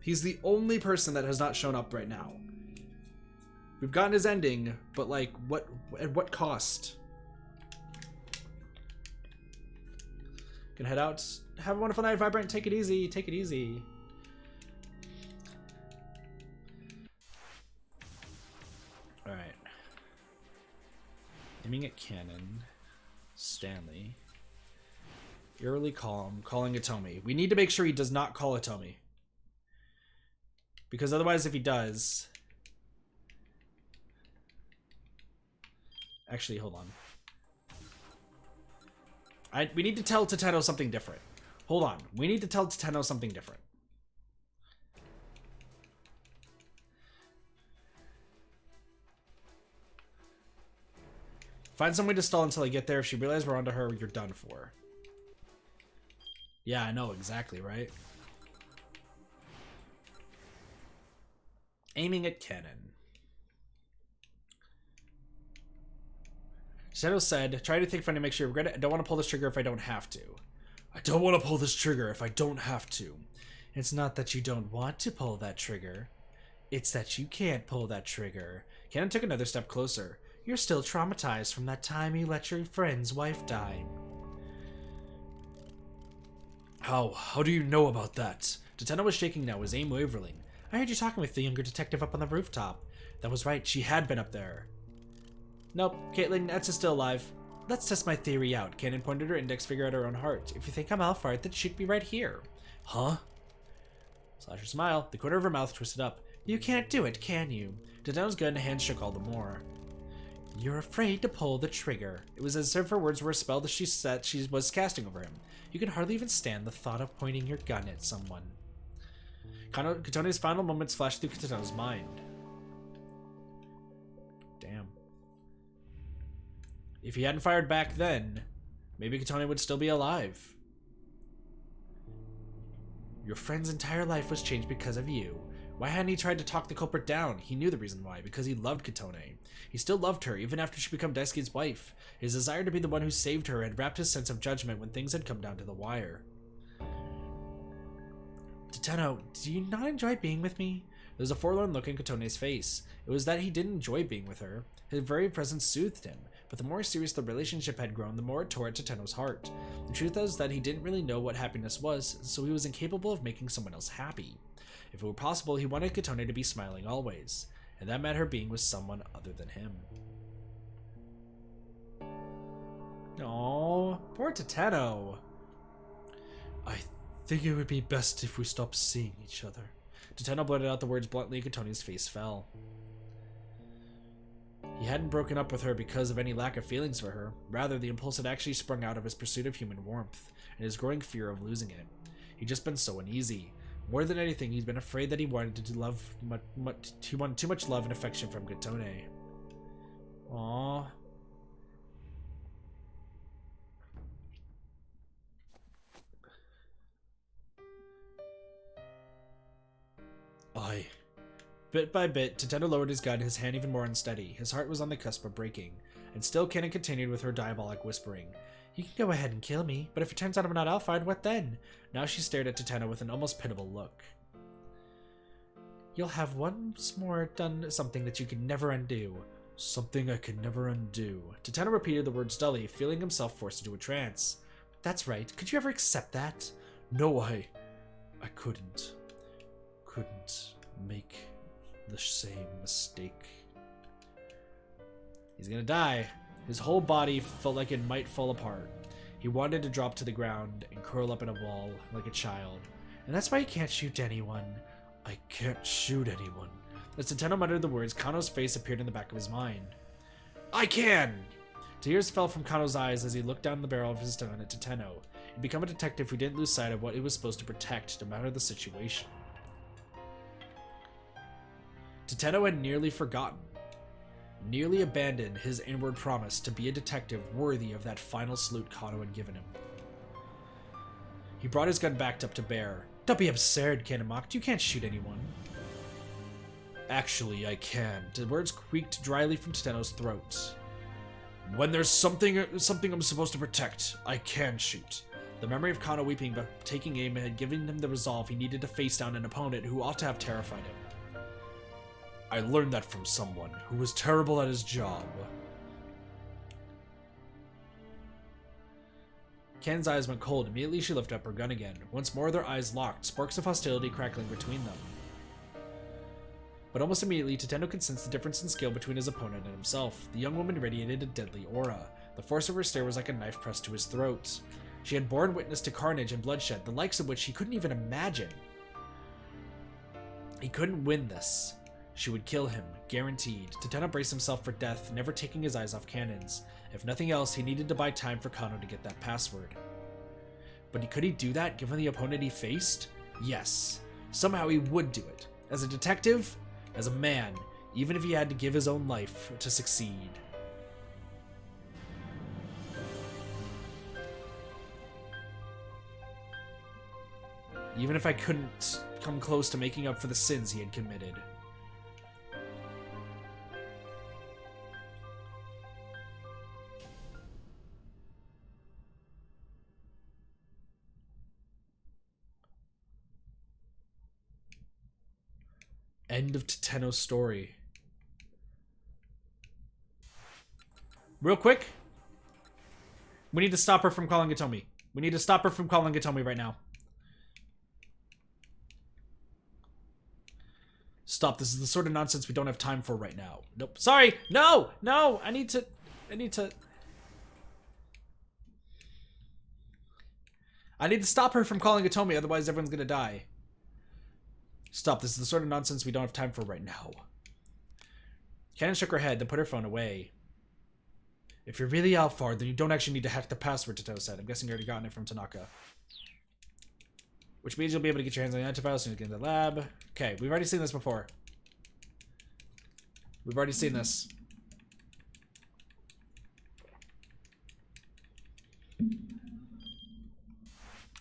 He's the only person that has not shown up right now. We've gotten his ending, but like, at what cost? Gonna head out. Have a wonderful night, Vibrant. Take it easy. Take it easy. Alright. Aiming at Cannon. Stanley. Eerily calm. Calling Hitomi. We need to make sure he does not call Hitomi. Because otherwise, if he does... Actually, hold on. We need to tell Toteno something different. Hold on. We need to tell Toteno something different. Find some way to stall until I get there. If she realizes we're onto her, you're done for. Yeah, I know exactly, right? Aiming at Cannon. Shadow said, try to think funny, make sure you regret it. I don't want to pull this trigger if I don't have to. I don't want to pull this trigger if I don't have to. It's not that you don't want to pull that trigger. It's that you can't pull that trigger. Cannon took another step closer. You're still traumatized from that time you let your friend's wife die. How do you know about that? Toteno was shaking now, his aim wavering. I heard you talking with the younger detective up on the rooftop. That was right, she had been up there. Nope, Caitlin, Etz is still alive. Let's test my theory out. Cannon pointed her index finger at her own heart. If you think I'm Alphard, then she'd be right here. Huh? Slasher smiled. The corner of her mouth twisted up. You can't do it, can you? Toteno's gun and hands shook all the more. You're afraid to pull the trigger. It was as if her words were a spell that she was casting over him. You can hardly even stand the thought of pointing your gun at someone. Katone's final moments flashed through Toteno's mind. Damn. If he hadn't fired back then, maybe Katone would still be alive. Your friend's entire life was changed because of you. Why hadn't he tried to talk the culprit down? He knew the reason why, because he loved Kitone. He still loved her, even after she became Daisuke's wife. His desire to be the one who saved her had wrapped his sense of judgment when things had come down to the wire. Toteno, do you not enjoy being with me? There was a forlorn look in Kitone's face. It was that he didn't enjoy being with her. His very presence soothed him, but the more serious the relationship had grown, the more it tore at Toteno's heart. The truth was that he didn't really know what happiness was, so he was incapable of making someone else happy. If it were possible, he wanted Kitone to be smiling always, and that meant her being with someone other than him. Aww, poor Toteno. I think it would be best if we stopped seeing each other. Toteno blurted out the words bluntly, and Kitone's face fell. He hadn't broken up with her because of any lack of feelings for her. Rather, the impulse had actually sprung out of his pursuit of human warmth, and his growing fear of losing it. He'd just been so uneasy. More than anything, he'd been afraid that he wanted too much love and affection from Kitone. Aww. Bit by bit, Toteno lowered his gun, his hand even more unsteady. His heart was on the cusp of breaking. And still Cannon continued with her diabolic whispering. You can go ahead and kill me, but if it turns out I'm not Alphard, what then? Now she stared at Toteno with an almost pitiable look. You'll have once more done something that you can never undo. Something I can never undo. Toteno repeated the words dully, feeling himself forced into a trance. That's right. Could you ever accept that? No, I couldn't make the same mistake. He's gonna die. His whole body felt like it might fall apart. He wanted to drop to the ground and curl up in a ball like a child. And that's why he can't shoot anyone. I can't shoot anyone. As Toteno muttered the words, Kano's face appeared in the back of his mind. I can! Tears fell from Kano's eyes as he looked down the barrel of his gun at Toteno. He'd become a detective who didn't lose sight of what he was supposed to protect, no matter the situation. Toteno had nearly forgotten, nearly abandoned his inward promise to be a detective worthy of that final salute Kano had given him. He brought his gun back up to bear. Don't be absurd, Cannon mocked. You can't shoot anyone. Actually, I can. The words creaked dryly from Toteno's throat. When there's something I'm supposed to protect, I can shoot. The memory of Kano weeping but taking aim had given him the resolve he needed to face down an opponent who ought to have terrified him. I learned that from someone who was terrible at his job. Ken's eyes went cold. Immediately she lifted up her gun again. Once more their eyes locked, sparks of hostility crackling between them. But almost immediately, Toteno could sense the difference in skill between his opponent and himself. The young woman radiated a deadly aura. The force of her stare was like a knife pressed to his throat. She had borne witness to carnage and bloodshed, the likes of which he couldn't even imagine. He couldn't win this. She would kill him, guaranteed. Toteno braced himself for death, never taking his eyes off cannons. If nothing else, he needed to buy time for Kano to get that password. But could he do that, given the opponent he faced? Yes. Somehow he would do it. As a detective, as a man, even if he had to give his own life to succeed. Even if I couldn't come close to making up for the sins he had committed. End of Toteno's story. Real quick, we need to stop her from calling Itomi. We need to stop her from calling Itomi right now. Stop. This is the sort of nonsense we don't have time for right now. Nope. Sorry. No. No. I need to stop her from calling Itomi, otherwise everyone's gonna die. Stop. This is the sort of nonsense we don't have time for right now. Cannon shook her head, then put her phone away. If you're really Alphard, then you don't actually need to hack the password, Toteno said. I'm guessing you already gotten it from Tanaka. Which means you'll be able to get your hands on the antivirus as soon as you get into the lab. Okay, we've already seen this before. We've already seen this.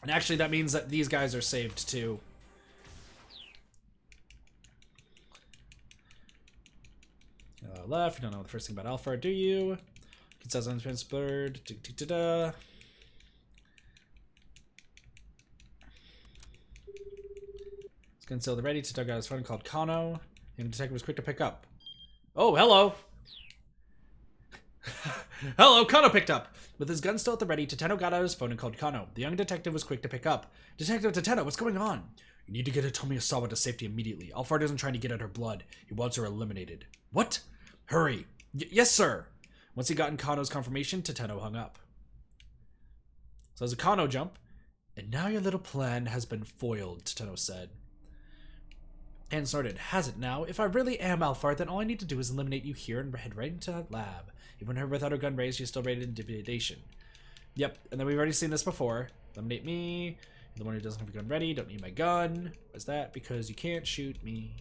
And actually, that means that these guys are saved too. Left. You don't know the first thing about Alpha, do you? It says untransferred. Let's conceal the ready to dug out his phone called Kano. And the detective was quick to pick up. Oh, hello! Hello, Kano picked up! With his gun still at the ready, Tateno got out his phone and called Kano. The young detective was quick to pick up. Detective Tateno, what's going on? You need to get Hitomi Osawa to safety immediately. Alphard isn't trying to get at her blood. He wants her eliminated. What? Hurry. Yes, sir! Once he got in Kano's confirmation, Tateno hung up. So there's a Kano jump. And now your little plan has been foiled, Tateno said. And snorted, has it now? If I really am Alphard, then all I need to do is eliminate you here and head right into that lab. Even her without her gun raised, she's still rated intimidation. Yep, and then we've already seen this before. Eliminate me. The one who doesn't have a gun ready, don't need my gun. What's that? Because you can't shoot me.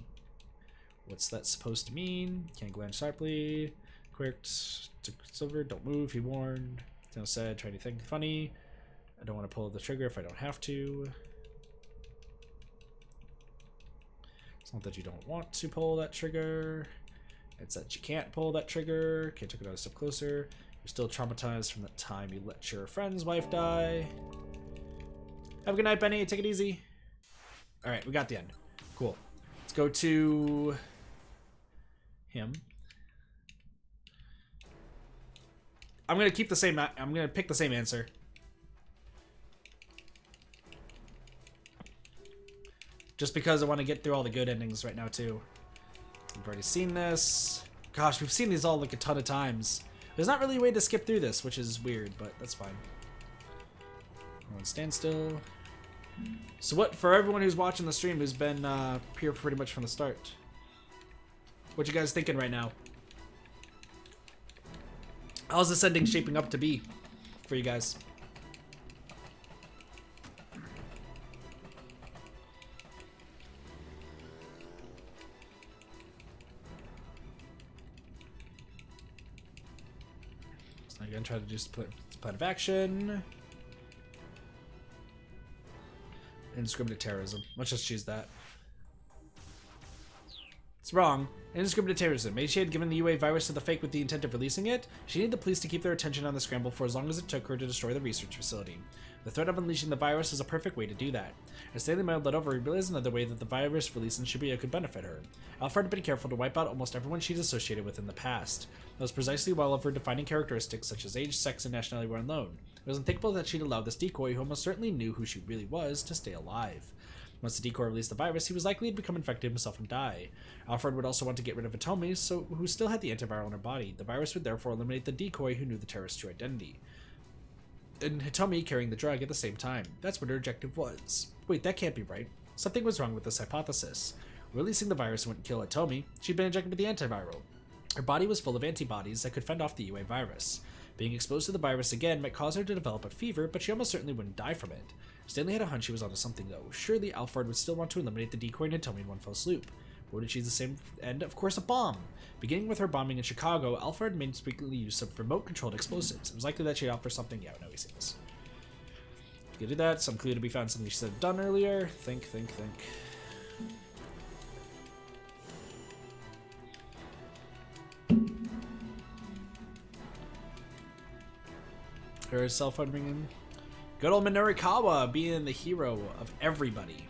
What's that supposed to mean? Can't glance sharply. Quick, silver, don't move, he warned. No said, try anything funny. I don't want to pull the trigger if I don't have to. It's not that you don't want to pull that trigger. It's that you can't pull that trigger. Okay, took another step closer. You're still traumatized from that time you let your friend's wife die. Have a good night, Benny. Take it easy. Alright, we got the end. Cool. Let's go to him. I'm gonna keep the same. I'm gonna pick the same answer. Just because I want to get through all the good endings right now too. We've already seen this. Gosh, we've seen these all like a ton of times. There's not really a way to skip through this, which is weird, but that's fine. Everyone stand still. So what, for everyone who's watching the stream who's been here pretty much from the start, what you guys thinking right now? How's this ending shaping up to be for you guys? So I'm gonna try to do split plan of action. Indiscriminate terrorism. Let's just choose that. It's wrong. Indiscriminate terrorism. Maybe she had given the UA virus to the fake with the intent of releasing it. She needed the police to keep their attention on the scramble for as long as it took her to destroy the research facility. The threat of unleashing the virus is a perfect way to do that. As Stanley mulled that over, he realized another way that the virus released in Shibuya could benefit her. Alfred had been careful to wipe out almost everyone she's associated with in the past. That was precisely why all of her defining characteristics such as age, sex, and nationality were unknown. It was unthinkable that she'd allowed this decoy, who almost certainly knew who she really was, to stay alive. Once the decoy released the virus, he was likely to become infected himself and die. Alfred would also want to get rid of Hitomi, who still had the antiviral in her body. The virus would therefore eliminate the decoy who knew the terrorist's true identity. And Hitomi carrying the drug at the same time. That's what her objective was. Wait, that can't be right. Something was wrong with this hypothesis. Releasing the virus wouldn't kill Hitomi. She'd been injected with the antiviral. Her body was full of antibodies that could fend off the UA virus. Being exposed to the virus again might cause her to develop a fever, but she almost certainly wouldn't die from it. Stanley had a hunch she was onto something, though. Surely Alfred would still want to eliminate the decoy and Hitomi in one fell swoop. What did she use the same end? Of course, a bomb. Beginning with her bombing in Chicago, Alfred made frequently use of remote-controlled explosives. It was likely that she'd opt for something. Yeah, no, we see this. You could do that. Some clue to be found. Something she said done earlier. Think. Her cell phone ringing. Good old Minorikawa being the hero of everybody.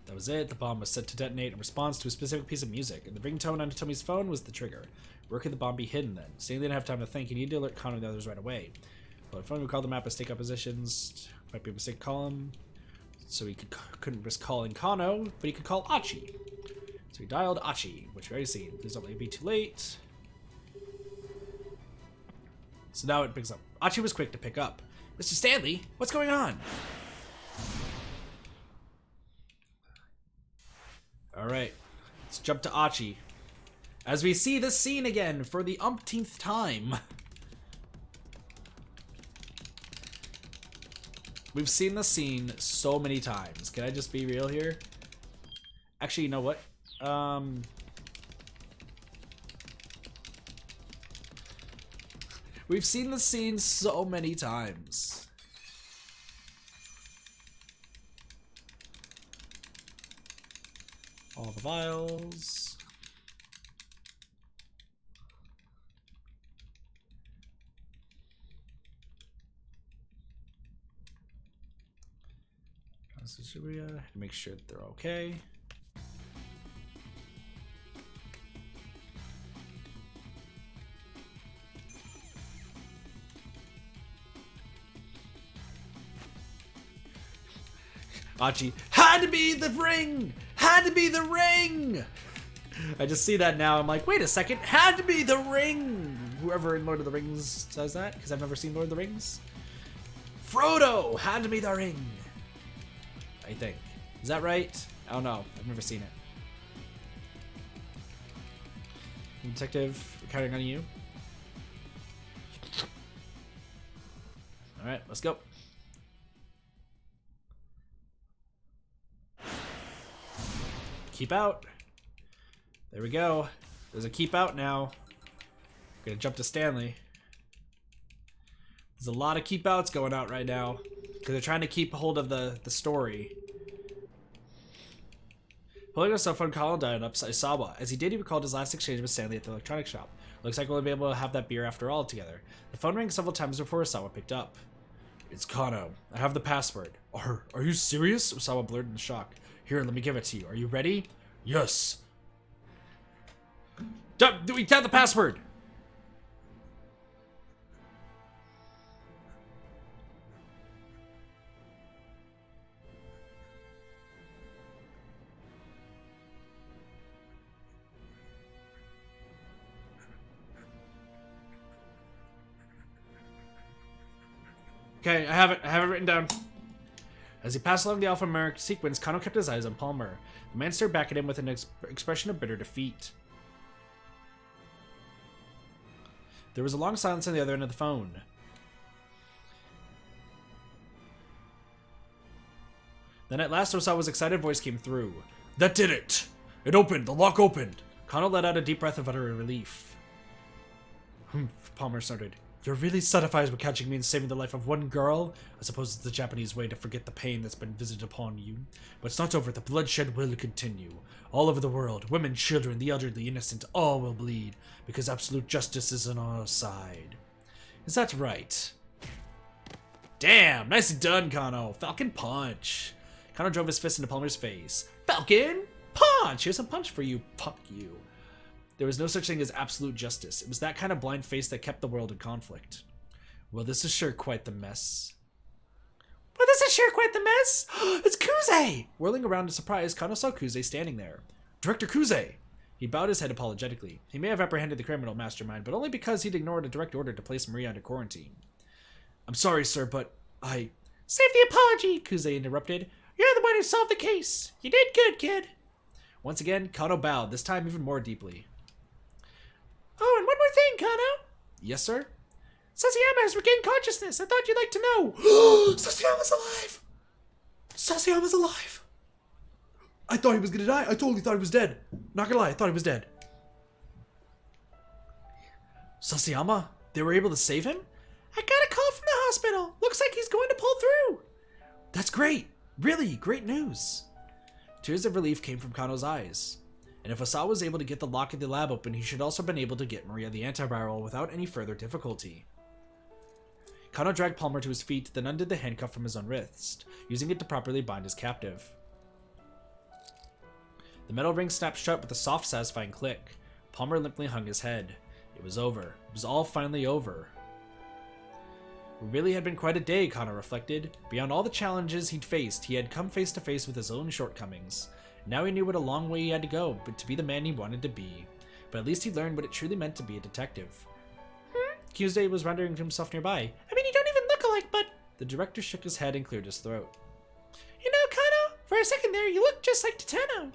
That was it. The bomb was set to detonate in response to a specific piece of music, and the ringtone on Tommy's phone was the trigger. Where could the bomb be hidden then? Stanley didn't have time to think. He needed to alert Kano and the others right away. Well, the phone would call the map as stakeout positions. Might be a mistake to call him. So he couldn't risk calling Kano, but he could call Achi. So he dialed Achi, which we already seen. Please don't let it be too late. So now it picks up. Achi was quick to pick up. Mr. Stanley, what's going on? Alright, let's jump to Achi. As we see this scene again for the umpteenth time. We've seen this scene so many times. Can I just be real here? Actually, you know what? We've seen the scene so many times. All the vials. Shibuya, make sure that they're okay. Achi, had to be the ring! Had to be the ring! I just see that now. I'm like, wait a second, had to be the ring! Whoever in Lord of the Rings says that, because I've never seen Lord of the Rings. Frodo! Had to be the ring! I think. Is that right? I don't know. I've never seen it. Detective, we're counting on you. Alright, let's go. Keep out. There we go. There's a keep out now. Gonna jump to Stanley. There's a lot of keep outs going out right now. Because they're trying to keep hold of the story. Pulling his cell phone, Colin dialed up Isawa. As he did, he recalled his last exchange with Stanley at the electronics shop. Looks like we'll be able to have that beer after all together. The phone rang several times before Isawa picked up. It's Kano. I have the password. Are you serious? Isawa blurted in shock. Here, let me give it to you. Are you ready? Yes. Do we have the password? Okay, I have it written down. As he passed along the alphanumeric sequence, Kano kept his eyes on Palmer. The man stared back at him with an expression of bitter defeat. There was a long silence on the other end of the phone. Then at last Osawa's excited voice came through. That did it! It opened! The lock opened! Kano let out a deep breath of utter relief. Palmer snorted. You're really satisfied with catching me and saving the life of one girl? I suppose it's the Japanese way to forget the pain that's been visited upon you. But it's not over. The bloodshed will continue. All over the world, women, children, the elderly, innocent, all will bleed, because absolute justice is on our side. Is that right? Damn, nicely done, Kano. Falcon punch. Kano drove his fist into Palmer's face. Falcon punch! Here's a punch for you. Fuck you. There was no such thing as absolute justice. It was that kind of blind face that kept the world in conflict. Well, this is sure quite the mess. It's Kuze! Whirling around in surprise, Kano saw Kuze standing there. Director Kuze! He bowed his head apologetically. He may have apprehended the criminal mastermind, but only because he'd ignored a direct order to place Maria under quarantine. I'm sorry, sir, but I... Save the apology, Kuze interrupted. You're the one who solved the case. You did good, kid. Once again, Kano bowed, this time even more deeply. Oh, and one more thing, Kano. Yes, sir? Sasayama has regained consciousness. I thought you'd like to know. Sasayama's alive! Sasayama's alive! I thought he was gonna die. I totally thought he was dead. Not gonna lie, I thought he was dead. Sasayama? They were able to save him? I got a call from the hospital. Looks like he's going to pull through. That's great. Really, great news. Tears of relief came from Kano's eyes. And if Osawa was able to get the lock of the lab open, he should also have been able to get Maria the antiviral without any further difficulty. Kano dragged Palmer to his feet, then undid the handcuff from his own wrist, using it to properly bind his captive. The metal ring snapped shut with a soft, satisfying click. Palmer limply hung his head. It was over. It was all finally over. It really had been quite a day, Kano reflected. Beyond all the challenges he'd faced, he had come face to face with his own shortcomings. Now he knew what a long way he had to go, but to be the man he wanted to be. But at least he learned what it truly meant to be a detective. Tuesday was wondering to himself nearby. I mean, you don't even look alike, but... The director shook his head and cleared his throat. You know, Kano, for a second there, you look just like Tateno.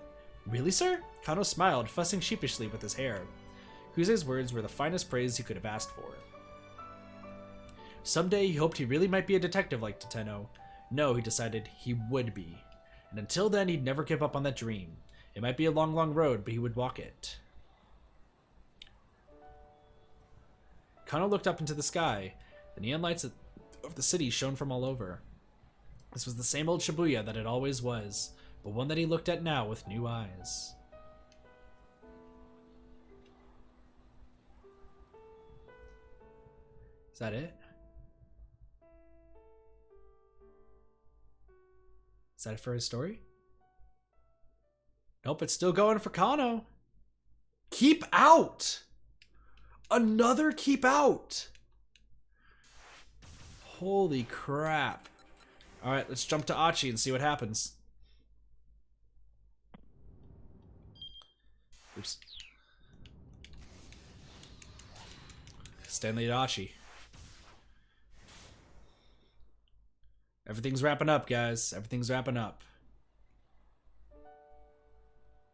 Really, sir? Kano smiled, fussing sheepishly with his hair. Kuze's words were the finest praise he could have asked for. Someday he hoped he really might be a detective like Tateno. No, he decided, he would be. And until then, he'd never give up on that dream. It might be a long, long road, but he would walk it. Kano looked up into the sky. The neon lights of the city shone from all over. This was the same old Shibuya that it always was, but one that he looked at now with new eyes. Is that it? Is that it for his story? Nope, it's still going for Kano. Keep out! Another keep out! Holy crap. Alright, let's jump to Achi and see what happens. Oops. Stanley to Achi. Everything's wrapping up, guys. Everything's wrapping up.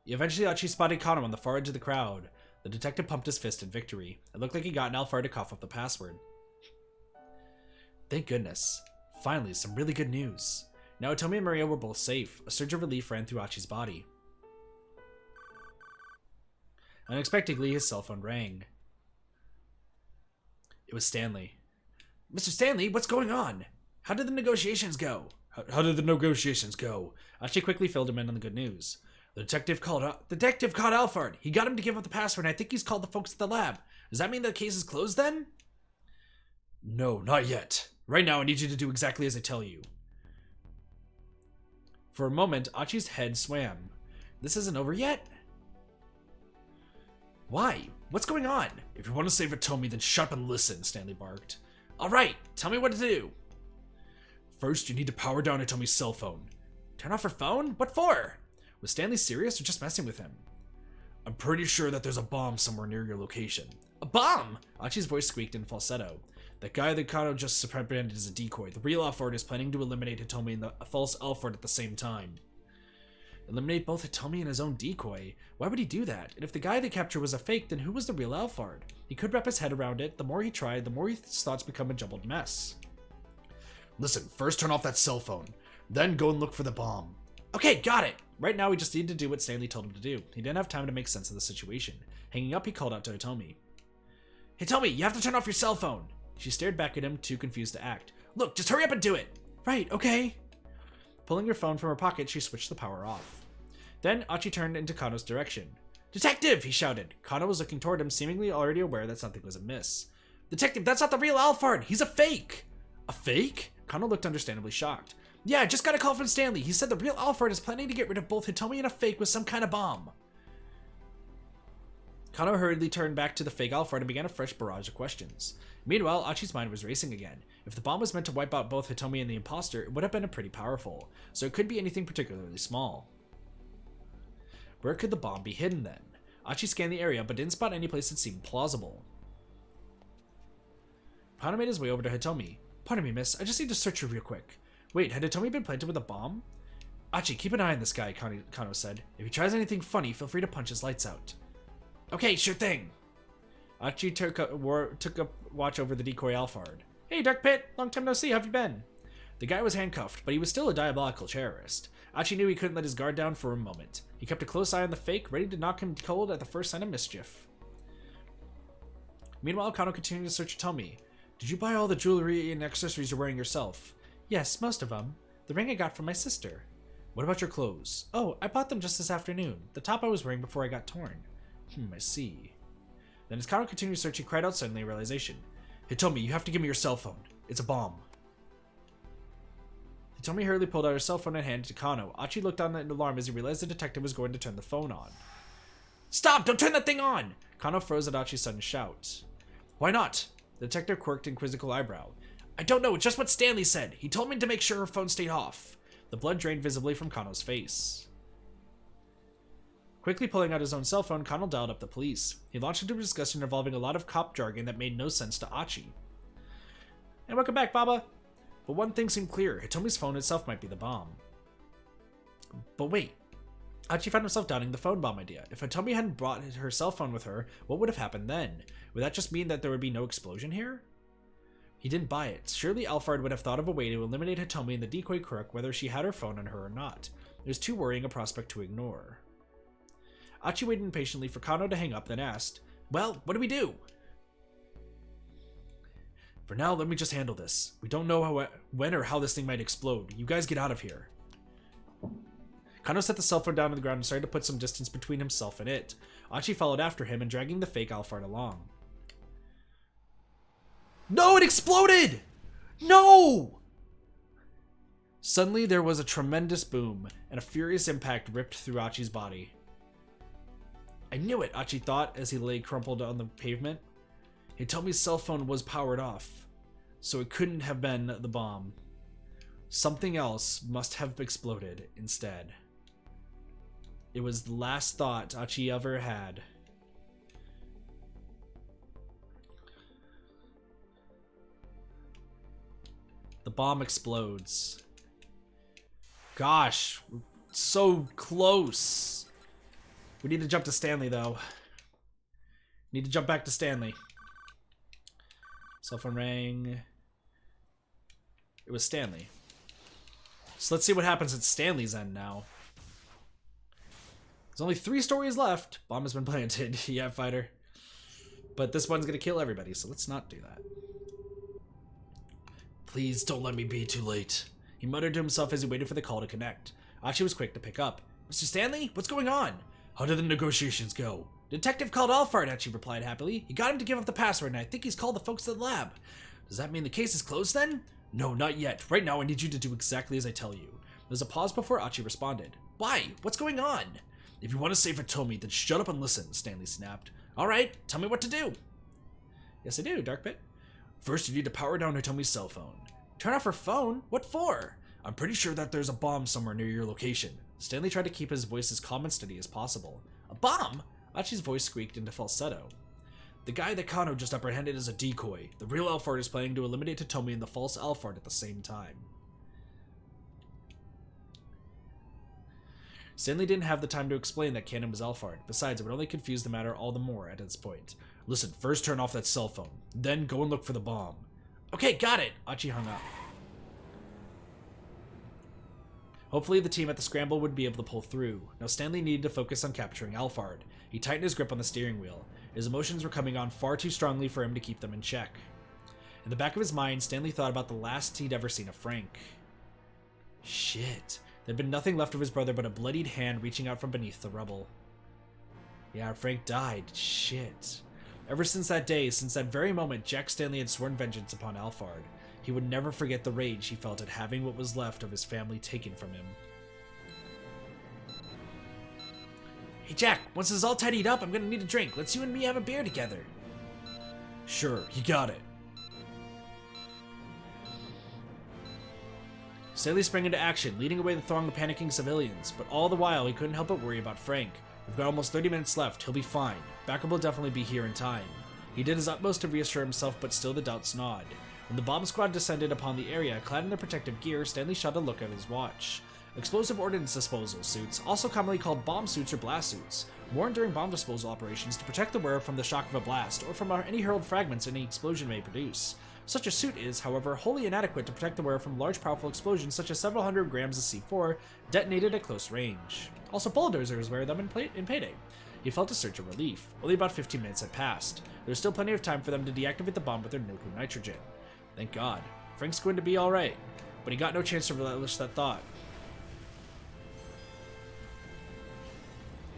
Eventually, Achi spotted Kano on the far edge of the crowd. The detective pumped his fist in victory. It looked like he got Alfaro to cough up the password. Thank goodness. Finally, some really good news. Now Otomi and Maria were both safe. A surge of relief ran through Achi's body. Unexpectedly, his cell phone rang. It was Stanley. Mr. Stanley, what's going on? How did the negotiations go? How did the negotiations go? Achi quickly filled him in on the good news. The detective caught Alfaro. He got him to give up the password, and I think he's called the folks at the lab. Does that mean the case is closed then? No, not yet. Right now, I need you to do exactly as I tell you. For a moment, Achi's head swam. This isn't over yet? Why? What's going on? If you want to save Otomi, then shut up and listen, Stanley barked. Alright, tell me what to do. First, you need to power down Otomi's cell phone. Turn off her phone? What for? Was Stanley serious or just messing with him? I'm pretty sure that there's a bomb somewhere near your location. A bomb? Achi's voice squeaked in falsetto. That guy that Kano just branded as a decoy. The real Alfaro is planning to eliminate Hitomi and the false Alfaro at the same time. Eliminate both Hitomi and his own decoy? Why would he do that? And if the guy they captured was a fake, then who was the real Alfaro? He could wrap his head around it. The more he tried, the more his thoughts become a jumbled mess. Listen, first turn off that cell phone. Then go and look for the bomb. Okay, got it! Right now, he just needed to do what Stanley told him to do. He didn't have time to make sense of the situation. Hanging up, he called out to Hitomi. Hitomi, you have to turn off your cell phone! She stared back at him, too confused to act. Look, just hurry up and do it! Right, okay. Pulling her phone from her pocket, she switched the power off. Then, Achi turned into Kano's direction. Detective! He shouted. Kano was looking toward him, seemingly already aware that something was amiss. Detective, that's not the real Alfaro! He's a fake! A fake? Kano looked understandably shocked. Yeah, I just got a call from Stanley. He said the real Alfaro is planning to get rid of both Hitomi and a fake with some kind of bomb. Kano hurriedly turned back to the fake Alfaro and began a fresh barrage of questions. Meanwhile, Achi's mind was racing again. If the bomb was meant to wipe out both Hitomi and the imposter, it would have been pretty powerful, so it could be anything particularly small. Where could the bomb be hidden then? Achi scanned the area, but didn't spot any place that seemed plausible. Kano made his way over to Hitomi. Pardon me, miss, I just need to search you real quick. Wait, had Hitomi been planted with a bomb? Achi, keep an eye on this guy, Kano said. If he tries anything funny, feel free to punch his lights out. Okay, sure thing. Achi took a watch over the decoy Alfaro. Hey, Dark Pit, long time no see, how have you been? The guy was handcuffed, but he was still a diabolical terrorist. Achi knew he couldn't let his guard down for a moment. He kept a close eye on the fake, ready to knock him cold at the first sign of mischief. Meanwhile, Kano continued to search Hitomi. Did you buy all the jewelry and accessories you're wearing yourself? Yes, most of them. The ring I got from my sister. What about your clothes? Oh, I bought them just this afternoon. The top I was wearing before I got torn. I see. Then as Kano continued to search, he cried out suddenly in realization. Hitomi, you have to give me your cell phone. It's a bomb. Hitomi hurriedly pulled out her cell phone and handed it to Kano. Achi looked on in alarm as he realized the detective was going to turn the phone on. Stop! Don't turn that thing on! Kano froze at Achi's sudden shout. Why not? The detective quirked an quizzical eyebrow. I don't know, it's just what Stanley said. He told me to make sure her phone stayed off. The blood drained visibly from Kano's face. Quickly pulling out his own cell phone, Kano dialed up the police. He launched into a discussion involving a lot of cop jargon that made no sense to Achi. And welcome back, Baba! But one thing seemed clear. Hitomi's phone itself might be the bomb. But wait. Achi found himself doubting the phone bomb idea. If Hitomi hadn't brought her cell phone with her, what would have happened then? Would that just mean that there would be no explosion here? He didn't buy it. Surely Alfaro would have thought of a way to eliminate Hitomi and the decoy crook whether she had her phone on her or not. It was too worrying a prospect to ignore. Achi waited impatiently for Kano to hang up, then asked, Well, what do we do? For now, let me just handle this. We don't know when or how this thing might explode. You guys get out of here. Kano set the cell phone down on the ground and started to put some distance between himself and it. Achi followed after him and dragging the fake Alphard along. No, it exploded! No! Suddenly, there was a tremendous boom, and a furious impact ripped through Achi's body. I knew it, Achi thought as he lay crumpled on the pavement. He told me his cell phone was powered off, so it couldn't have been the bomb. Something else must have exploded instead. It was the last thought Achi ever had. The bomb explodes. Gosh, we're so close. We need to jump to Stanley, though. Need to jump back to Stanley. Cell phone rang. It was Stanley. So let's see what happens at Stanley's end now. There's only 3 stories left. Bomb has been planted. Yeah, fighter. But this one's gonna kill everybody, so let's not do that. Please don't let me be too late. He muttered to himself as he waited for the call to connect. Achi was quick to pick up. Mr. Stanley? What's going on? How did the negotiations go? Detective called Alphard, Achi replied happily. He got him to give up the password, and I think he's called the folks at the lab. Does that mean the case is closed then? No, not yet. Right now I need you to do exactly as I tell you. There's a pause before Achi responded. Why? What's going on? If you want to save Hitomi, then shut up and listen, Stanley snapped. Alright, tell me what to do. Yes, I do, Darkbit. First, you need to power down Hitomi's cell phone. Turn off her phone? What for? I'm pretty sure that there's a bomb somewhere near your location. Stanley tried to keep his voice as calm and steady as possible. A bomb? Achi's voice squeaked into falsetto. The guy that Kano just apprehended is a decoy. The real Alphard is planning to eliminate Hitomi and the false Alphard at the same time. Stanley didn't have the time to explain that Cannon was Alphard. Besides, it would only confuse the matter all the more at this point. Listen, first turn off that cell phone. Then go and look for the bomb. Okay, got it! Achi hung up. Hopefully the team at the Scramble would be able to pull through. Now Stanley needed to focus on capturing Alphard. He tightened his grip on the steering wheel. His emotions were coming on far too strongly for him to keep them in check. In the back of his mind, Stanley thought about the last he'd ever seen of Frank. Shit. There'd been nothing left of his brother but a bloodied hand reaching out from beneath the rubble. Yeah, Frank died. Shit. Ever since that day, since that very moment, Jack Stanley had sworn vengeance upon Alphard. He would never forget the rage he felt at having what was left of his family taken from him. Hey Jack, once this is all tidied up, I'm gonna need a drink. Let's you and me have a beer together. Sure, you got it. Stanley sprang into action, leading away the throng of panicking civilians, but all the while he couldn't help but worry about Frank. We've got almost 30 minutes left, he'll be fine. Backup will definitely be here in time. He did his utmost to reassure himself, but still the doubts gnawed. When the bomb squad descended upon the area, clad in their protective gear, Stanley shot a look at his watch. Explosive ordnance disposal suits, also commonly called bomb suits or blast suits, worn during bomb disposal operations to protect the wearer from the shock of a blast, or from any hurled fragments any explosion may produce. Such a suit is, however, wholly inadequate to protect the wearer from large powerful explosions such as several hundred grams of C4 detonated at close range. Also, bulldozers wear them in Payday. He felt a surge of relief. Only about 15 minutes had passed. There was still plenty of time for them to deactivate the bomb with their nuclear nitrogen. Thank God. Frank's going to be alright, but he got no chance to relish that thought.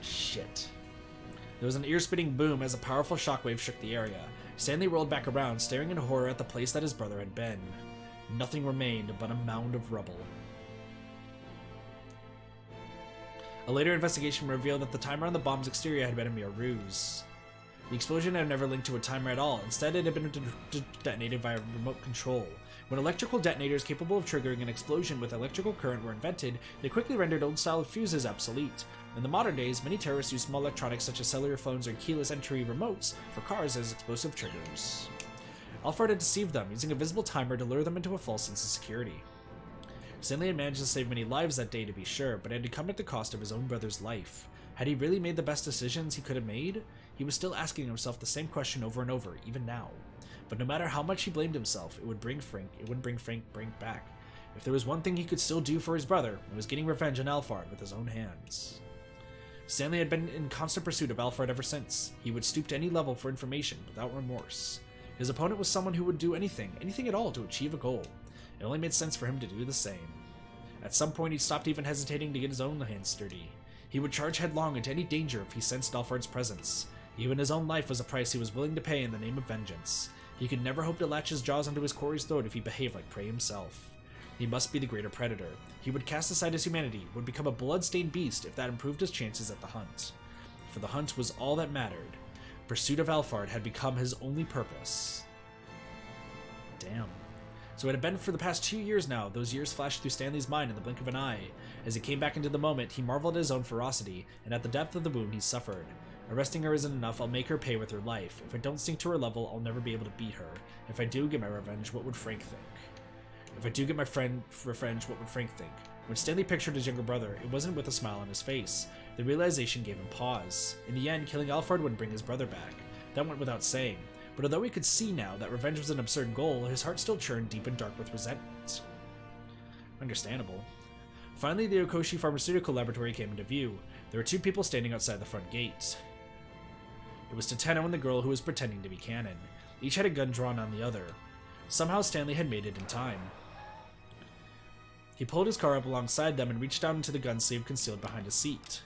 Shit. There was an ear-splitting boom as a powerful shockwave shook the area. Stanley rolled back around, staring in horror at the place that his brother had been. Nothing remained but a mound of rubble. A later investigation revealed that the timer on the bomb's exterior had been a mere ruse. The explosion had never linked to a timer at all. Instead, it had been detonated via remote control. When electrical detonators capable of triggering an explosion with electrical current were invented, they quickly rendered old-style fuses obsolete. In the modern days, many terrorists use small electronics such as cellular phones or keyless entry remotes for cars as explosive triggers. Alphard had deceived them, using a visible timer to lure them into a false sense of security. Stanley had managed to save many lives that day, to be sure, but it had come at the cost of his own brother's life. Had he really made the best decisions he could have made? He was still asking himself the same question over and over, even now. But no matter how much he blamed himself, it wouldn't bring Frank back. If there was one thing he could still do for his brother, it was getting revenge on Alphard with his own hands. Stanley had been in constant pursuit of Alphard ever since. He would stoop to any level for information without remorse. His opponent was someone who would do anything at all to achieve a goal. It only made sense for him to do the same. At some point, he stopped even hesitating to get his own hands dirty. He would charge headlong into any danger if he sensed Alphard's presence. Even his own life was a price he was willing to pay in the name of vengeance. He could never hope to latch his jaws onto his quarry's throat if he behaved like prey himself. He must be the greater predator. He would cast aside his humanity, would become a blood-stained beast if that improved his chances at the hunt. For the hunt was all that mattered. Pursuit of Alphard had become his only purpose. Damn. So it had been for the past 2 years now. Those years flashed through Stanley's mind in the blink of an eye. As he came back into the moment, he marveled at his own ferocity, and at the depth of the wound he suffered. Arresting her isn't enough, I'll make her pay with her life. If I don't sink to her level, I'll never be able to beat her. If I do get my revenge, what would Frank think? If I do get my revenge, what would Frank think? When Stanley pictured his younger brother, it wasn't with a smile on his face. The realization gave him pause. In the end, killing Alphard wouldn't bring his brother back. That went without saying. But although he could see now that revenge was an absurd goal, his heart still churned deep and dark with resentment. Understandable. Finally, the Okoshi Pharmaceutical Laboratory came into view. There were 2 people standing outside the front gate. It was Tateno and the girl who was pretending to be Cannon. Each had a gun drawn on the other. Somehow Stanley had made it in time. He pulled his car up alongside them and reached down into the gun sleeve concealed behind his seat.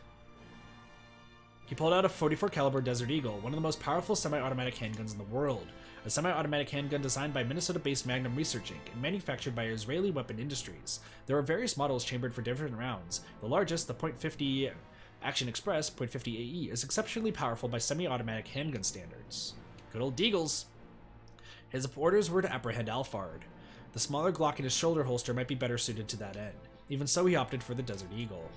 He pulled out a .44 caliber Desert Eagle, one of the most powerful semi-automatic handguns in the world. A semi-automatic handgun designed by Minnesota-based Magnum Research Inc. and manufactured by Israeli Weapon Industries. There are various models chambered for different rounds. The largest, the .50 Action Express .50 AE, is exceptionally powerful by semi-automatic handgun standards. Good old Deagles. His orders were to apprehend Alphard. The smaller Glock in his shoulder holster might be better suited to that end. Even so, he opted for the Desert Eagle.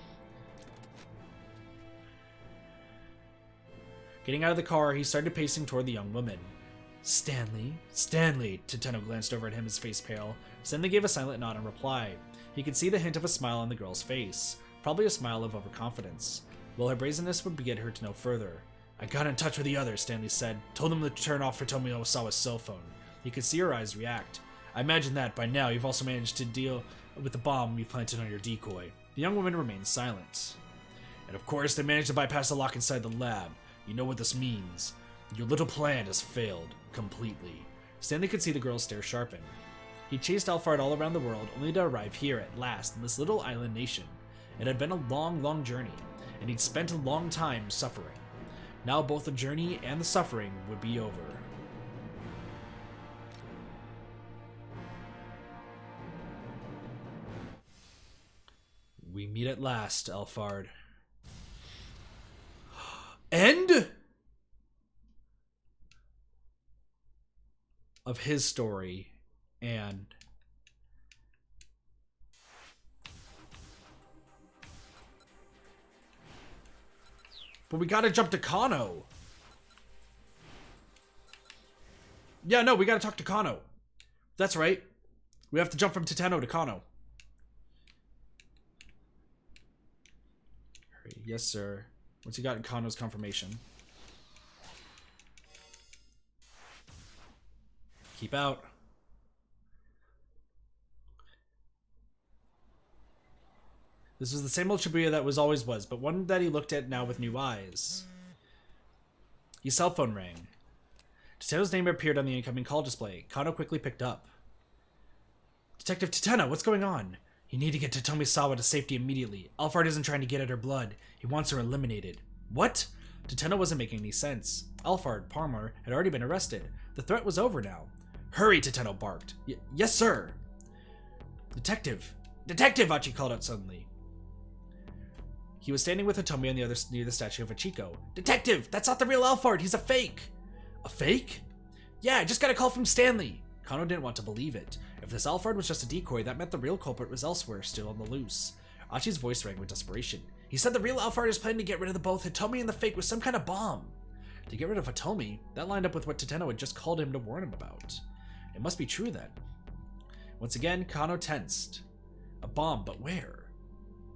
Getting out of the car, he started pacing toward the young woman. Stanley? Stanley! Tateno glanced over at him, his face pale. Stanley gave a silent nod in reply. He could see the hint of a smile on the girl's face. Probably a smile of overconfidence. Well, her brazenness would get her to no further. I got in touch with the others, Stanley said. Told them to turn off Hitomi Osawa's cell phone. He could see her eyes react. I imagine that, by now, you've also managed to deal with the bomb you planted on your decoy. The young woman remained silent. And of course, they managed to bypass the lock inside the lab. You know what this means. Your little plan has failed. Completely. Stanley could see the girl's stare sharpen. He chased Alphard all around the world, only to arrive here at last in this little island nation. It had been a long, long journey, and he'd spent a long time suffering. Now both the journey and the suffering would be over. We meet at last, Alphard. End of his story, and but we gotta jump to Kano. Yeah, no, we gotta talk to Kano. That's right. We have to jump from Tateno to Kano. Hurry. Yes, sir. Once you got Kano's confirmation. Keep out. This was the same old Shibuya that always was, but one that he looked at now with new eyes. His cell phone rang. Tateno's name appeared on the incoming call display. Kano quickly picked up. Detective Tateno, what's going on? You need to get Tomisawa to safety immediately. Alphard isn't trying to get at her blood. He wants her eliminated. What? Tateno wasn't making any sense. Alphard, Palmer, had already been arrested. The threat was over now. Hurry, Tateno barked. Yes, sir. Detective! Detective! Achi called out suddenly. He was standing with Hitomi on the other near the statue of Hachiko. Detective! That's not the real Alphard! He's a fake! A fake? Yeah, I just got a call from Stanley. Kano didn't want to believe it. If this Alphard was just a decoy, that meant the real culprit was elsewhere, still on the loose. Achi's voice rang with desperation. He said the real Alphard is planning to get rid of both Hitomi and the fake with some kind of bomb. To get rid of Hitomi? That lined up with what Tateno had just called him to warn him about. It must be true then. Once again, Kano tensed. A bomb, but where?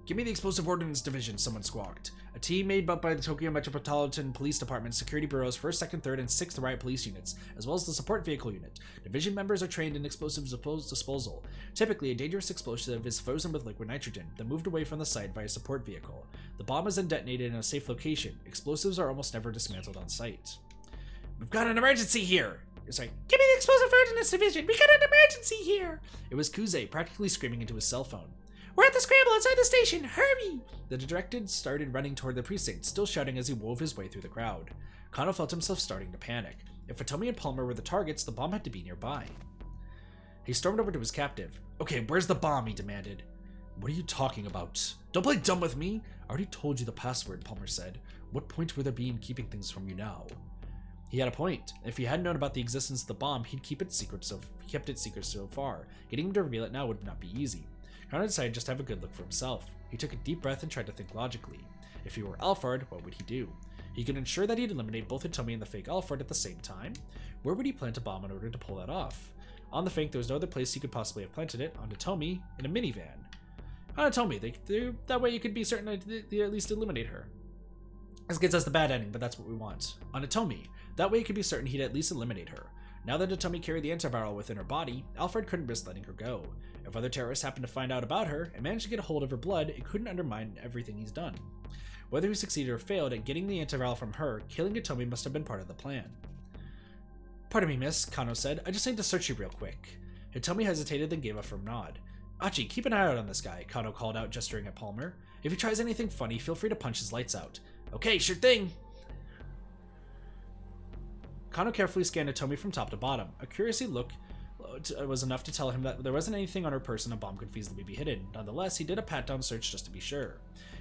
Give me the Explosive Ordnance Division, someone squawked. A team made up by the Tokyo Metropolitan Police Department, Security Bureau's 1st, 2nd, 3rd, and 6th Riot Police Units, as well as the Support Vehicle Unit. Division members are trained in explosives disposal. Typically, a dangerous explosive is frozen with liquid nitrogen, then moved away from the site by a support vehicle. The bomb is then detonated in a safe location. Explosives are almost never dismantled on site. We've got an emergency here! Sorry. Give me the explosive Rudeness division. We got an emergency here. It was Kuze, practically screaming into his cell phone. We're at the scramble outside the station. Hurry! The detective started running toward the precinct, still shouting as he wove his way through the crowd. Kano felt himself starting to panic. If Hitomi and Palmer were the targets, the bomb had to be nearby. He stormed over to his captive. Okay, where's the bomb? He demanded. What are you talking about? Don't play dumb with me! I already told you the password, Palmer said. What point would there be in keeping things from you now? He had a point. If he hadn't known about the existence of the bomb, he'd kept it secret so far. Getting him to reveal it now would not be easy. Kano decided just to have a good look for himself. He took a deep breath and tried to think logically. If he were Alfred, what would he do? He could ensure that he'd eliminate both Hitomi and the fake Alfred at the same time. Where would he plant a bomb in order to pull that off? On the fake, there was no other place he could possibly have planted it. On Hitomi, in a minivan. On Hitomi, that way you could be certain to at least eliminate her. This gets us the bad ending, but that's what we want. On Hitomi, that way you could be certain he'd at least eliminate her. Now that Hitomi carried the antiviral within her body, Alfred couldn't risk letting her go. If other terrorists happened to find out about her and managed to get a hold of her blood, it couldn't undermine everything he's done. Whether he succeeded or failed at getting the antiviral from her, killing Hitomi must have been part of the plan. Pardon me, miss, Kano said. I just need to search you real quick. Hitomi hesitated, then gave a firm nod. Achi, keep an eye out on this guy, Kano called out, gesturing at Palmer. If he tries anything funny, feel free to punch his lights out. Okay, sure thing. Kano carefully scanned Hitomi from top to bottom. A curious look was enough to tell him that there wasn't anything on her person a bomb could feasibly be hidden. Nonetheless, he did a pat-down search just to be sure.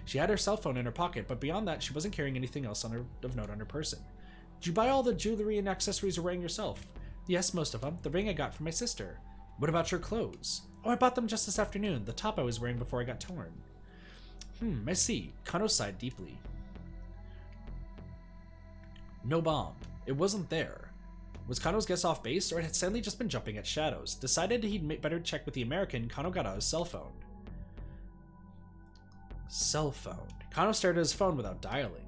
She had her cell phone in her pocket, but beyond that, she wasn't carrying anything else of note on her person. Did you buy all the jewelry and accessories you're wearing yourself? Yes, most of them. The ring I got from my sister. What about your clothes? Oh, I bought them just this afternoon. The top I was wearing before I got torn. I see. Kano sighed deeply. No bomb. It wasn't there. Was Kano's guess off base, or had Stanley just been jumping at shadows? Decided he'd better check with the American, Kano got out his cell phone. Cell phone. Kano stared at his phone without dialing.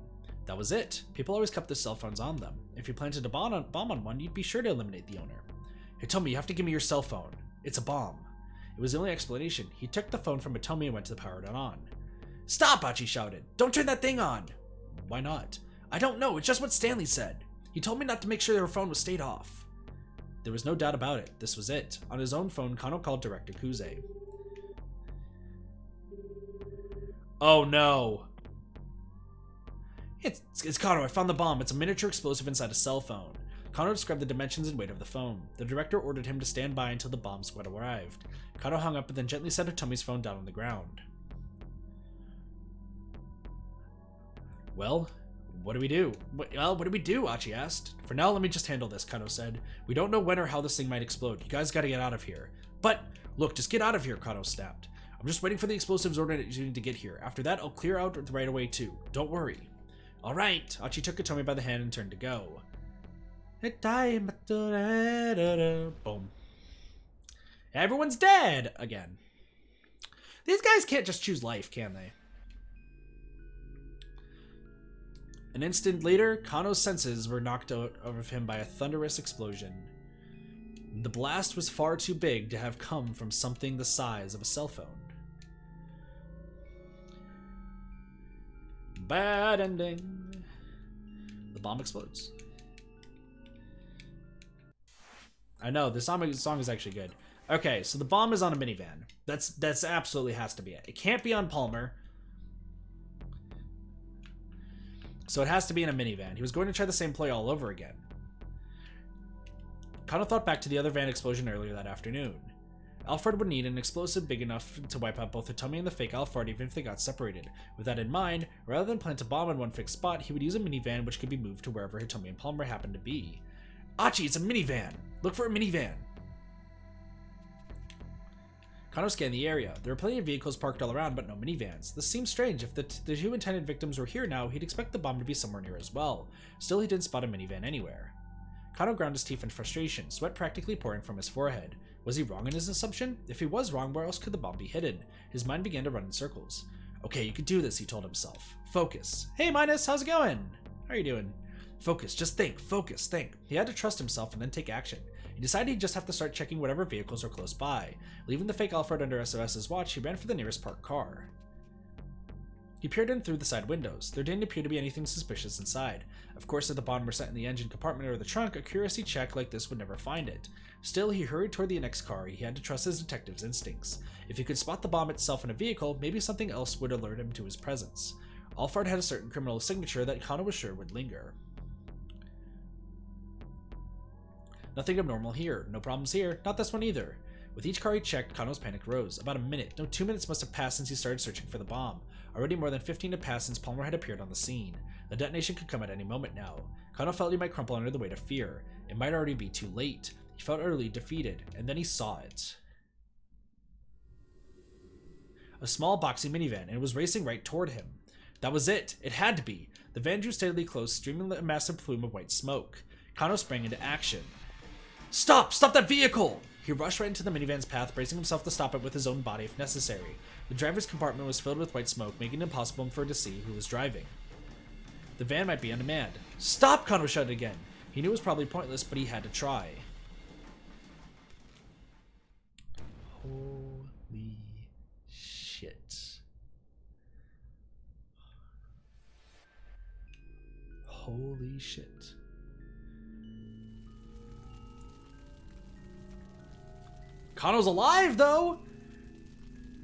That was it. People always kept their cell phones on them. If you planted a bomb on one, you'd be sure to eliminate the owner. Hitomi, you have to give me your cell phone. It's a bomb. It was the only explanation. He took the phone from Hitomi and went to the power it on. Stop! Achi shouted. Don't turn that thing on! Why not? I don't know. It's just what Stanley said. He told me not to make sure her phone was stayed off. There was no doubt about it. This was it. On his own phone, Kano called Director Kuze. Oh no. It's Kano. I found the bomb. It's a miniature explosive inside a cell phone. Kano described the dimensions and weight of the phone. The director ordered him to stand by until the bomb squad arrived. Kano hung up and then gently set Hitomi's phone down on the ground. Well, what do we do? What do we do? Achi asked. For now, let me just handle this, Kano said. We don't know when or how this thing might explode. You guys gotta get out of here. But, look, just get out of here, Kano snapped. I'm just waiting for the explosives order to get here. After that, I'll clear out right away too. Don't worry. Alright. Achi took Hitomi by the hand and turned to go. Boom. Everyone's dead! Again. These guys can't just choose life, can they? An instant later, Kano's senses were knocked out of him by a thunderous explosion. The blast was far too big to have come from something the size of a cell phone. Bad ending. The bomb explodes. I know, this song is actually good. Okay, so the bomb is on a minivan. That's absolutely has to be it. It can't be on Palmer. So it has to be in a minivan. He was going to try the same play all over again. Kano thought back to the other van explosion earlier that afternoon. Alfred would need an explosive big enough to wipe out both Hitomi and the fake Alfred even if they got separated. With that in mind, rather than plant a bomb in one fixed spot, he would use a minivan which could be moved to wherever Hitomi and Palmer happened to be. Achi, it's a minivan! Look for a minivan! Kano scanned the area. There were plenty of vehicles parked all around, but no minivans. This seemed strange. If the two intended victims were here now, he'd expect the bomb to be somewhere near as well. Still, he didn't spot a minivan anywhere. Kano ground his teeth in frustration, sweat practically pouring from his forehead. Was he wrong in his assumption? If he was wrong, where else could the bomb be hidden? His mind began to run in circles. Okay, you could do this, he told himself. Focus. Hey, Minus, how's it going? How are you doing? Focus, just think, focus, think. He had to trust himself and then take action. He decided he'd just have to start checking whatever vehicles were close by. Leaving the fake Alfred under SOS's watch, he ran for the nearest parked car. He peered in through the side windows. There didn't appear to be anything suspicious inside. Of course, if the bomb were set in the engine compartment or the trunk, a curiosity check like this would never find it. Still, he hurried toward the next car. He had to trust his detective's instincts. If he could spot the bomb itself in a vehicle, maybe something else would alert him to his presence. Alphard had a certain criminal signature that Kano was sure would linger. Nothing abnormal here. No problems here. Not this one either. With each car he checked, Kano's panic rose. About a minute, no, 2 minutes must have passed since he started searching for the bomb. Already more than 15 had passed since Palmer had appeared on the scene. The detonation could come at any moment now. Kano felt he might crumple under the weight of fear. It might already be too late. He felt utterly defeated, and then he saw it. A small, boxy minivan, and it was racing right toward him. That was it. It had to be. The van drew steadily close, streaming a massive plume of white smoke. Kano sprang into action. Stop! Stop that vehicle! He rushed right into the minivan's path, bracing himself to stop it with his own body if necessary. The driver's compartment was filled with white smoke, making it impossible for him to see who was driving. The van might be unmanned. Stop! Kano shouted again. He knew it was probably pointless, but he had to try. Holy shit. Holy shit. Kano's alive, though!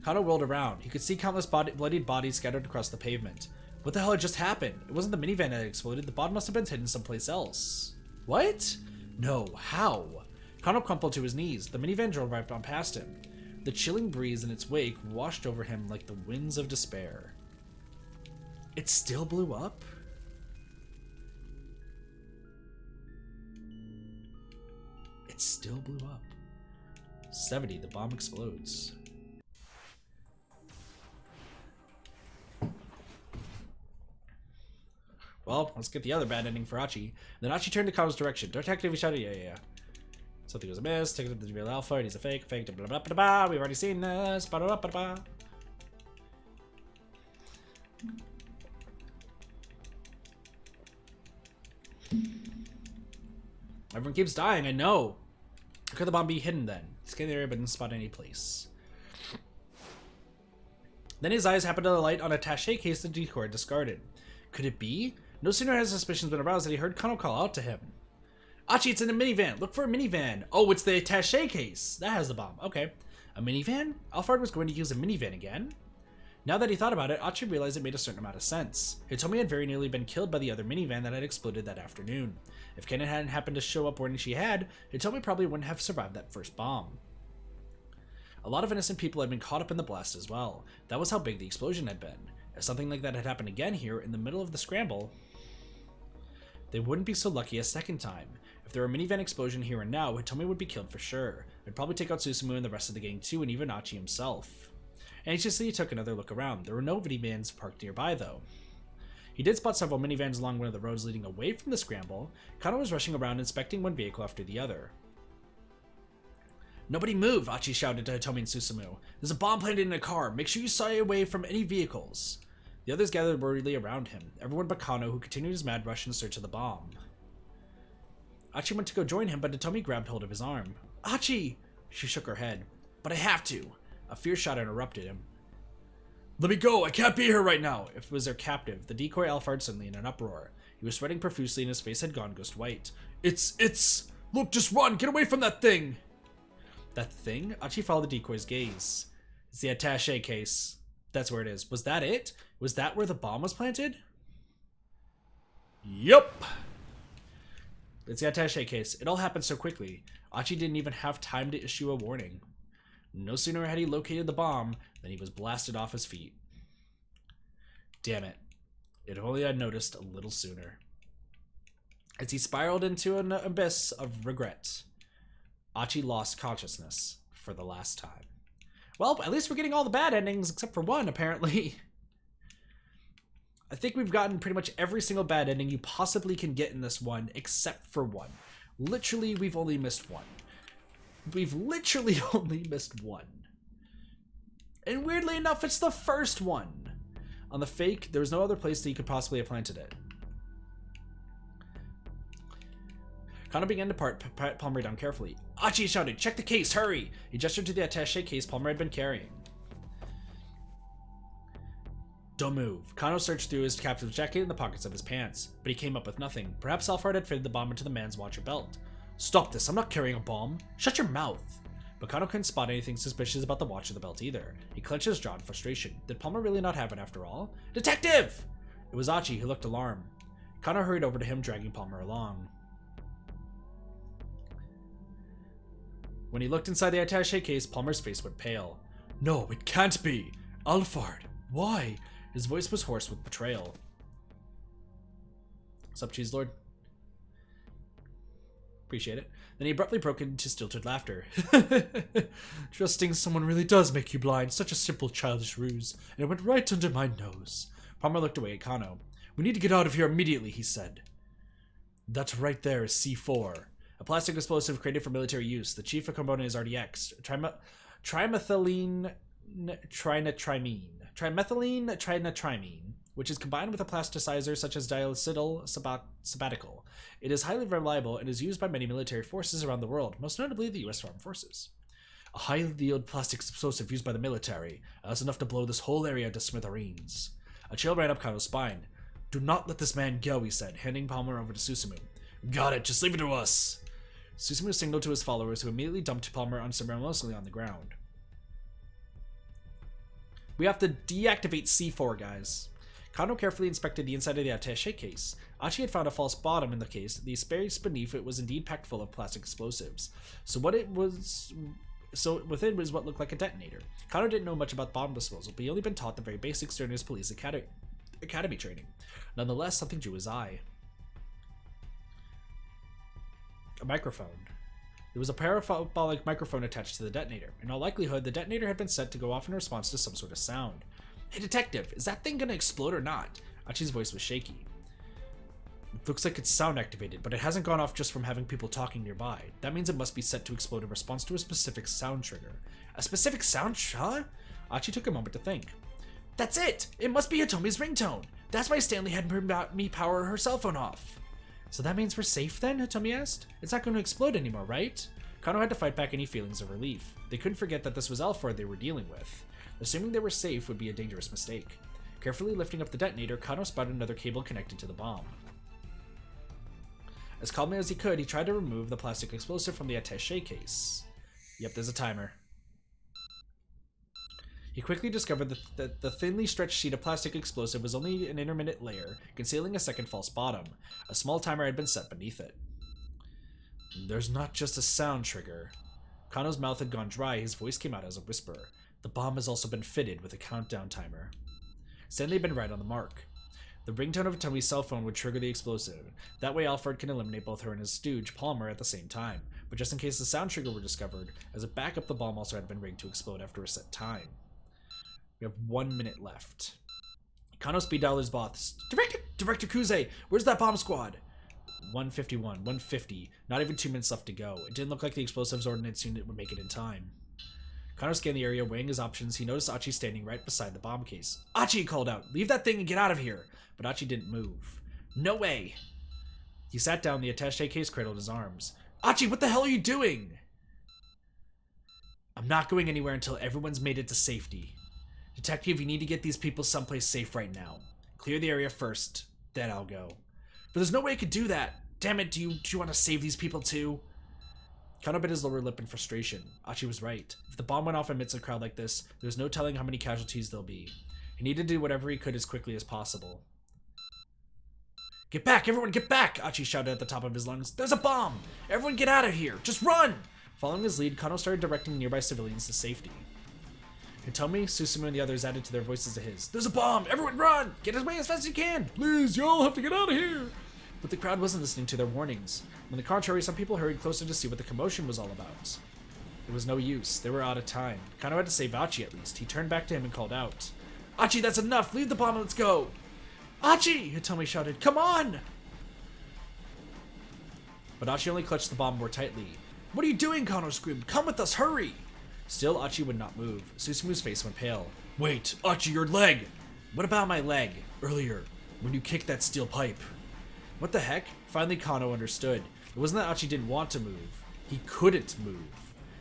Kano whirled around. He could see countless bloodied bodies scattered across the pavement. What the hell had just happened? It wasn't the minivan that had exploded. The body must have been hidden someplace else. What? No, how? Kano crumpled to his knees. The minivan drove right on past him. The chilling breeze in its wake washed over him like the winds of despair. It still blew up? It still blew up. 70, the bomb explodes. Well, let's get the other bad ending for Achi. Then Achi turned to Kano's direction. Detective, he shouted, yeah. Something was amiss. Take it to the real Alpha. He's a fake. Blah, blah, blah, blah, blah. We've already seen this. Blah, blah, blah, blah. Everyone keeps dying, I know. How could the bomb be hidden then? Scan the area but didn't spot any place. Then his eyes happened to light on a attaché case the decoy had discarded. Could it be? No sooner had his suspicions been aroused than he heard Kano call out to him. Achi, it's in a minivan. Look for a minivan. Oh, it's the attaché case. That has the bomb. Okay. A minivan? Alphard was going to use a minivan again? Now that he thought about it, Achi realized it made a certain amount of sense. Hitomi had very nearly been killed by the other minivan that had exploded that afternoon. If Kennen hadn't happened to show up when she had, Hitomi probably wouldn't have survived that first bomb. A lot of innocent people had been caught up in the blast as well. That was how big the explosion had been. If something like that had happened again here in the middle of the scramble, they wouldn't be so lucky a second time. If there were a minivan explosion here and now, Hitomi would be killed for sure. It'd probably take out Susumu and the rest of the gang too, and even Achi himself. Anxiously, he took another look around. There were no minivans parked nearby, though. He did spot several minivans along one of the roads leading away from the scramble. Kano was rushing around, inspecting one vehicle after the other. Nobody move, Achi shouted to Hitomi and Susumu. There's a bomb planted in a car. Make sure you stay away from any vehicles. The others gathered worriedly around him, everyone but Kano, who continued his mad rush in search of the bomb. Achi went to go join him, but Hitomi grabbed hold of his arm. Achi! She shook her head. But I have to. A fierce shot interrupted him. Let me go! I can't be here right now! If it was their captive, the decoy Alphard suddenly in an uproar. He was sweating profusely and his face had gone ghost white. It's... Look, just run! Get away from that thing! That thing? Achi followed the decoy's gaze. It's the attaché case. That's where it is. Was that it? Was that where the bomb was planted? Yup! It's the attaché case. It all happened so quickly. Achi didn't even have time to issue a warning. No sooner had he located the bomb than he was blasted off his feet. Damn it. If only I'd noticed a little sooner. As he spiraled into an abyss of regret, Achi lost consciousness for the last time. Well, at least we're getting all the bad endings except for one, apparently. I think we've gotten pretty much every single bad ending you possibly can get in this one, except for one. Literally, we've only missed one. We've literally only missed one. And weirdly enough, it's the first one. On the fake, there was no other place that you could possibly have planted it. Kano began to pat Palmer down carefully. Achi shouted, check the case, hurry! He gestured to the attaché case Palmer had been carrying. Don't move. Kano searched through his captain's jacket and the pockets of his pants, but he came up with nothing. Perhaps Alphard had fitted the bomb into the man's watcher belt. Stop this, I'm not carrying a bomb. Shut your mouth. But Kano couldn't spot anything suspicious about the watch of the belt either. He clenched his jaw in frustration. Did Palmer really not have it after all? Detective! It was Achi, who looked alarmed. Kano hurried over to him, dragging Palmer along. When he looked inside the attaché case, Palmer's face went pale. No, it can't be! Alphard, why? His voice was hoarse with betrayal. What's up, Cheese Lord? Appreciate it. Then he abruptly broke into stilted laughter. Trusting someone really does make you blind. Such a simple, childish ruse. And it went right under my nose. Palmer looked away at Kano. We need to get out of here immediately, he said. That right there is C4. A plastic explosive created for military use. The chief component is RDX. Trimethylene trinitrimene, which is combined with a plasticizer such as diacetyl sabatical. It is highly reliable and is used by many military forces around the world, most notably the U.S. Armed Forces. A highly yield plastic explosive used by the military. That's enough to blow this whole area to smithereens. A chill ran up Kano's spine. Do not let this man go, he said, handing Palmer over to Susumu. Got it, just leave it to us. Susumu signaled to his followers, who immediately dumped Palmer unceremoniously on the ground. We have to deactivate C4, guys. Kano carefully inspected the inside of the attaché case. Achi had found a false bottom in the case. The space beneath it was indeed packed full of plastic explosives. So within was what looked like a detonator. Kano didn't know much about bomb disposal, but he only been taught the very basics during his police academy training. Nonetheless, something drew his eye. A microphone. There was a parabolic microphone attached to the detonator. In all likelihood, the detonator had been set to go off in response to some sort of sound. Hey detective, is that thing gonna explode or not? Achi's voice was shaky. It looks like it's sound activated, but it hasn't gone off just from having people talking nearby. That means it must be set to explode in response to a specific sound trigger. A specific sound huh? Achi took a moment to think. That's it! It must be Hitomi's ringtone! That's why Stanley had me power her cell phone off. So that means we're safe then? Hitomi asked. It's not going to explode anymore, right? Kano had to fight back any feelings of relief. They couldn't forget that this was Alphard they were dealing with. Assuming they were safe would be a dangerous mistake. Carefully lifting up the detonator, Kano spotted another cable connected to the bomb. As calmly as he could, he tried to remove the plastic explosive from the attaché case. Yep, there's a timer. He quickly discovered that the thinly stretched sheet of plastic explosive was only an intermittent layer, concealing a second false bottom. A small timer had been set beneath it. There's not just a sound trigger. Kano's mouth had gone dry, his voice came out as a whisper. The bomb has also been fitted with a countdown timer. Stanley had been right on the mark. The ringtone of Tommy's cell phone would trigger the explosive. That way Alphard can eliminate both her and his stooge, Palmer, at the same time. But just in case the sound trigger were discovered, as a backup the bomb also had been rigged to explode after a set time. We have 1 minute left. Kano speed dialed his boss. Director Kuze, where's that bomb squad? 151, 150. Not even 2 minutes left to go. It didn't look like the explosives ordnance unit would make it in time. Kano scanned the area, weighing his options. He noticed Achi standing right beside the bomb case. Achi, he called out. Leave that thing and get out of here. But Achi didn't move. No way. He sat down, the attaché case cradled his arms. Achi, what the hell are you doing? I'm not going anywhere until everyone's made it to safety. Detective, you need to get these people someplace safe right now. Clear the area first, then I'll go. But there's no way I could do that. Damn it, do you want to save these people too? Kano bit his lower lip in frustration. Achi was right. If the bomb went off amidst a crowd like this, there's no telling how many casualties there'll be. He needed to do whatever he could as quickly as possible. Get back! Everyone get back! Achi shouted at the top of his lungs. There's a bomb! Everyone get out of here! Just run! Following his lead, Kano started directing nearby civilians to safety. Hitomi, Susumu, and the others added to their voices to his. There's a bomb! Everyone run! Get away as fast as you can! Please, y'all have to get out of here! But the crowd wasn't listening to their warnings. On the contrary, some people hurried closer to see what the commotion was all about. It was no use. They were out of time. Kano had to save Achi at least. He turned back to him and called out. Achi, that's enough! Leave the bomb and let's go! Achi! Hitomi shouted. Come on! But Achi only clutched the bomb more tightly. What are you doing? Kano screamed. Come with us, hurry! Still, Achi would not move. Susumu's face went pale. Wait, Achi, your leg! What about my leg? Earlier, when you kicked that steel pipe. What the heck? Finally, Kano understood. It wasn't that Achi didn't want to move. He couldn't move.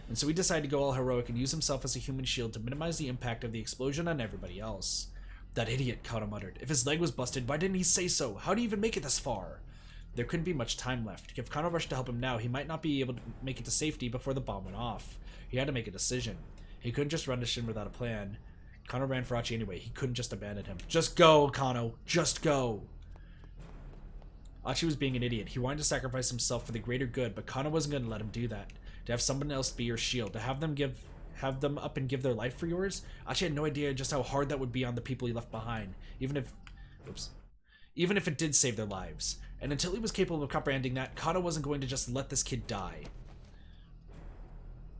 And so he decided to go all heroic and use himself as a human shield to minimize the impact of the explosion on everybody else. That idiot, Kano muttered. If his leg was busted, why didn't he say so? How did he even make it this far? There couldn't be much time left. If Kano rushed to help him now, he might not be able to make it to safety before the bomb went off. He had to make a decision. He couldn't just run to Shin without a plan. Kano ran for Achi anyway. He couldn't just abandon him. Just go, Kano. Just go. Achi was being an idiot. He wanted to sacrifice himself for the greater good, but Kano wasn't going to let him do that. To have someone else be your shield, to have them up and give their life for yours, Achi had no idea just how hard that would be on the people he left behind, even if it did save their lives. And until he was capable of comprehending that, Kano wasn't going to just let this kid die.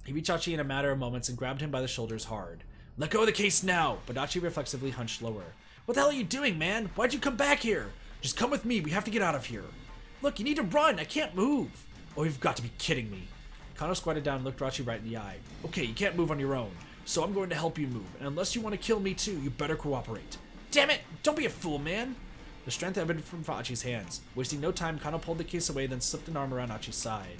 He reached Achi in a matter of moments and grabbed him by the shoulders hard. Let go of the case now! But Achi reflexively hunched lower. What the hell are you doing, man? Why'd you come back here? Just come with me, we have to get out of here. Look, you need to run, I can't move. Oh, you've got to be kidding me. Kano squatted down and looked Achi right in the eye. Okay, you can't move on your own, so I'm going to help you move, and unless you want to kill me too, you better cooperate. Damn it! Don't be a fool, man! The strength ebbed from Achi's hands. Wasting no time, Kano pulled the case away, then slipped an arm around Achi's side.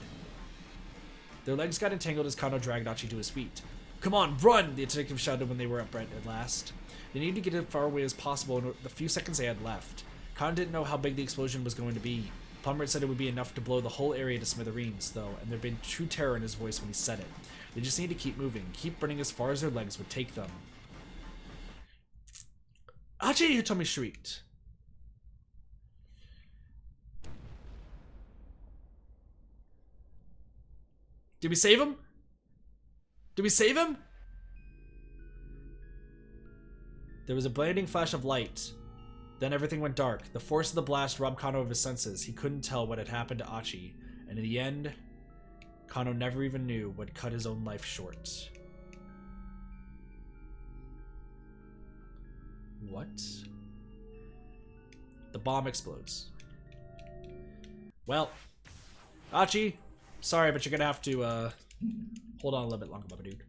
Their legs got entangled as Kano dragged Achi to his feet. Come on, run! The detective shouted when they were upright at last. They needed to get as far away as possible in the few seconds they had left. Kano didn't know how big the explosion was going to be. Palmer said it would be enough to blow the whole area to smithereens, though, and there'd been true terror in his voice when he said it. They just need to keep moving, keep running as far as their legs would take them. Achi, Hitomi shrieked. Did we save him? Did we save him? There was a blinding flash of light. Then everything went dark. The force of the blast robbed Kano of his senses. He couldn't tell what had happened to Achi. And in the end, Kano never even knew what cut his own life short. What? The bomb explodes. Well, Achi, sorry, but you're gonna have to, hold on a little bit longer, my dude.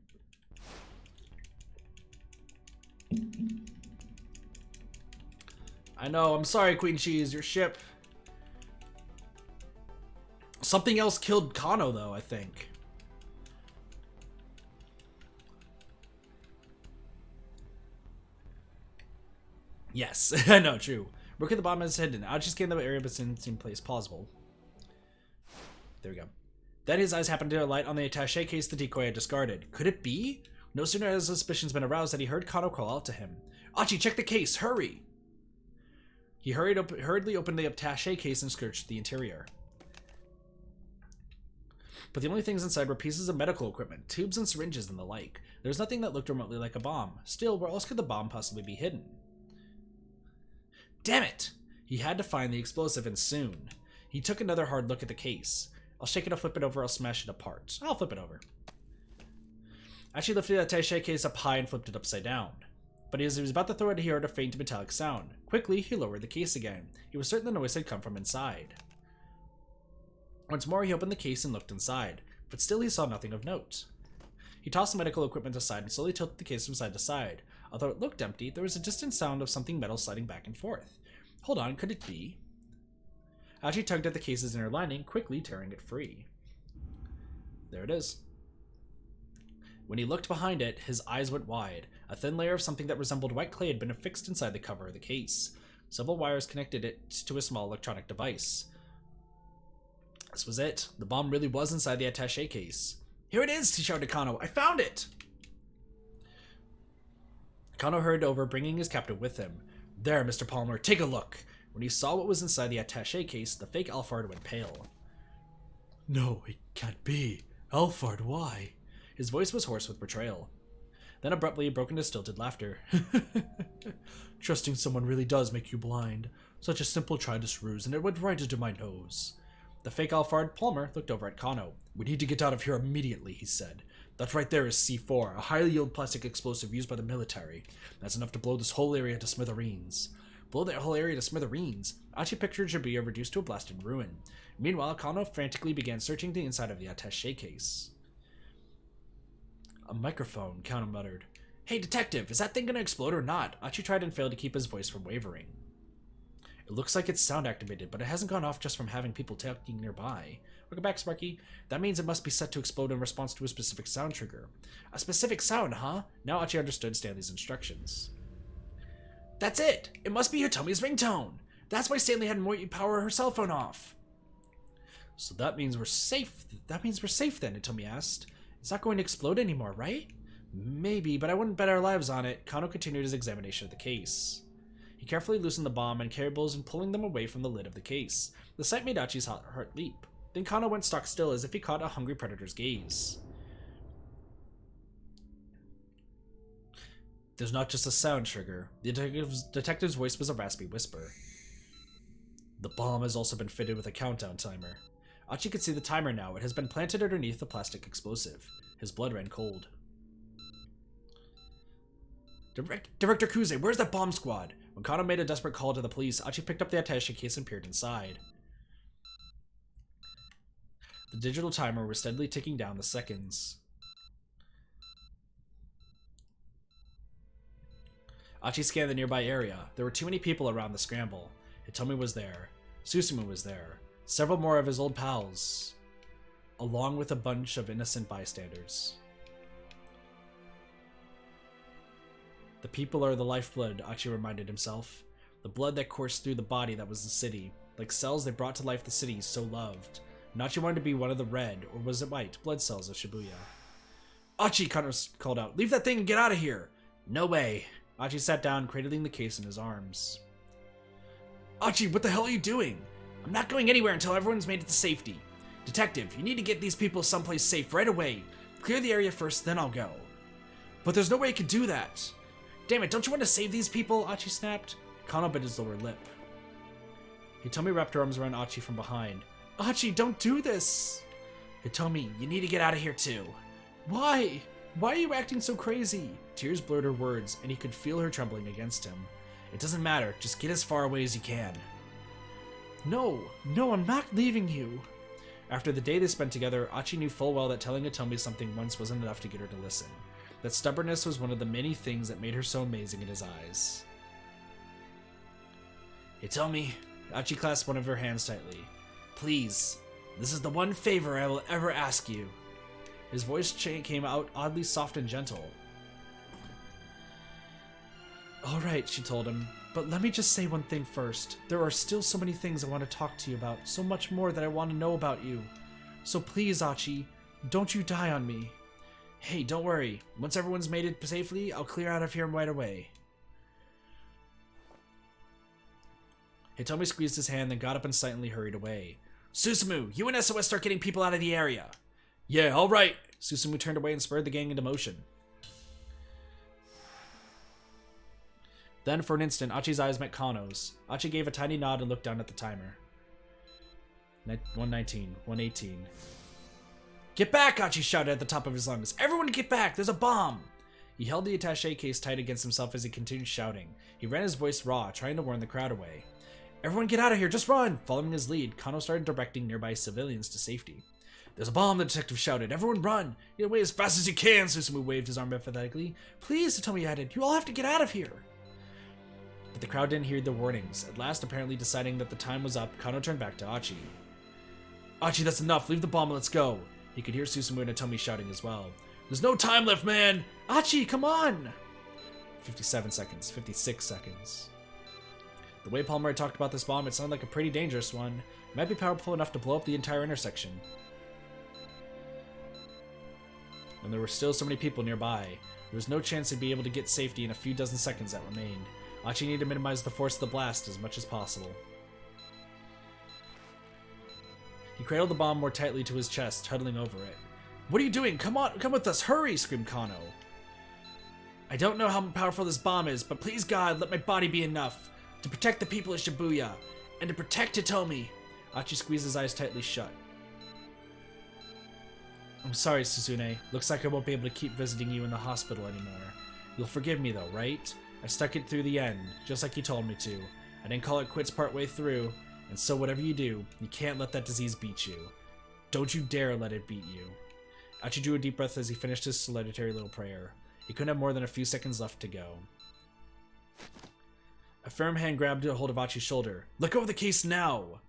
I know, I'm sorry, Queen Cheese, your ship. Something else killed Kano, though, I think. Yes, I know, true. Look at the bottom of his head and Achi scanned the area but didn't seem place plausible. There we go. Then his eyes happened to alight on the attaché case the decoy had discarded. Could it be? No sooner had his suspicions been aroused than he heard Kano call out to him. Achi, check the case, hurry! He hurriedly opened the attaché case and searched the interior. But the only things inside were pieces of medical equipment, tubes and syringes and the like. There was nothing that looked remotely like a bomb. Still, where else could the bomb possibly be hidden? Damn it! He had to find the explosive, and soon. He took another hard look at the case. I'll shake it, I'll flip it over, I'll smash it apart. I'll flip it over. Achi lifted the attaché case up high and flipped it upside down. But as he was about to throw it, he heard a faint metallic sound. Quickly, he lowered the case again. He was certain the noise had come from inside. Once more, he opened the case and looked inside, but still he saw nothing of note. He tossed the medical equipment aside and slowly tilted the case from side to side. Although it looked empty, there was a distant sound of something metal sliding back and forth. Hold on, could it be? Achi tugged at the case's inner lining, quickly tearing it free. There it is. When he looked behind it, his eyes went wide. A thin layer of something that resembled white clay had been affixed inside the cover of the case. Several wires connected it to a small electronic device. This was it. The bomb really was inside the attaché case. Here it is, he shouted to Kano. I found it! Kano hurried over, bringing his captive with him. There, Mr. Palmer, take a look. When he saw what was inside the attaché case, the fake Alphard went pale. No, it can't be. Alphard, why? His voice was hoarse with betrayal. Then abruptly he broke into stilted laughter. Trusting someone really does make you blind. Such a simple childish ruse, and it went right into my nose. The fake Alphard, Palmer, looked over at Kano. We need to get out of here immediately, he said. That right there is C4, a highly yield plastic explosive used by the military. That's enough to blow this whole area to smithereens. Blow that whole area to smithereens? Achi pictured Shibuya reduced to a blasted ruin. Meanwhile, Kano frantically began searching the inside of the attaché case. A microphone, Kano muttered. Hey, detective, is that thing gonna explode or not? Achi tried and failed to keep his voice from wavering. It looks like it's sound activated, but it hasn't gone off just from having people talking nearby. Welcome back, Sparky. That means it must be set to explode in response to a specific sound trigger. A specific sound, huh? Now Achi understood Stanley's instructions. That's it! It must be Hitomi's ringtone! That's why Stanley had Moiti power her cell phone off! So that means we're safe. That means we're safe then, Hitomi asked. It's not going to explode anymore, right? Maybe, but I wouldn't bet our lives on it. Kano continued his examination of the case. He carefully loosened the bomb and cables and pulling them away from the lid of the case. The sight made Achi's heart leap. Then Kano went stock still as if he caught a hungry predator's gaze. There's not just a sound trigger. The detective's voice was a raspy whisper. The bomb has also been fitted with a countdown timer. Achi could see the timer now. It has been planted underneath the plastic explosive. His blood ran cold. Director Kuze, where's that bomb squad? When Kano made a desperate call to the police, Achi picked up the attaché case and peered inside. The digital timer was steadily ticking down the seconds. Achi scanned the nearby area. There were too many people around the scramble. Hitomi was there. Susumu was there. Several more of his old pals. Along with a bunch of innocent bystanders. The people are the lifeblood, Achi reminded himself. The blood that coursed through the body that was the city. Like cells they brought to life the city so loved. And Achi wanted to be one of the red, or was it white, blood cells of Shibuya. Achi, Kano called out. Leave that thing and get out of here! No way. Achi sat down, cradling the case in his arms. Achi, what the hell are you doing? I'm not going anywhere until everyone's made it to safety. Detective, you need to get these people someplace safe right away. Clear the area first, then I'll go. But there's no way you can do that. Damn it, don't you want to save these people? Achi snapped. Kano bit his lower lip. Hitomi wrapped her arms around Achi from behind. Achi, don't do this! Hitomi, you need to get out of here too. Why? Why are you acting so crazy? Tears blurred her words, and he could feel her trembling against him. It doesn't matter, just get as far away as you can. No, I'm not leaving you. After the day they spent together, Achi knew full well that telling Hitomi something once wasn't enough to get her to listen. That stubbornness was one of the many things that made her so amazing in his eyes. Hitomi, Achi clasped one of her hands tightly. Please, this is the one favor I will ever ask you. His voice came out oddly soft and gentle. Alright, she told him, but let me just say one thing first. There are still so many things I want to talk to you about, so much more that I want to know about you. So please, Achi, don't you die on me. Hey, don't worry. Once everyone's made it safely, I'll clear out of here right away. Hitomi squeezed his hand, then got up and silently hurried away. Susumu, you and SOS start getting people out of the area. Yeah, alright. Susumu turned away and spurred the gang into motion. Then, for an instant, Achi's eyes met Kano's. Achi gave a tiny nod and looked down at the timer. 119, 118. Get back! Achi shouted at the top of his lungs. Everyone get back! There's a bomb! He held the attaché case tight against himself as he continued shouting. He ran his voice raw, trying to warn the crowd away. Everyone get out of here! Just run! Following his lead, Kano started directing nearby civilians to safety. There's a bomb, the detective shouted. Everyone run! Get away as fast as you can! Susumu waved his arm emphatically. Please, Hitomi added. You all have to get out of here! But the crowd didn't hear the warnings. At last, apparently deciding that the time was up, Kano turned back to Achi. Achi, that's enough. Leave the bomb and let's go. He could hear Susumu and Hitomi shouting as well. There's no time left, man! Achi, come on! 57 seconds. 56 seconds. The way Palmer had talked about this bomb, it sounded like a pretty dangerous one. It might be powerful enough to blow up the entire intersection. And there were still so many people nearby. There was no chance he'd be able to get safety in a few dozen seconds that remained. Achi needed to minimize the force of the blast as much as possible. He cradled the bomb more tightly to his chest, huddling over it. What are you doing? Come on, come with us, hurry! Screamed Kano. I don't know how powerful this bomb is, but please God, let my body be enough to protect the people of Shibuya, and to protect Hitomi. Achi squeezed his eyes tightly shut. I'm sorry, Suzune. Looks like I won't be able to keep visiting you in the hospital anymore. You'll forgive me though, right? I stuck it through the end, just like you told me to. I didn't call it quits partway through, and so whatever you do, you can't let that disease beat you. Don't you dare let it beat you. Achi drew a deep breath as he finished his solitary little prayer. He couldn't have more than a few seconds left to go. A firm hand grabbed a hold of Achi's shoulder. Let go of the case now!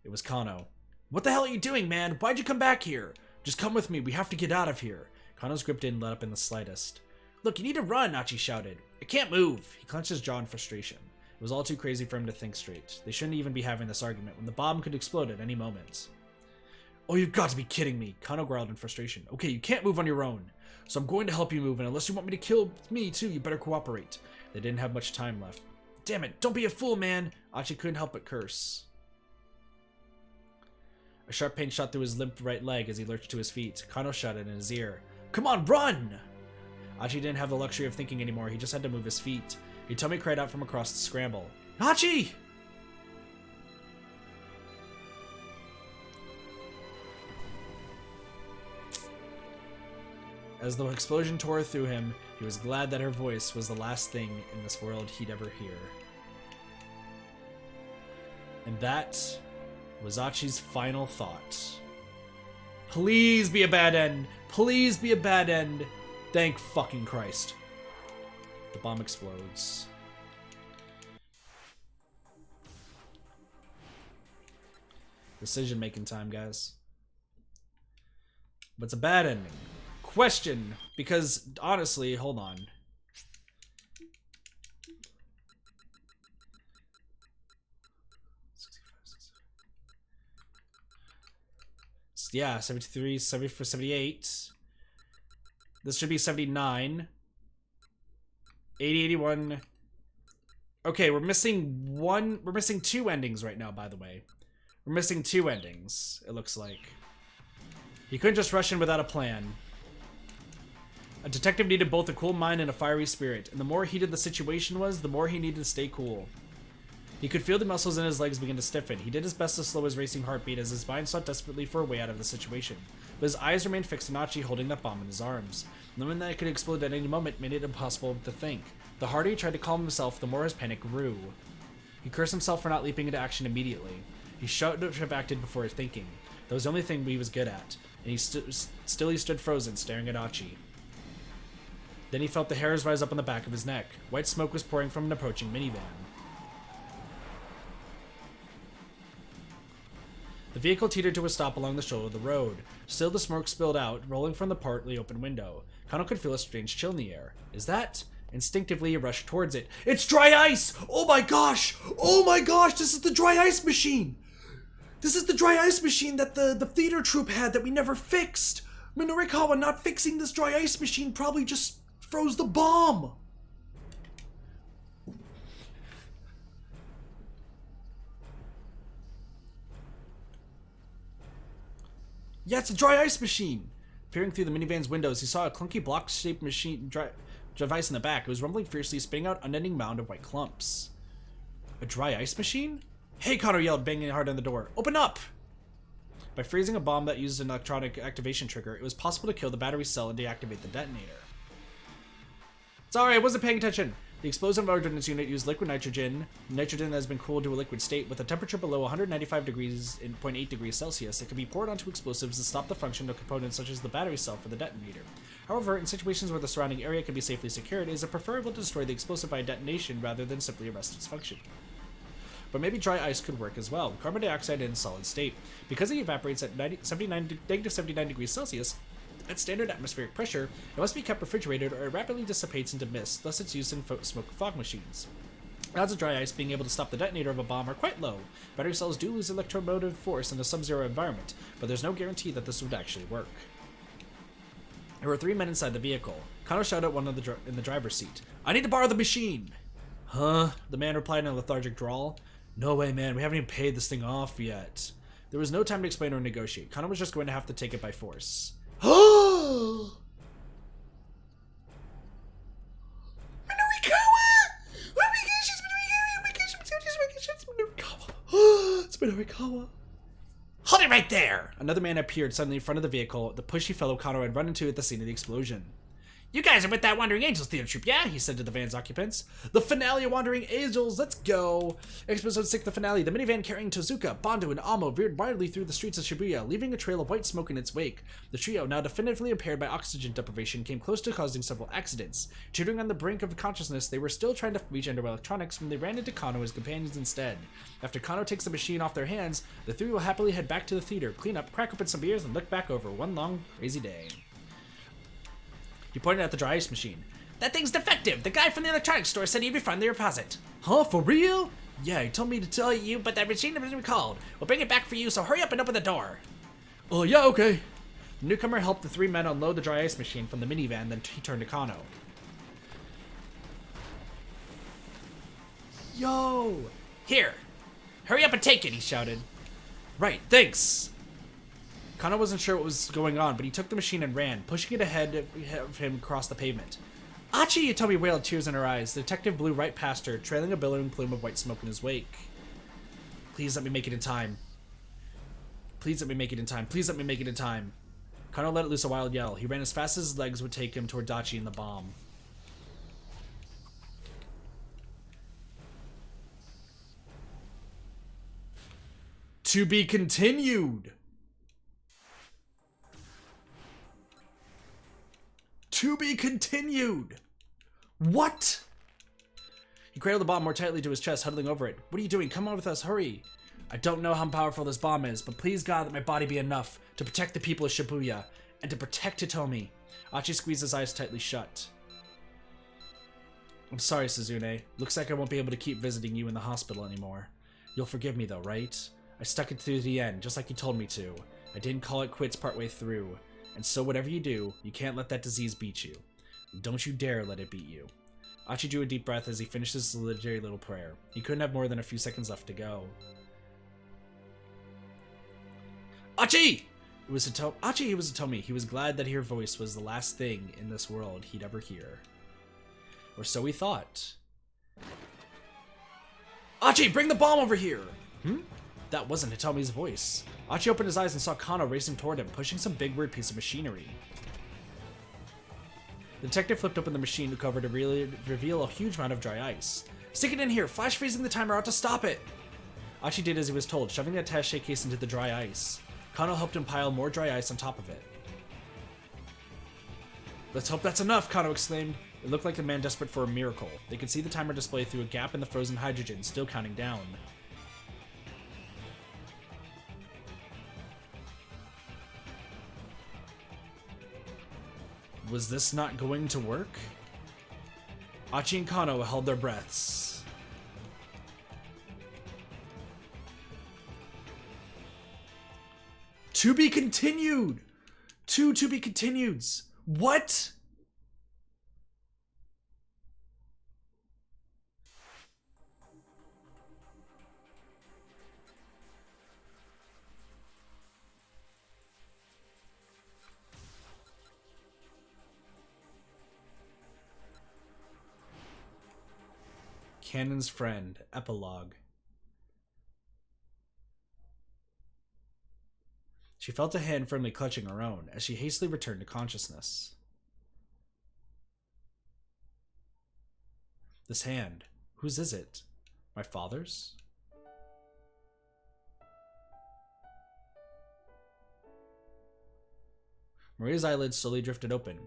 It was Kano. What the hell are you doing, man? Why'd you come back here? Just come with me, we have to get out of here. Kano's grip didn't let up in the slightest. Look, you need to run, Achi shouted. I can't move! He clenched his jaw in frustration. It was all too crazy for him to think straight. They shouldn't even be having this argument when the bomb could explode at any moment. Oh, you've got to be kidding me, Kano growled in frustration. Okay, you can't move on your own, so I'm going to help you move, and unless you want me to kill me too, you better cooperate. They didn't have much time left. Damn it, don't be a fool, man! Achi couldn't help but curse. A sharp pain shot through his limp right leg as he lurched to his feet. Kano shouted in his ear, "Come on, run!" Achi didn't have the luxury of thinking anymore, he just had to move his feet. Hitomi cried out from across the scramble. Achi! As the explosion tore through him, he was glad that her voice was the last thing in this world he'd ever hear. And that was Achi's final thought. Please be a bad end. Please be a bad end. Thank fucking Christ. The bomb explodes. Decision-making time, guys. But it's a bad ending. Question, because honestly, hold on. Yeah, 73, 74, 78. This should be 79. 80, 81. Okay, we're missing one. We're missing two endings right now, by the way. We're missing two endings, it looks like. He couldn't just rush in without a plan. A detective needed both a cool mind and a fiery spirit, and the more heated the situation was, the more he needed to stay cool. He could feel the muscles in his legs begin to stiffen. He did his best to slow his racing heartbeat as his mind sought desperately for a way out of the situation. But his eyes remained fixed on Achi holding that bomb in his arms. Knowing that it could explode at any moment made it impossible to think. The harder he tried to calm himself, the more his panic grew. He cursed himself for not leaping into action immediately. He should have acted before thinking. That was the only thing he was good at. And he stood frozen, staring at Achi. Then he felt the hairs rise up on the back of his neck. White smoke was pouring from an approaching minivan. The vehicle teetered to a stop along the shoulder of the road. Still, the smoke spilled out, rolling from the partly open window. Kano could feel a strange chill in the air. Is that? Instinctively, he rushed towards it. It's dry ice! Oh my gosh! Oh my gosh! This is the dry ice machine! This is the dry ice machine that the theater troupe had that we never fixed! Minorikawa not fixing this dry ice machine probably just froze the bomb! Yeah, it's a dry ice machine! Peering through the minivan's windows, he saw a clunky block-shaped machine device in the back. It was rumbling fiercely, spitting out an unending mound of white clumps. A dry ice machine? Hey, Connor yelled, banging hard on the door. Open up! By freezing a bomb that used an electronic activation trigger, it was possible to kill the battery cell and deactivate the detonator. Sorry, I wasn't paying attention. The explosive ordnance unit used liquid nitrogen. Nitrogen that has been cooled to a liquid state with a temperature below 195 degrees in 0.8 degrees Celsius. It can be poured onto explosives to stop the function of components such as the battery cell for the detonator. However, in situations where the surrounding area can be safely secured, it is preferable to destroy the explosive by detonation rather than simply arrest its function. But maybe dry ice could work as well. Carbon dioxide in a solid state. Because it evaporates at negative 79 degrees Celsius, at standard atmospheric pressure, it must be kept refrigerated or it rapidly dissipates into mist, thus it's used in smoke fog machines. Odds of dry ice being able to stop the detonator of a bomb are quite low. Battery cells do lose electromotive force in a sub-zero environment, but there's no guarantee that this would actually work. There were 3 men inside the vehicle. Kano shouted at one of in the driver's seat. I need to borrow the machine! Huh? The man replied in a lethargic drawl. No way, man. We haven't even paid this thing off yet. There was no time to explain or negotiate. Kano was just going to have to take it by force. It's Minorikawa. Hold it right there! Another man appeared suddenly in front of the vehicle, the pushy fellow Kano had run into at the scene of the explosion. You guys are with that Wandering Angels theater troupe, yeah? He said to the van's occupants. The finale of Wandering Angels, let's go! Episode 6, the finale. The minivan carrying Tozuka, Bondo, and Amo veered wildly through the streets of Shibuya, leaving a trail of white smoke in its wake. The trio, now definitively impaired by oxygen deprivation, came close to causing several accidents. Teetering on the brink of consciousness, they were still trying to reach under electronics when they ran into Kano and his companions instead. After Kano takes the machine off their hands, the three will happily head back to the theater, clean up, crack open some beers, and look back over one long, crazy day. He pointed at the dry ice machine. That thing's defective. The guy from the electronics store said he'd refund the deposit. Huh, for real? Yeah, he told me to tell you. But that machine has been recalled. We'll bring it back for you, so hurry up and open the door. Oh, yeah, okay. The newcomer helped the three men unload the dry ice machine from the minivan, then he turned to Kano. Yo! Here. Hurry up and take it, he shouted. Right, thanks. Kano wasn't sure what was going on, but he took the machine and ran, pushing it ahead of him across the pavement. Achi, Itomi wailed, tears in her eyes. The detective blew right past her, trailing a billowing plume of white smoke in his wake. Please let me make it in time. Please let me make it in time. Please let me make it in time. Kano let loose a wild yell. He ran as fast as his legs would take him toward Dachi and the bomb. To be continued. To be continued. What? He cradled the bomb more tightly to his chest, huddling over it. What are you doing? Come on with us, hurry. I don't know how powerful this bomb is, but please God that my body be enough to protect the people of Shibuya and to protect Hitomi. Achi squeezed his eyes tightly shut. I'm sorry, Suzune. Looks like I won't be able to keep visiting you in the hospital anymore. You'll forgive me though, right? I stuck it through the end, just like you told me to. I didn't call it quits partway through. And so whatever you do, you can't let that disease beat you. Don't you dare let it beat you. Achi drew a deep breath as he finished his legendary little prayer. He couldn't have more than a few seconds left to go. Achi! It was Achi, it was Hitomi. He was glad that her voice was the last thing in this world he'd ever hear. Or so he thought. Achi, bring the bomb over here! That wasn't Hitomi's voice. Achi opened his eyes and saw Kano racing toward him, pushing some big weird piece of machinery. The detective flipped open the machine cover to reveal a huge amount of dry ice. Stick it in here! Flash freezing the timer out to stop it! Achi did as he was told, shoving the attaché case into the dry ice. Kano helped him pile more dry ice on top of it. Let's hope that's enough, Kano exclaimed. It looked like the man desperate for a miracle. They could see the timer display through a gap in the frozen hydrogen, still counting down. Was this not going to work? Achi and Kano held their breaths. To be continued! To be continueds! What? Cannon's Friend, Epilogue. She felt a hand firmly clutching her own as she hastily returned to consciousness. This hand, whose is it? My father's? Maria's eyelids slowly drifted open.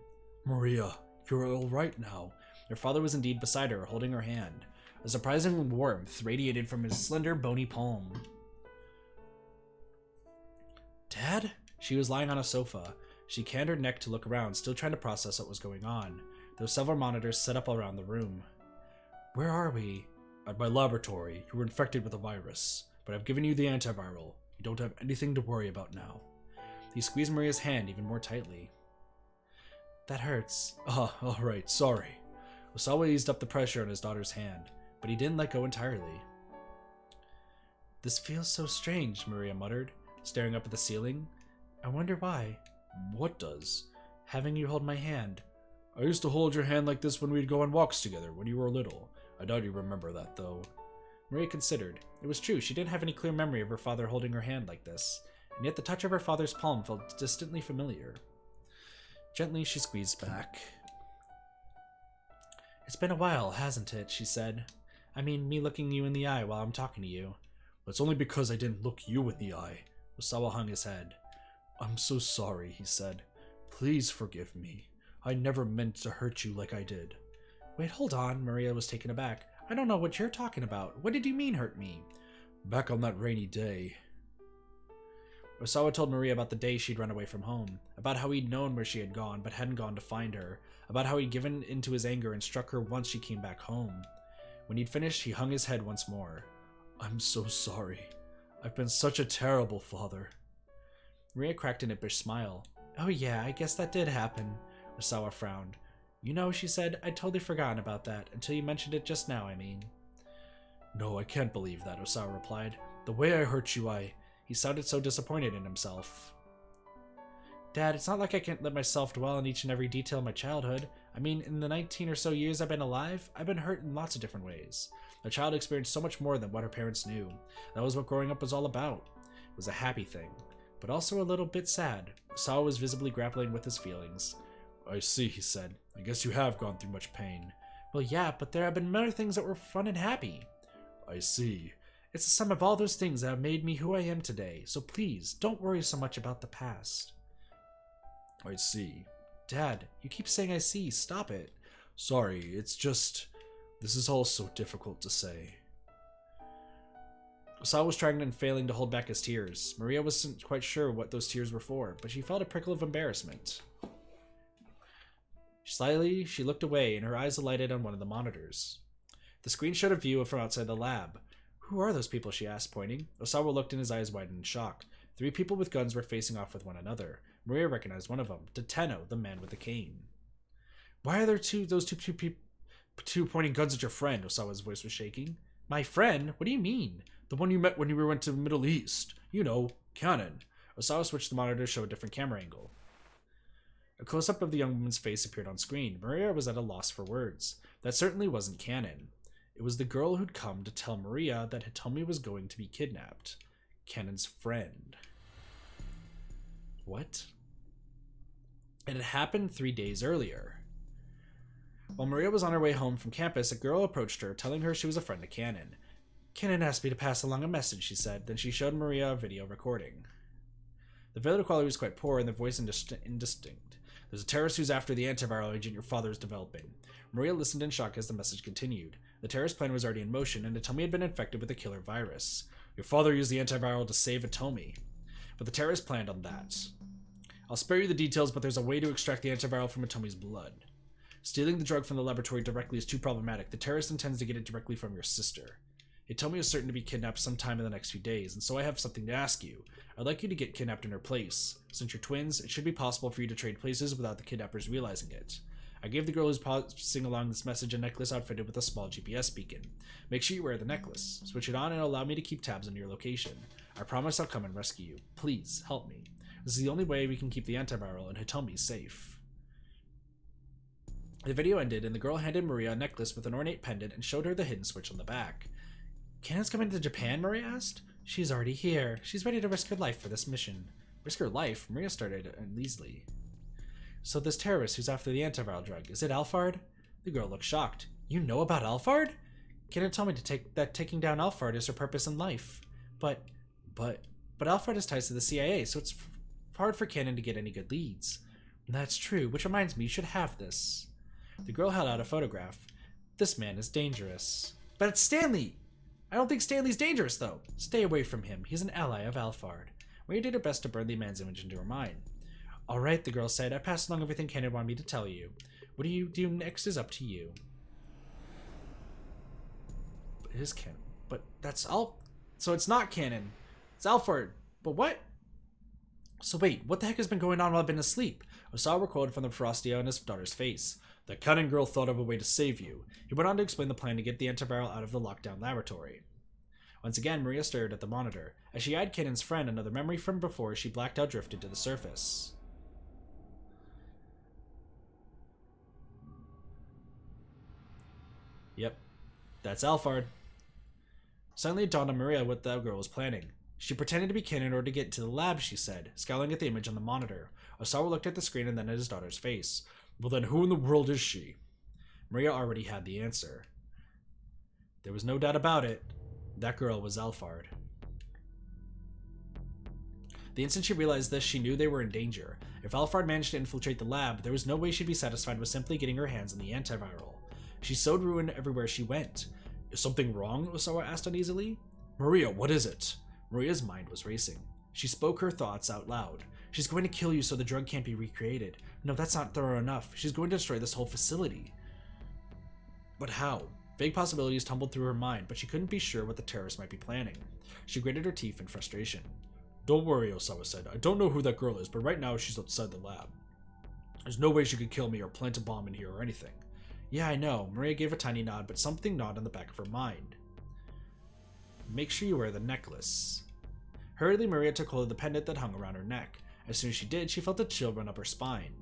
Maria, you're all right now. Her father was indeed beside her, holding her hand. A surprising warmth radiated from his slender, bony palm. Dad? She was lying on a sofa. She canned her neck to look around, still trying to process what was going on. There were several monitors set up around the room. Where are we? At my laboratory. You were infected with a virus, but I've given you the antiviral. You don't have anything to worry about now. He squeezed Maria's hand even more tightly. That hurts. Oh, all right, sorry. Osawa eased up the pressure on his daughter's hand, but he didn't let go entirely. This feels so strange, Maria muttered, staring up at the ceiling. I wonder why. What does? Having you hold my hand. I used to hold your hand like this when we'd go on walks together when you were little. I doubt you remember that, though. Maria considered. It was true, she didn't have any clear memory of her father holding her hand like this, and yet the touch of her father's palm felt distantly familiar. Gently, she squeezed back. It's been a while, hasn't it? She said. I mean, me looking you in the eye while I'm talking to you. It's only because I didn't look you in the eye. Osawa hung his head. I'm so sorry, he said. Please forgive me. I never meant to hurt you like I did. Wait, hold on, Maria was taken aback. I don't know what you're talking about. What did you mean, hurt me? Back on that rainy day. Osawa told Maria about the day she'd run away from home, about how he'd known where she had gone but hadn't gone to find her, about how he'd given into his anger and struck her once she came back home. When he'd finished, he hung his head once more. "I'm so sorry. I've been such a terrible father." Maria cracked an impish smile. "Oh yeah, I guess that did happen." Osawa frowned. "You know," she said, "I'd totally forgotten about that, until you mentioned it just now, I mean." "No, I can't believe that," Osawa replied. "The way I hurt you, He sounded so disappointed in himself. "Dad, it's not like I can't let myself dwell on each and every detail of my childhood. I mean, in the 19 or so years I've been alive, I've been hurt in lots of different ways. A child experienced so much more than what her parents knew. That was what growing up was all about. It was a happy thing, but also a little bit sad." Osawa was visibly grappling with his feelings. "I see," he said. "I guess you have gone through much pain." "Well, yeah, but there have been many things that were fun and happy." "I see. It's the sum of all those things that have made me who I am today, so please, don't worry so much about the past." "I see." "Dad, you keep saying I see. Stop it." "Sorry, it's just... This is all so difficult to say." Osawa was trying and failing to hold back his tears. Maria wasn't quite sure what those tears were for, but she felt a prickle of embarrassment. Slyly, she looked away, and her eyes alighted on one of the monitors. The screen showed a view from outside the lab. "Who are those people?" she asked, pointing. Osawa looked and his eyes widened in shock. 3 people with guns were facing off with one another. Maria recognized one of them, Tenno, the man with the cane. "Why are there those two pointing guns at your friend?" Osawa's voice was shaking. "My friend? What do you mean?" "The one you met when you went to the Middle East. You know, Cannon." Osawa switched the monitor to show a different camera angle. A close-up of the young woman's face appeared on screen. Maria was at a loss for words. That certainly wasn't Cannon. It was the girl who'd come to tell Maria that Hitomi was going to be kidnapped. Cannon's friend. What? It had happened 3 days earlier. While Maria was on her way home from campus, a girl approached her, telling her she was a friend of Cannon. "Cannon asked me to pass along a message," she said. Then she showed Maria a video recording. The video quality was quite poor and the voice indistinct. "There's a terrorist who's after the antiviral agent your father is developing." Maria listened in shock as the message continued. The terrorist plan was already in motion, and Hitomi had been infected with a killer virus. "Your father used the antiviral to save Hitomi. But the terrorist planned on that. I'll spare you the details, but there's a way to extract the antiviral from Hitomi's blood. Stealing the drug from the laboratory directly is too problematic. The terrorist intends to get it directly from your sister. Hitomi is certain to be kidnapped sometime in the next few days, and so I have something to ask you. I'd like you to get kidnapped in her place. Since you're twins, it should be possible for you to trade places without the kidnappers realizing it. I gave the girl who's passing along this message a necklace outfitted with a small GPS beacon. Make sure you wear the necklace. Switch it on and allow me to keep tabs on your location. I promise I'll come and rescue you. Please, help me. This is the only way we can keep the antiviral and Hitomi safe." The video ended, and the girl handed Maria a necklace with an ornate pendant and showed her the hidden switch on the back. "Cannon's coming to Japan?" Maria asked. "She's already here. She's ready to risk her life for this mission." "Risk her life?" Maria started uneasily. "So this terrorist who's after the antiviral drug, is it Alphard?" The girl looked shocked. "You know about Alphard?" "Cannon told me that taking down Alphard is her purpose in life. But Alphard has ties to the CIA, so it's hard for Cannon to get any good leads." "That's true, which reminds me, you should have this." The girl held out a photograph. "This man is dangerous." "But it's Stanley!" "I don't think Stanley's dangerous, though." "Stay away from him. He's an ally of Alphard." Maria did her best to burn the man's image into her mind. "All right," the girl said. "I passed along everything Cannon wanted me to tell you. What do you do next is up to you." It is Cannon. But that's all. So it's not Cannon. It's Alphard. But what? So wait, what the heck has been going on while I've been asleep? Osawa recoiled from the ferocity on his daughter's face. "The Cannon girl thought of a way to save you." He went on to explain the plan to get the antiviral out of the lockdown laboratory. Once again, Maria stared at the monitor. As she eyed Cannon's friend, another memory from before she blacked out drifted to the surface. Yep, that's Alphard. Suddenly it dawned on Maria what the girl was planning. She pretended to be Cannon in order to get into the lab, she said, scowling at the image on the monitor. Osawa looked at the screen and then at his daughter's face. "Well then, who in the world is she?" Maria already had the answer. There was no doubt about it. That girl was Alphard. The instant she realized this, she knew they were in danger. If Alphard managed to infiltrate the lab, there was no way she'd be satisfied with simply getting her hands on the antiviral. She sowed ruin everywhere she went. "Is something wrong?" Osawa asked uneasily. "Maria, what is it?" Maria's mind was racing. She spoke her thoughts out loud. She's going to kill you so the drug can't be recreated. No, that's not thorough enough. She's going to destroy this whole facility. But how? Vague possibilities tumbled through her mind, but she couldn't be sure what the terrorists might be planning. She gritted her teeth in frustration. Don't worry, Osawa said. I don't know who that girl is, but right now she's outside the lab. There's no way she could kill me or plant a bomb in here or anything. Yeah, I know. Maria gave a tiny nod, but something gnawed on the back of her mind. Make sure you wear the necklace. Hurriedly, Maria took hold of the pendant that hung around her neck. As soon as she did, she felt a chill run up her spine.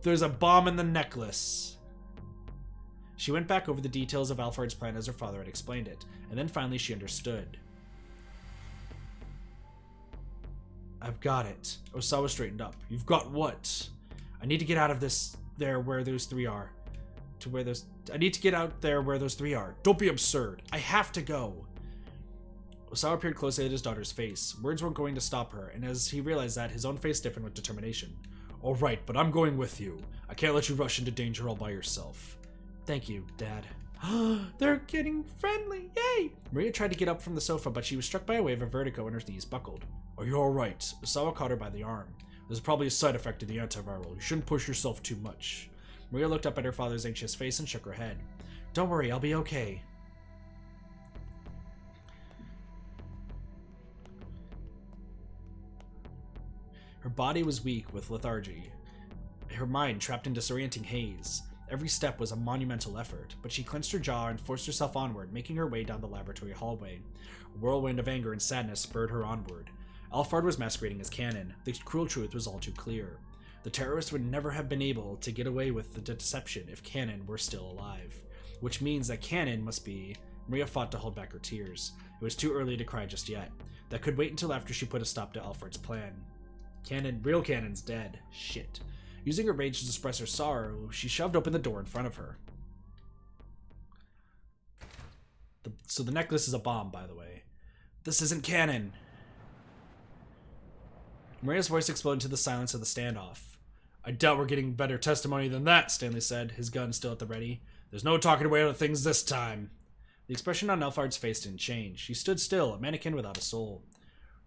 There's a bomb in the necklace. She went back over the details of Alphard's plan as her father had explained it, and then finally she understood. I've got it. Osawa straightened up. You've got what? I need to get out of this there where those three are. I need to get out there where those three are. Don't be absurd. I have to go. Osawa peered closely at his daughter's face. Words weren't going to stop her, and as he realized that, his own face stiffened with determination. All right, but I'm going with you. I can't let you rush into danger all by yourself. Thank you, Dad. They're getting friendly. Yay! Maria tried to get up from the sofa, but she was struck by a wave of vertigo and her knees buckled. Are you alright? Osawa caught her by the arm. There's probably a side effect of the antiviral. You shouldn't push yourself too much. Maria looked up at her father's anxious face and shook her head. Don't worry, I'll be okay. Her body was weak with lethargy, her mind trapped in disorienting haze. Every step was a monumental effort, but she clenched her jaw and forced herself onward, making her way down the laboratory hallway. A whirlwind of anger and sadness spurred her onward. Alphard was masquerading as Cannon. The cruel truth was all too clear. The terrorists would never have been able to get away with the deception if Cannon were still alive. Which means that Cannon must be... Maria fought to hold back her tears. It was too early to cry just yet. That could wait until after she put a stop to Alphard's plan. Real Cannon's dead. Shit. Using her rage to express her sorrow, she shoved open the door in front of her. So the necklace is a bomb, by the way. This isn't Cannon! Maria's voice exploded into the silence of the standoff. I doubt we're getting better testimony than that, Stanley said, his gun still at the ready. There's no talking away out of things this time. The expression on Alphard's face didn't change. He stood still, a mannequin without a soul.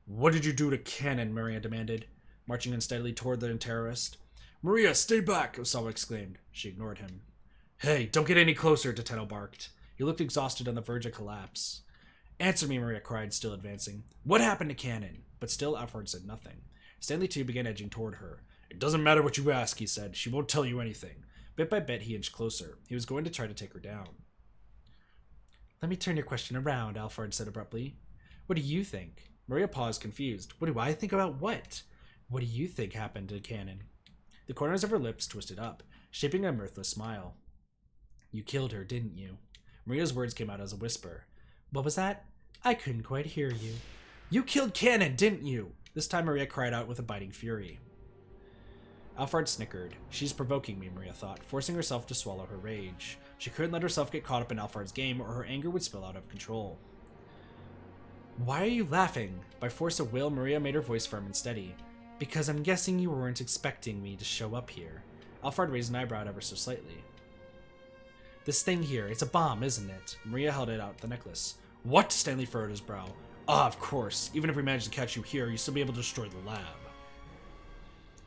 What did you do to Cannon? Maria demanded, marching unsteadily toward the terrorist. Maria, stay back! Osawa exclaimed. She ignored him. Hey, don't get any closer, Tateno barked. He looked exhausted on the verge of collapse. Answer me, Maria cried, still advancing. What happened to Cannon? But still Alphard said nothing. Stanley too began edging toward her. It doesn't matter what you ask, he said. She won't tell you anything. Bit by bit, he inched closer. He was going to try to take her down. Let me turn your question around, Alphard said abruptly. What do you think? Maria paused, confused. What do I think about what? What do you think happened to Cannon? The corners of her lips twisted up, shaping a mirthless smile. You killed her, didn't you? Maria's words came out as a whisper. What was that? I couldn't quite hear you. You killed Cannon, didn't you? This time Maria cried out with a biting fury. Alphard snickered. She's provoking me, Maria thought, forcing herself to swallow her rage. She couldn't let herself get caught up in Alphard's game, or her anger would spill out of control. Why are you laughing? By force of will, Maria made her voice firm and steady. Because I'm guessing you weren't expecting me to show up here. Alphard raised an eyebrow ever so slightly. This thing here, it's a bomb, isn't it? Maria held it out, the necklace. What? Stanley furrowed his brow. Ah, of course. Even if we managed to catch you here, you'd still be able to destroy the lab.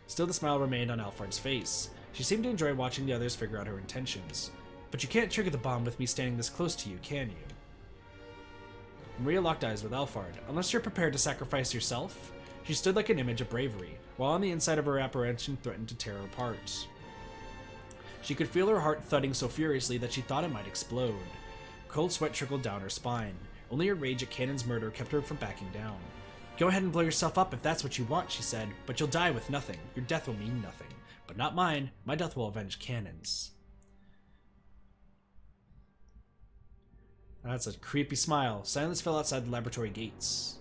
Still the smile remained on Alphard's face. She seemed to enjoy watching the others figure out her intentions. But you can't trigger the bomb with me standing this close to you, can you? Maria locked eyes with Alphard. Unless you're prepared to sacrifice yourself? She stood like an image of bravery, while on the inside of her apparition threatened to tear her apart. She could feel her heart thudding so furiously that she thought it might explode. Cold sweat trickled down her spine. Only her rage at Cannon's murder kept her from backing down. Go ahead and blow yourself up if that's what you want, she said, but you'll die with nothing. Your death will mean nothing. But not mine. My death will avenge Cannon's. That's a creepy smile. Silence fell outside the laboratory gates.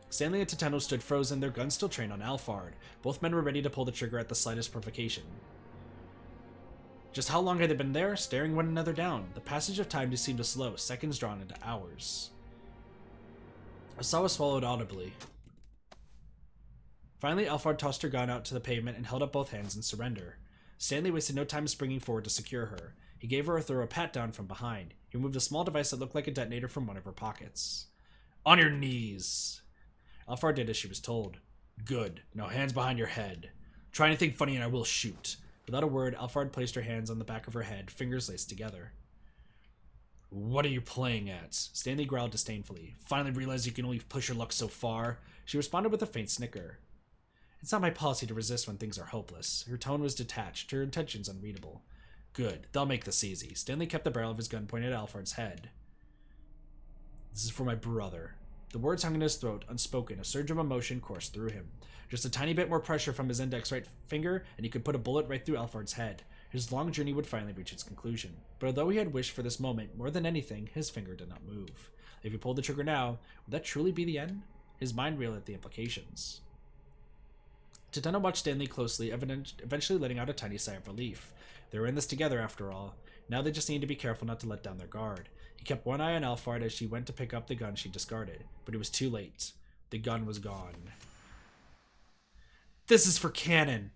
Stanley and Tateno stood frozen, their guns still trained on Alphard. Both men were ready to pull the trigger at the slightest provocation. Just how long had they been there, staring one another down? The passage of time just seemed to slow, seconds drawn into hours. Osawa swallowed audibly. Finally, Alphard tossed her gun out to the pavement and held up both hands in surrender. Stanley wasted no time springing forward to secure her. He gave her a thorough pat-down from behind. He removed a small device that looked like a detonator from one of her pockets. On your knees. Alphard did as she was told. Good. Now hands behind your head. Try anything funny and I will shoot. Without a word, Alphard placed her hands on the back of her head, fingers laced together. What are you playing at? Stanley growled disdainfully. Finally realized you can only push your luck so far. She responded with a faint snicker. It's not my policy to resist when things are hopeless. Her tone was detached, her intentions unreadable. Good. They'll make this easy. Stanley kept the barrel of his gun pointed at Alphard's head. This is for my brother. The words hung in his throat, unspoken. A surge of emotion coursed through him. Just a tiny bit more pressure from his index right finger, and he could put a bullet right through Alphard's head. His long journey would finally reach its conclusion. But although he had wished for this moment more than anything, his finger did not move. If he pulled the trigger now, would that truly be the end? His mind reeled at the implications. Tateno watched Stanley closely, eventually letting out a tiny sigh of relief. They were in this together, after all. Now they just needed to be careful not to let down their guard. He kept one eye on Alphard as she went to pick up the gun she discarded, but it was too late. The gun was gone. This is for Cannon!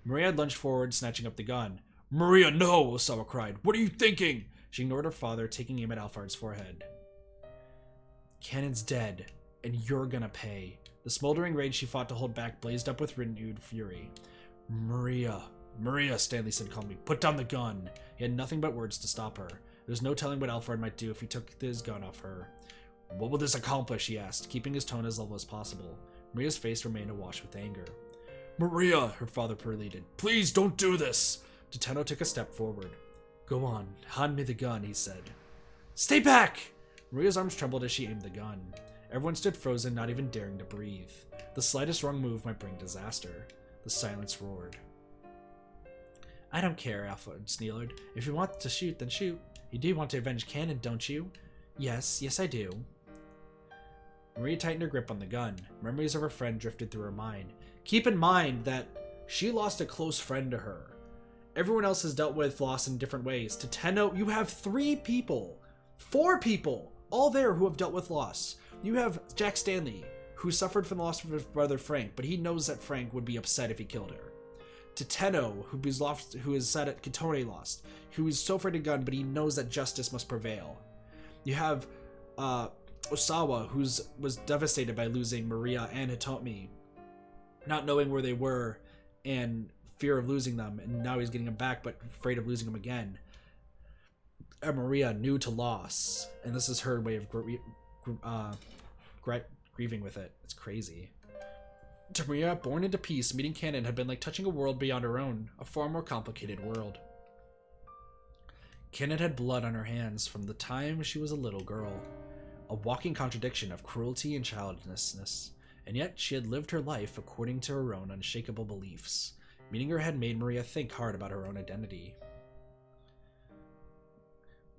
Maria had lunged forward, snatching up the gun. Maria, no! Osawa cried. What are you thinking? She ignored her father, taking aim at Alphard's forehead. Cannon's dead, and you're gonna pay. The smoldering rage she fought to hold back blazed up with renewed fury. Maria, Stanley said calmly. Put down the gun. He had nothing but words to stop her. There was no telling what Alphard might do if he took his gun off her. What will this accomplish? He asked, keeping his tone as level as possible. Maria's face remained awash with anger. Maria, her father pleaded. Please don't do this. Tateno took a step forward. Go on, hand me the gun, he said. Stay back! Maria's arms trembled as she aimed the gun. Everyone stood frozen, not even daring to breathe. The slightest wrong move might bring disaster. The silence roared. I don't care, Alphard sneered. If you want to shoot, then shoot. You do want to avenge Cannon, don't you? Yes, I do. Maria tightened her grip on the gun. Memories of her friend drifted through her mind. Keep in mind that she lost a close friend to her. Everyone else has dealt with loss in different ways. Tateno, you have 4 people, all there who have dealt with loss. You have Jack Stanley, who suffered from the loss of his brother Frank, but he knows that Frank would be upset if he killed her. Tateno, who is sad at Kitone lost, who is so afraid of gun, but he knows that justice must prevail. You have Osawa, who was devastated by losing Maria and Hitomi, not knowing where they were and fear of losing them, and now he's getting them back, but afraid of losing them again. And Maria, new to loss, and this is her way of grieving with it. It's crazy. To Maria, born into peace, meeting Cannon had been like touching a world beyond her own, a far more complicated world. Cannon had blood on her hands from the time she was a little girl, a walking contradiction of cruelty and childlessness, and yet she had lived her life according to her own unshakable beliefs. Meeting her had made Maria think hard about her own identity.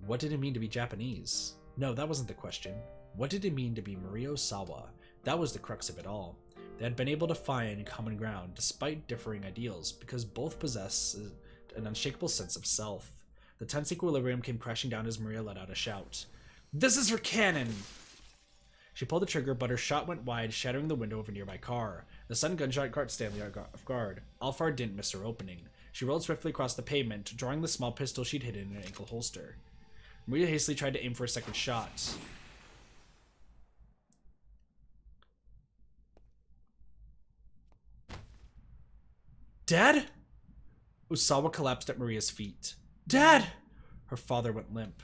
What did it mean to be Japanese? No, that wasn't the question. What did it mean to be Maria Osawa? That was the crux of it all. They had been able to find common ground despite differing ideals because both possess an unshakable sense of self. The tense equilibrium came crashing down as Maria let out a shout. This is for Cannon! She pulled the trigger, but her shot went wide, shattering the window of a nearby car. The sudden gunshot caught Stanley off guard. Alphard didn't miss her opening. She rolled swiftly across the pavement, drawing the small pistol she'd hidden in an ankle holster. Maria hastily tried to aim for a second shot. Dad? Osawa collapsed at Maria's feet. Dad! Her father went limp.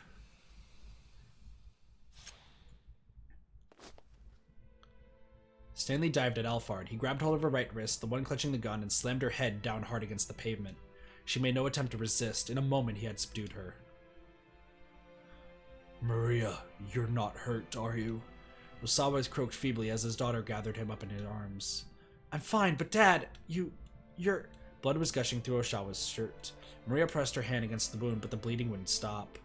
Stanley dived at Alphard. He grabbed hold of her right wrist, the one clutching the gun, and slammed her head down hard against the pavement. She made no attempt to resist. In a moment, he had subdued her. Maria, you're not hurt, are you? Osawa croaked feebly as his daughter gathered him up in his arms. I'm fine, but Dad, you're... Blood was gushing through Osawa's shirt. Maria pressed her hand against the wound, but the bleeding wouldn't stop.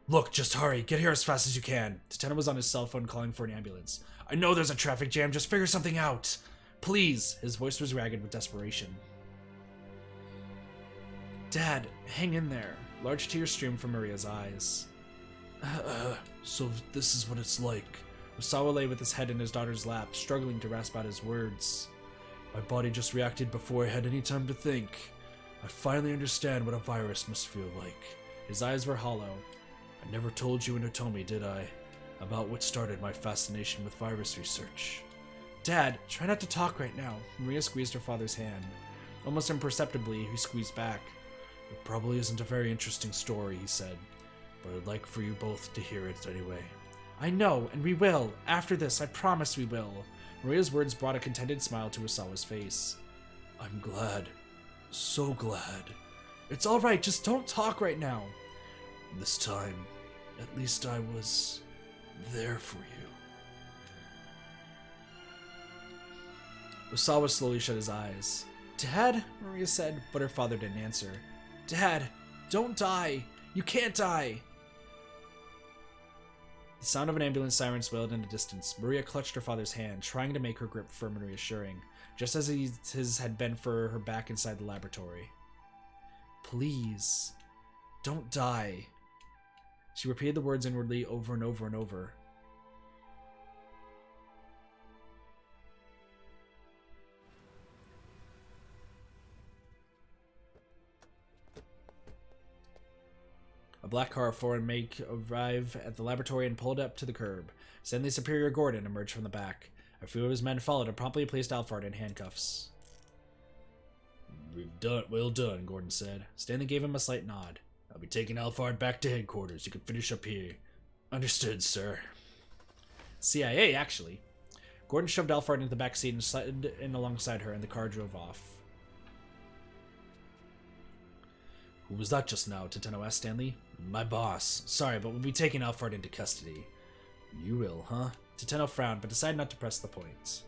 Look, just hurry. Get here as fast as you can. Tateno was on his cell phone calling for an ambulance. I know there's a traffic jam. Just figure something out. Please. His voice was ragged with desperation. Dad, hang in there. Large tears streamed from Maria's eyes. So this is what it's like. Osawa lay with his head in his daughter's lap, struggling to rasp out his words. My body just reacted before I had any time to think. I finally understand what a virus must feel like. His eyes were hollow. I never told you in Otomi, did I? about what started my fascination with virus research. Dad, try not to talk right now. Maria squeezed her father's hand. Almost imperceptibly, he squeezed back. It probably isn't a very interesting story, he said, but I'd like for you both to hear it anyway. I know, and we will. After this, I promise we will. Maria's words brought a contented smile to Osawa's face. I'm glad. So glad. It's all right, just don't talk right now. This time, at least I was there for you. Osawa slowly shut his eyes. Dad? Maria said, but her father didn't answer. Dad, don't die. You can't die. The sound of an ambulance siren wailed in the distance. Maria clutched her father's hand, trying to make her grip firm and reassuring, just as his had been for her back inside the laboratory. Please, don't die. She repeated the words inwardly over and over and over. A black car of foreign make arrived at the laboratory and pulled up to the curb. Stanley Superior Gordon emerged from the back. A few of his men followed and promptly placed Alphard in handcuffs. Well done, Gordon said. Stanley gave him a slight nod. I'll be taking Alphard back to headquarters. You can finish up here. Understood, sir. CIA, actually. Gordon shoved Alphard into the back seat and slid in alongside her, and the car drove off. Who was that just now? Toteno asked Stanley. My boss. Sorry, but we'll be taking Alphard into custody. You will, huh? Toteno frowned, but decided not to press the point.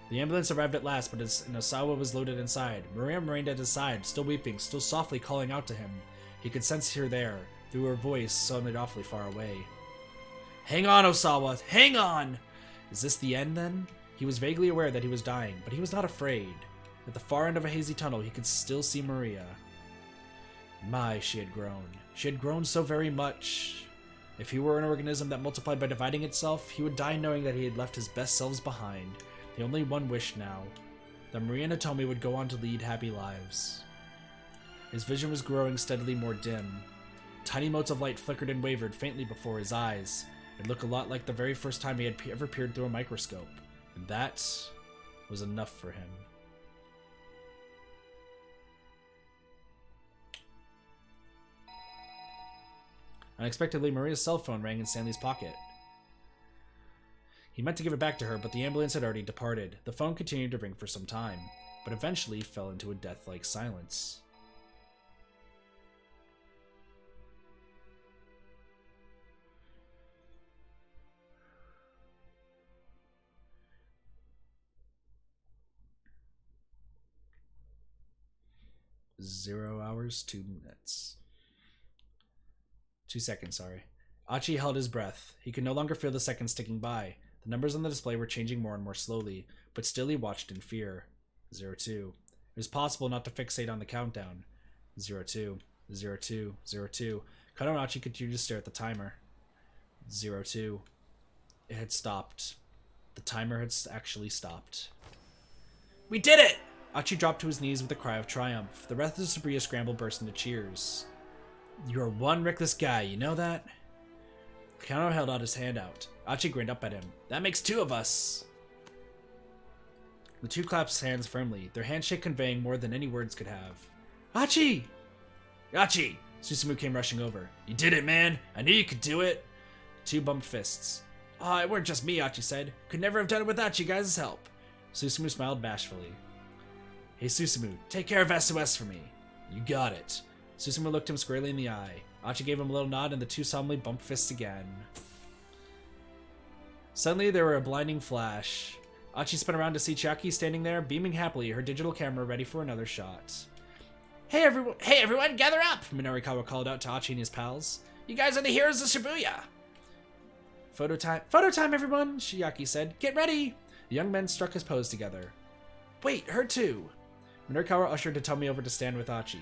The ambulance arrived at last, but as Osawa was loaded inside, Maria remained at his side, still weeping, still softly calling out to him. He could sense her there, through her voice, sounded awfully far away. Hang on, Osawa! Hang on! Is this the end, then? He was vaguely aware that he was dying, but he was not afraid. At the far end of a hazy tunnel, he could still see Maria. My, she had grown. She had grown so very much. If he were an organism that multiplied by dividing itself, he would die knowing that he had left his best selves behind. The only one wish now, that Maria and Hitomi would go on to lead happy lives. His vision was growing steadily more dim. Tiny motes of light flickered and wavered faintly before his eyes. It looked a lot like the very first time he had ever peered through a microscope. And that was enough for him. Unexpectedly, Maria's cell phone rang in Stanley's pocket. He meant to give it back to her, but the ambulance had already departed. The phone continued to ring for some time, but eventually fell into a death-like silence. Zero hours, 2 minutes. 2 seconds, sorry. Achi held his breath. He could no longer feel the seconds ticking by. The numbers on the display were changing more and more slowly, but still he watched in fear. 02. It was possible not to fixate on the countdown. 02. 02. 02. Kanonachi continued to stare at the timer. 02. It had stopped. The timer had actually stopped. We did it! Achi dropped to his knees with a cry of triumph. The rest of the Shibuya Scramble burst into cheers. You're one reckless guy, you know that? Kano held out his hand out. Achi grinned up at him. That makes 2 of us! The 2 clasped hands firmly, their handshake conveying more than any words could have. Achi! Achi! Susumu came rushing over. You did it, man! I knew you could do it! 2 bumped fists. Ah, it weren't just me, Achi said. Could never have done it without you guys' help. Susumu smiled bashfully. Hey Susumu, take care of SOS for me. You got it. Susumu looked him squarely in the eye. Achi gave him a little nod and the 2 solemnly bumped fists again. Suddenly there were a blinding flash. Achi spun around to see Chiaki standing there, beaming happily, her digital camera ready for another shot. Hey everyone, gather up! Minorikawa called out to Achi and his pals. You guys are the heroes of Shibuya! Photo time everyone, Chiaki said. Get ready! The young men struck his pose together. Wait, her too! Minorikawa ushered Hitomi over to stand with Achi.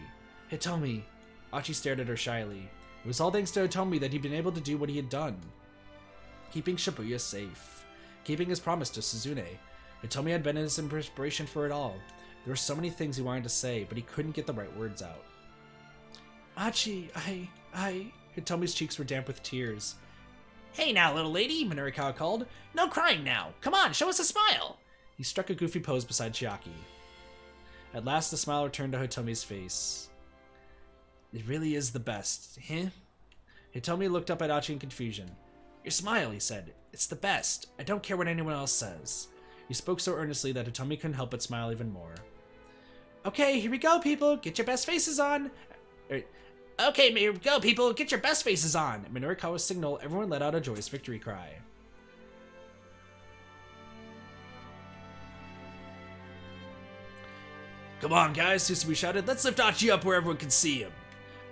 Hitomi. Achi stared at her shyly. It was all thanks to Hitomi that he'd been able to do what he had done. Keeping Shibuya safe. Keeping his promise to Suzune. Hitomi had been his inspiration for it all. There were so many things he wanted to say, but he couldn't get the right words out. Achi, Hitomi's cheeks were damp with tears. Hey now, little lady, Minurikawa called. no crying now. Come on, show us a smile. He struck a goofy pose beside Chiaki. At last, the smile returned to Hitomi's face. It really is the best, huh? Hitomi looked up at Achi in confusion. Your smile, he said. It's the best. I don't care what anyone else says. He spoke so earnestly that Hitomi couldn't help but smile even more. Okay, here we go, people. Get your best faces on. Okay, here we go, people. Get your best faces on. At Minurikawa's signal, everyone let out a joyous victory cry. Come on, guys, Susumu shouted. Let's lift Achi up where everyone can see him.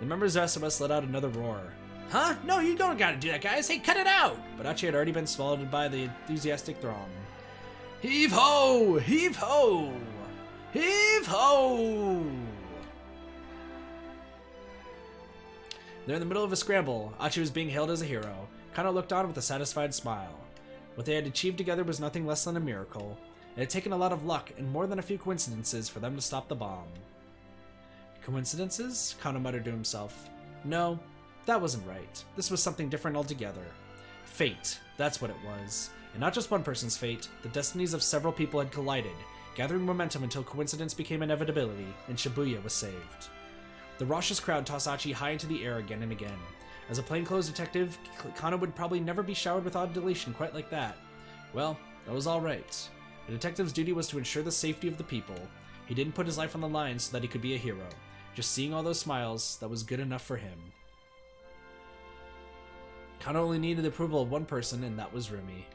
The members of SMS let out another roar. Huh? No, you don't gotta do that, guys. Hey, cut it out. But Achi had already been swallowed by the enthusiastic throng. Heave ho! Heave ho! Heave ho! They're in the middle of a scramble. Achi was being hailed as a hero. Kano looked on with a satisfied smile. What they had achieved together was nothing less than a miracle. It had taken a lot of luck and more than a few coincidences for them to stop the bomb. Coincidences? Kano muttered to himself. No, that wasn't right. This was something different altogether. Fate, that's what it was. And not just one person's fate, the destinies of several people had collided, gathering momentum until coincidence became inevitability, and Shibuya was saved. The raucous crowd tossed Achi high into the air again and again. As a plainclothes detective, Kano would probably never be showered with adulation quite like that. Well, that was alright. A detective's duty was to ensure the safety of the people. He didn't put his life on the line so that he could be a hero. Just seeing all those smiles, that was good enough for him. Kano only needed the approval of one person, and that was Rumi.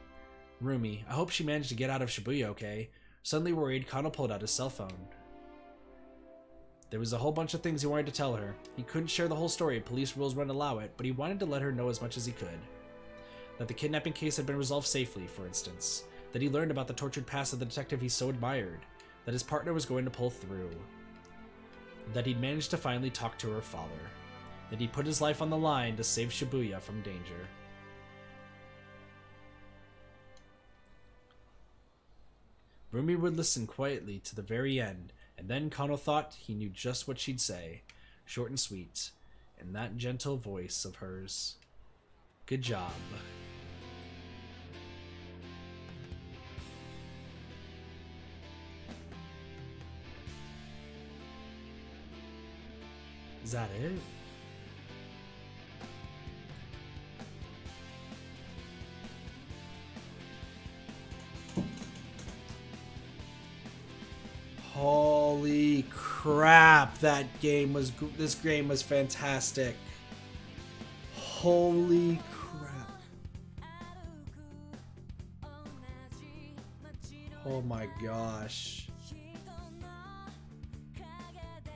Rumi, I hope she managed to get out of Shibuya okay. Suddenly worried, Kano pulled out his cell phone. There was a whole bunch of things he wanted to tell her. He couldn't share the whole story, police rules wouldn't allow it, but he wanted to let her know as much as he could. That the kidnapping case had been resolved safely, for instance. That he learned about the tortured past of the detective he so admired. That his partner was going to pull through. That he'd managed to finally talk to her father. That he put his life on the line to save Shibuya from danger. Rumi would listen quietly to the very end, and then Kano thought he knew just what she'd say. Short and sweet. In that gentle voice of hers. Good job. Is that it? Holy crap, this game was fantastic. Holy crap. Oh my gosh.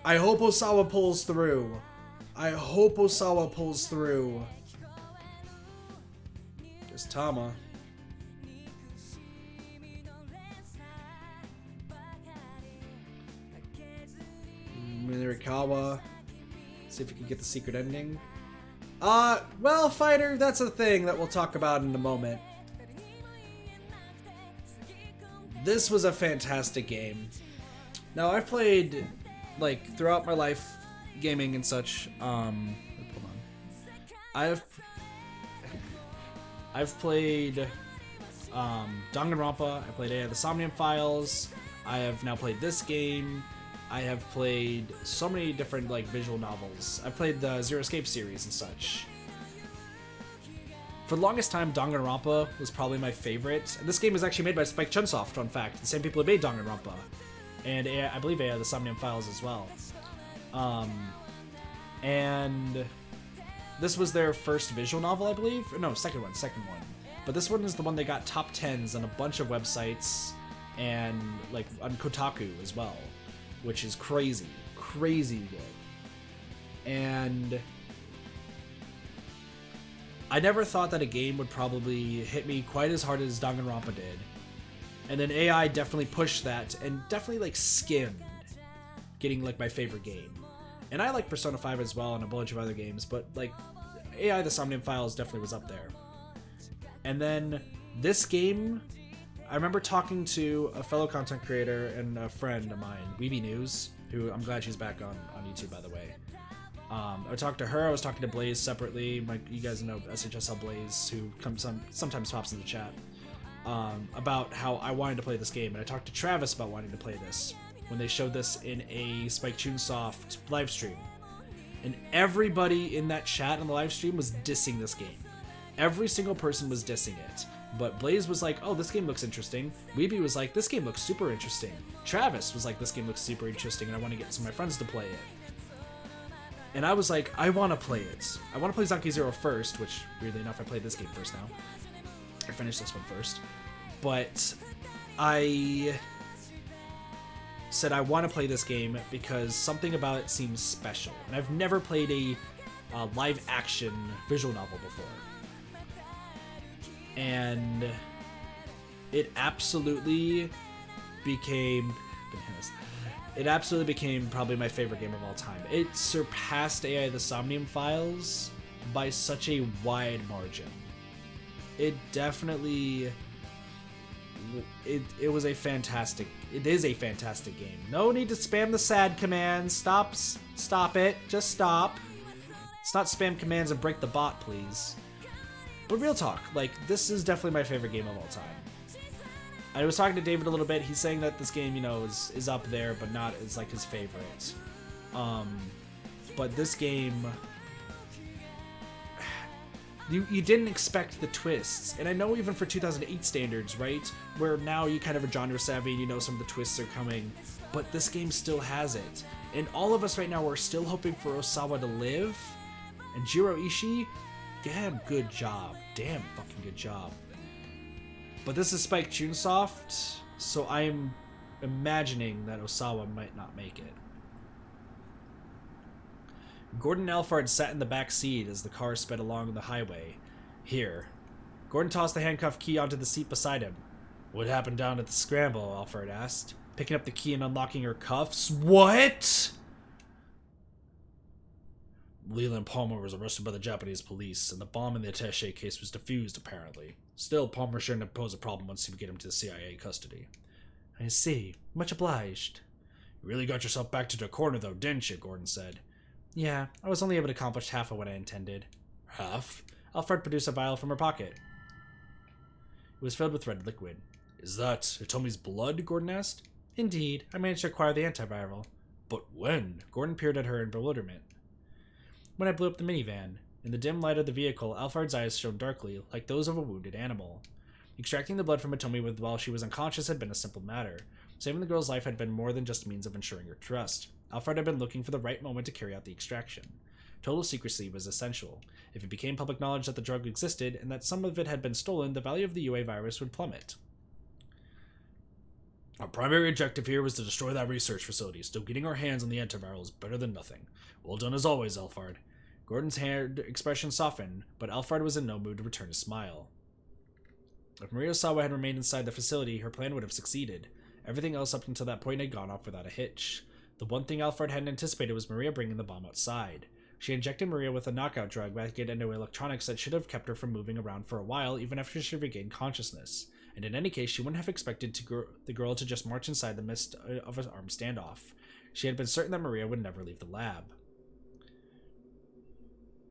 I hope Osawa pulls through. I hope Osawa pulls through. Just Tama. Minurikawa. See if we can get the secret ending. Well, fighter, that's a thing that we'll talk about in a moment. This was a fantastic game. Now, I've played, like, throughout my life, gaming and such, hold on. I've played, Danganronpa, I played the Somnium Files, I have now played this game, I have played so many different, like, visual novels. I've played the Zero Escape series and such. For the longest time, Danganronpa was probably my favorite. And this game was actually made by Spike Chunsoft, fun fact. The same people who made Danganronpa. And I believe they had the Somnium Files as well. And this was their first visual novel, I believe. No, second one. But this one is the one that got top 10s on a bunch of websites and, like, on Kotaku as well. Which is crazy good. And I never thought that a game would probably hit me quite as hard as Danganronpa did. And then AI definitely pushed that and definitely, like, skimmed getting, like, my favorite game. And I like Persona 5 as well and a bunch of other games, but, like, AI the Somnium Files definitely was up there. And then this game, I remember talking to a fellow content creator and a friend of mine, Weeby News, who I'm glad she's back on YouTube, by the way. I talked to her. I was talking to Blaze separately. You guys know SHSL Blaze, who sometimes pops in the chat, about how I wanted to play this game. And I talked to Travis about wanting to play this when they showed this in a Spike Chunsoft live stream. And everybody in that chat on the live stream was dissing this game. Every single person was dissing it. But Blaze was like, oh, this game looks interesting. Weeby was like, this game looks super interesting. Travis was like, this game looks super interesting, and I want to get some of my friends to play it. And I was like, I want to play it. I want to play Zanki Zero first, which, weirdly enough, I played this game first now. I finished this one first. But I said I want to play this game because something about it seems special. And I've never played a live-action visual novel before. And it absolutely became... It absolutely became probably my favorite game of all time. It surpassed AI The Somnium Files by such a wide margin. It definitely... It was a fantastic... It is a fantastic game. No need to spam the sad commands. Stop it. Just stop. Let's not spam commands and break the bot, please. But real talk, like, this is definitely my favorite game of all time. I was talking to David a little bit. He's saying that this game, you know, is up there, but not as like his favorite. But this game, you didn't expect the twists, and I know even for 2008 standards, right, where now you kind of are genre savvy and you know some of the twists are coming, but this game still has it. And all of us right now are still hoping for Osawa to live, and Jiro Ishii, damn good job, damn fucking good job. But this is Spike Chunsoft, so I'm imagining that Osawa might not make it. Gordon and Alphard sat in the back seat as the car sped along the highway. Here. Gordon tossed the handcuff key onto the seat beside him. What happened down at the Scramble? Alphard asked, picking up the key and unlocking her cuffs. What? Leland Palmer was arrested by the Japanese police, and the bomb in the attaché case was defused, apparently. Still, Palmer shouldn't have posed a problem once he would get him to the CIA custody. I see. Much obliged. You really got yourself back to the corner, though, didn't you? Gordon said. Yeah, I was only able to accomplish half of what I intended. Half? Alfred produced a vial from her pocket. It was filled with red liquid. Is that Hitomi's blood? Gordon asked. Indeed. I managed to acquire the antiviral. But when? Gordon peered at her in bewilderment. When I blew up the minivan. In the dim light of the vehicle, Alphard's eyes shone darkly, like those of a wounded animal. Extracting the blood from Hitomi while she was unconscious had been a simple matter. Saving the girl's life had been more than just a means of ensuring her trust. Alphard had been looking for the right moment to carry out the extraction. Total secrecy was essential. If it became public knowledge that the drug existed, and that some of it had been stolen, the value of the UA virus would plummet. Our primary objective here was to destroy that research facility. Still getting our hands on the antiviral is better than nothing. Well done as always, Alphard. Gordon's haired expression softened, but Alphard was in no mood to return his smile. If Maria Sawa had remained inside the facility, her plan would have succeeded. Everything else up until that point had gone off without a hitch. The one thing Alphard hadn't anticipated was Maria bringing the bomb outside. She injected Maria with a knockout drug back into electronics that should have kept her from moving around for a while, even after she regained consciousness. And in any case, she wouldn't have expected the girl to just march inside the midst of an armed standoff. She had been certain that Maria would never leave the lab.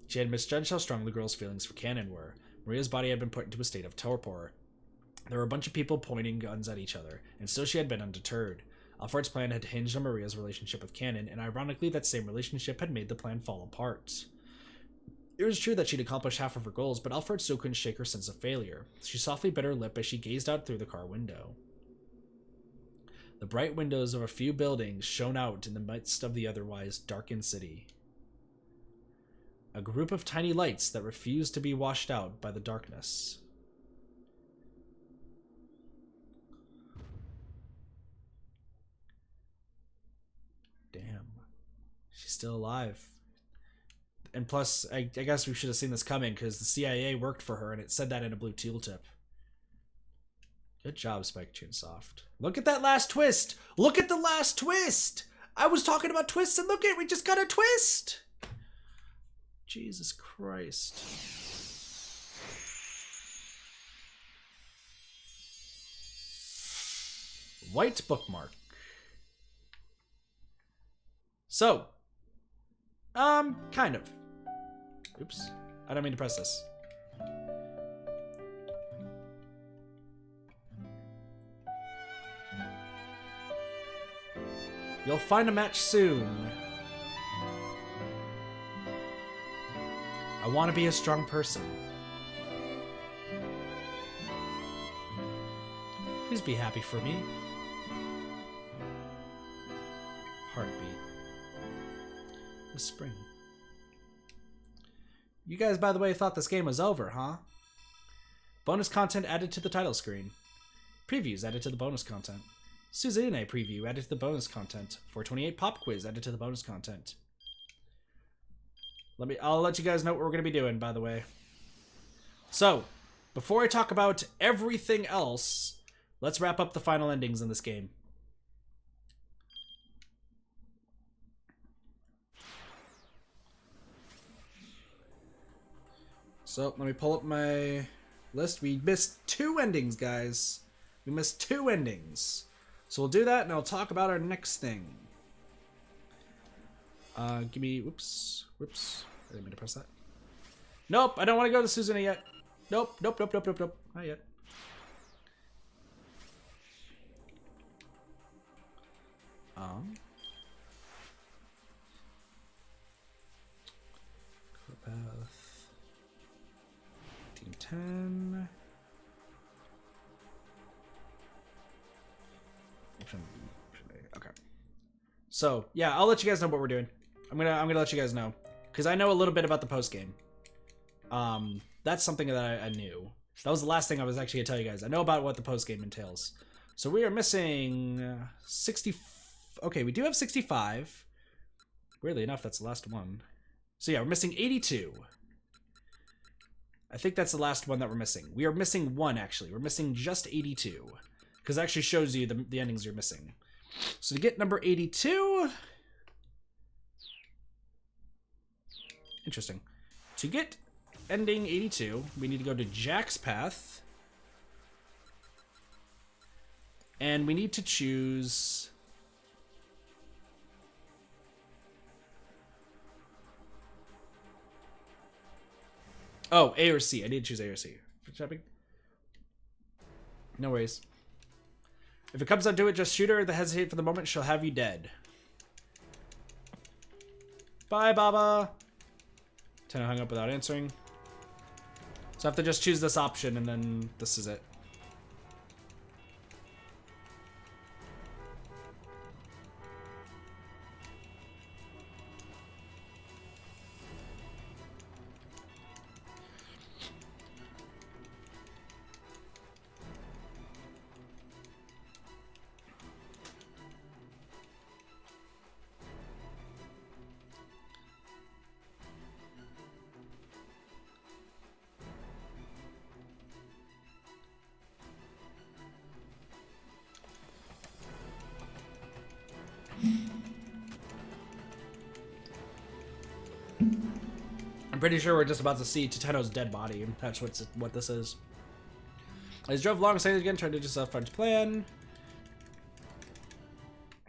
She had misjudged how strong the girl's feelings for Cannon were. Maria's body had been put into a state of torpor. There were a bunch of people pointing guns at each other, and still she had been undeterred. Alphard's plan had hinged on Maria's relationship with Cannon, and ironically that same relationship had made the plan fall apart. It was true that she'd accomplished half of her goals, but Alphard still couldn't shake her sense of failure. She softly bit her lip as she gazed out through the car window. The bright windows of a few buildings shone out in the midst of the otherwise darkened city. A group of tiny lights that refused to be washed out by the darkness. Damn. She's still alive. And plus, I guess we should have seen this coming because the CIA worked for her and it said that in a blue tooltip. Good job, Spike Chunsoft. Look at that last twist! Look at the last twist! I was talking about twists and look at it, we just got a twist! Jesus Christ. White bookmark. So, Kind of. Oops. I don't mean to press this. You'll find a match soon. I want to be a strong person. Please be happy for me. Heartbeat. The spring. You guys, by the way, thought this game was over, huh? Bonus content added to the title screen. Previews added to the bonus content. Suzune preview added to the bonus content. 428 pop quiz added to the bonus content. I'll let you guys know what we're gonna be doing, by the way. So, before I talk about everything else, let's wrap up the final endings in this game. So, let me pull up my list. We missed 2 endings, guys. We missed 2 endings. So we'll do that, and I'll talk about our next thing. Give me... Whoops. Whoops. I didn't mean to press that. Nope, I don't want to go to Suzune yet. Nope, nope, nope, nope, nope, nope. Not yet. Path. Team 10. Okay. So yeah, I'll let you guys know what we're doing. I'm gonna let you guys know because I know a little bit about the post game. That's something that I knew. That was the last thing I was actually gonna tell you guys. I know about what the post game entails. So we are missing 60. Okay, we do have 65. Weirdly enough, that's the last one. So yeah, we're missing 82. I think that's the last one that we're missing. We are missing 1 actually. We're missing just 82. Because it actually shows you the endings you're missing. So to get number 82... Interesting. To get ending 82, we need to go to Jack's path. And we need to choose... Oh, A or C. I need to choose A or C. For shopping? No worries. If it comes down to it, just shoot her. The hesitate for the moment, she'll have you dead. Bye, Baba. Tenno hung up without answering. So I have to just choose this option, and then this is it. I'm pretty sure we're just about to see Tenno's dead body. That's what this is. I just drove alongside again, trying to just Alphard's plan.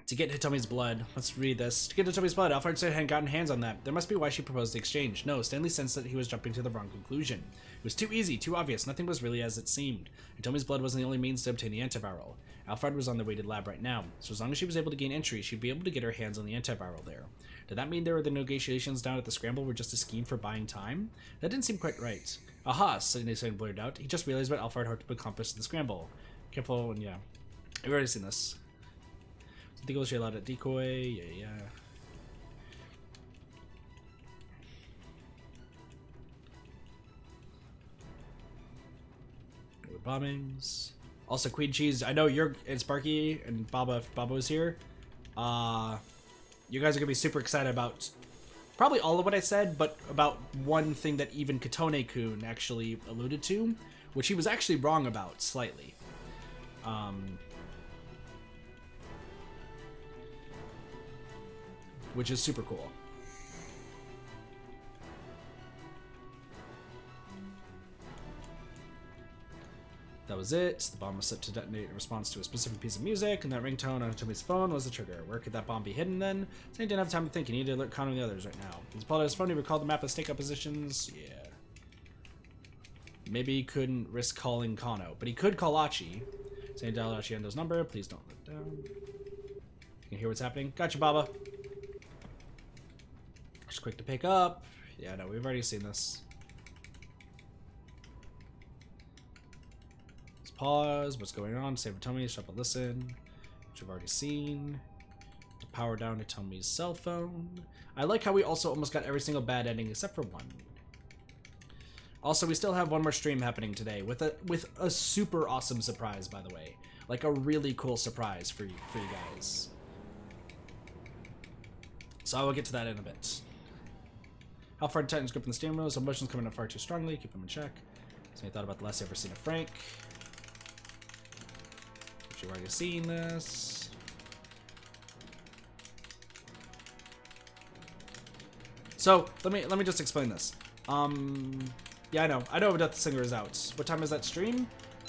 To get Hitomi's blood. Let's read this. To get Hitomi's blood, Alphard said hadn't gotten hands on that. There must be why she proposed the exchange. No, Stanley sensed that he was jumping to the wrong conclusion. It was too easy, too obvious. Nothing was really as it seemed. Hitomi's blood wasn't the only means to obtain the antiviral. Alphard was on the weighted lab right now, so as long as she was able to gain entry, she'd be able to get her hands on the antiviral there. Did that mean the negotiations down at the Scramble were just a scheme for buying time? That didn't seem quite right. Aha, suddenly blurted out. He just realized what Alphard hoped to accomplish in the Scramble. Careful, and yeah. We've already seen this. I think she allowed a decoy. Yeah. Bombings. Also, Queen Cheese. I know you're and Sparky and Baba. If Baba was here, you guys are gonna be super excited about probably all of what I said, but about one thing that even Katone-kun actually alluded to, which he was actually wrong about slightly. Which is super cool. That was it. The bomb was set to detonate in response to a specific piece of music, and that ringtone on Tommy's phone was the trigger. Where could that bomb be hidden then? Sandy didn't have time to think. He needed to alert Kano and the others right now. He's pulled out his phone. He recalled the map of stakeout positions. Yeah. Maybe he couldn't risk calling Kano, but he could call Achi. Sandy dialed Achi Endo's number. Please don't let down. You can hear what's happening. Gotcha, Baba. Just quick to pick up. Yeah, no, we've already seen this. Let's pause. What's going on? Save for Tommy. Shuffle listen. Which we've already seen. Power down to Tommy's cell phone. I like how we also almost got every single bad ending except for one. Also, we still have one more stream happening today with a super awesome surprise, by the way. Like a really cool surprise for you guys. So I will get to that in a bit. How far Titan's gripping the steering wheel? His emotions coming up far too strongly. Keep him in check. So you thought about the last ever seen of Frank. Which you've already seen this. So let me just explain this. Yeah, I know Death Singer is out. What time is that stream?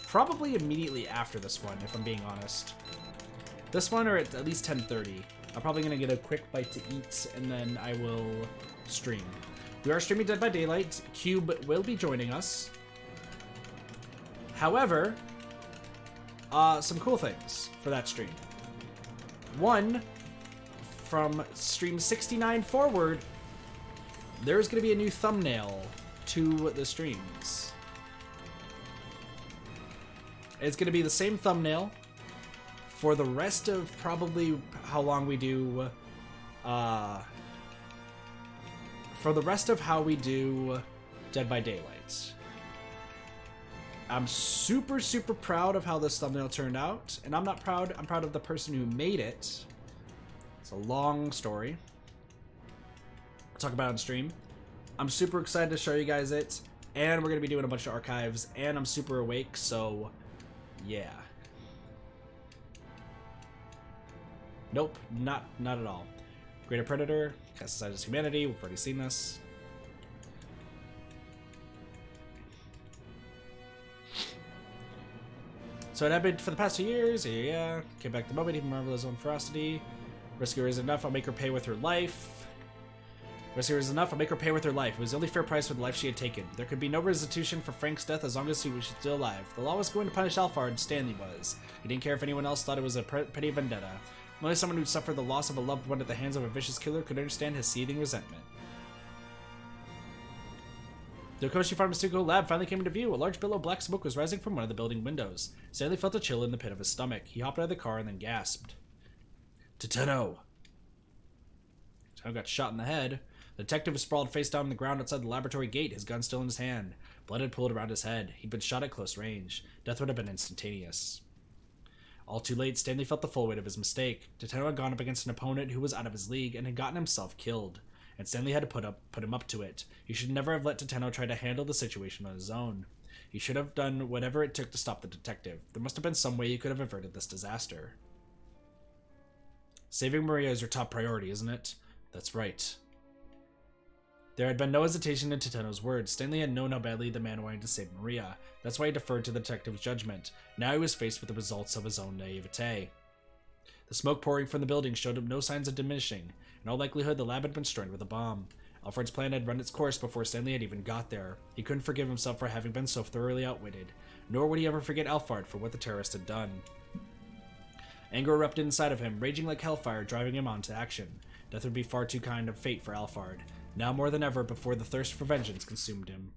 Probably immediately after this one, if I'm being honest. This one, or at least 10:30. I'm probably gonna get a quick bite to eat, and then I will stream. We are streaming Dead by Daylight. Cube will be joining us. However, some cool things for that stream. One, from stream 69 forward, there's gonna be a new thumbnail to the streams. It's going to be the same thumbnail for the rest of probably how long we do for the rest of how we do Dead by Daylight. I'm super proud of how this thumbnail turned out, and I'm not proud, I'm proud of the person who made it. It's a long story. We'll talk about it on stream. I'm super excited to show you guys it, and we're going to be doing a bunch of archives, and I'm super awake, so yeah. Nope, not at all. Greater Predator, cast aside as humanity, we've already seen this. So it happened for the past 2 years, yeah. Came back the moment, even marvel his own ferocity. Rescuer is enough, I'll make her pay with her life. Rescuer is enough, I'll make her pay with her life. It was the only fair price for the life she had taken. There could be no restitution for Frank's death as long as he was still alive. The law was going to punish Alphard, Stanley was. He didn't care if anyone else thought it was a petty vendetta. Only someone who'd suffered the loss of a loved one at the hands of a vicious killer could understand his seething resentment. The Okoshi Pharmaceutical Lab finally came into view. A large billow of black smoke was rising from one of the building windows. Stanley felt a chill in the pit of his stomach. He hopped out of the car and then gasped. Teteno! Teteno got shot in the head. The detective was sprawled face down on the ground outside the laboratory gate, his gun still in his hand. Blood had pooled around his head. He'd been shot at close range. Death would have been instantaneous. All too late, Stanley felt the full weight of his mistake. Teteno had gone up against an opponent who was out of his league and had gotten himself killed. And Stanley had to put him up to it. He should never have let Teteno try to handle the situation on his own. He should have done whatever it took to stop the detective. There must have been some way he could have averted this disaster. Saving Maria is your top priority, isn't it? That's right. There had been no hesitation in Teteno's words. Stanley had known how badly the man wanted to save Maria. That's why he deferred to the detective's judgment. Now he was faced with the results of his own naivete. The smoke pouring from the building showed him no signs of diminishing. In all likelihood, the lab had been destroyed with a bomb. Alfred's plan had run its course before Stanley had even got there. He couldn't forgive himself for having been so thoroughly outwitted, nor would he ever forget Alfred for what the terrorist had done. Anger erupted inside of him, raging like hellfire, driving him on to action. Death would be far too kind of fate for Alfred. Now more than ever, before the thirst for vengeance consumed him.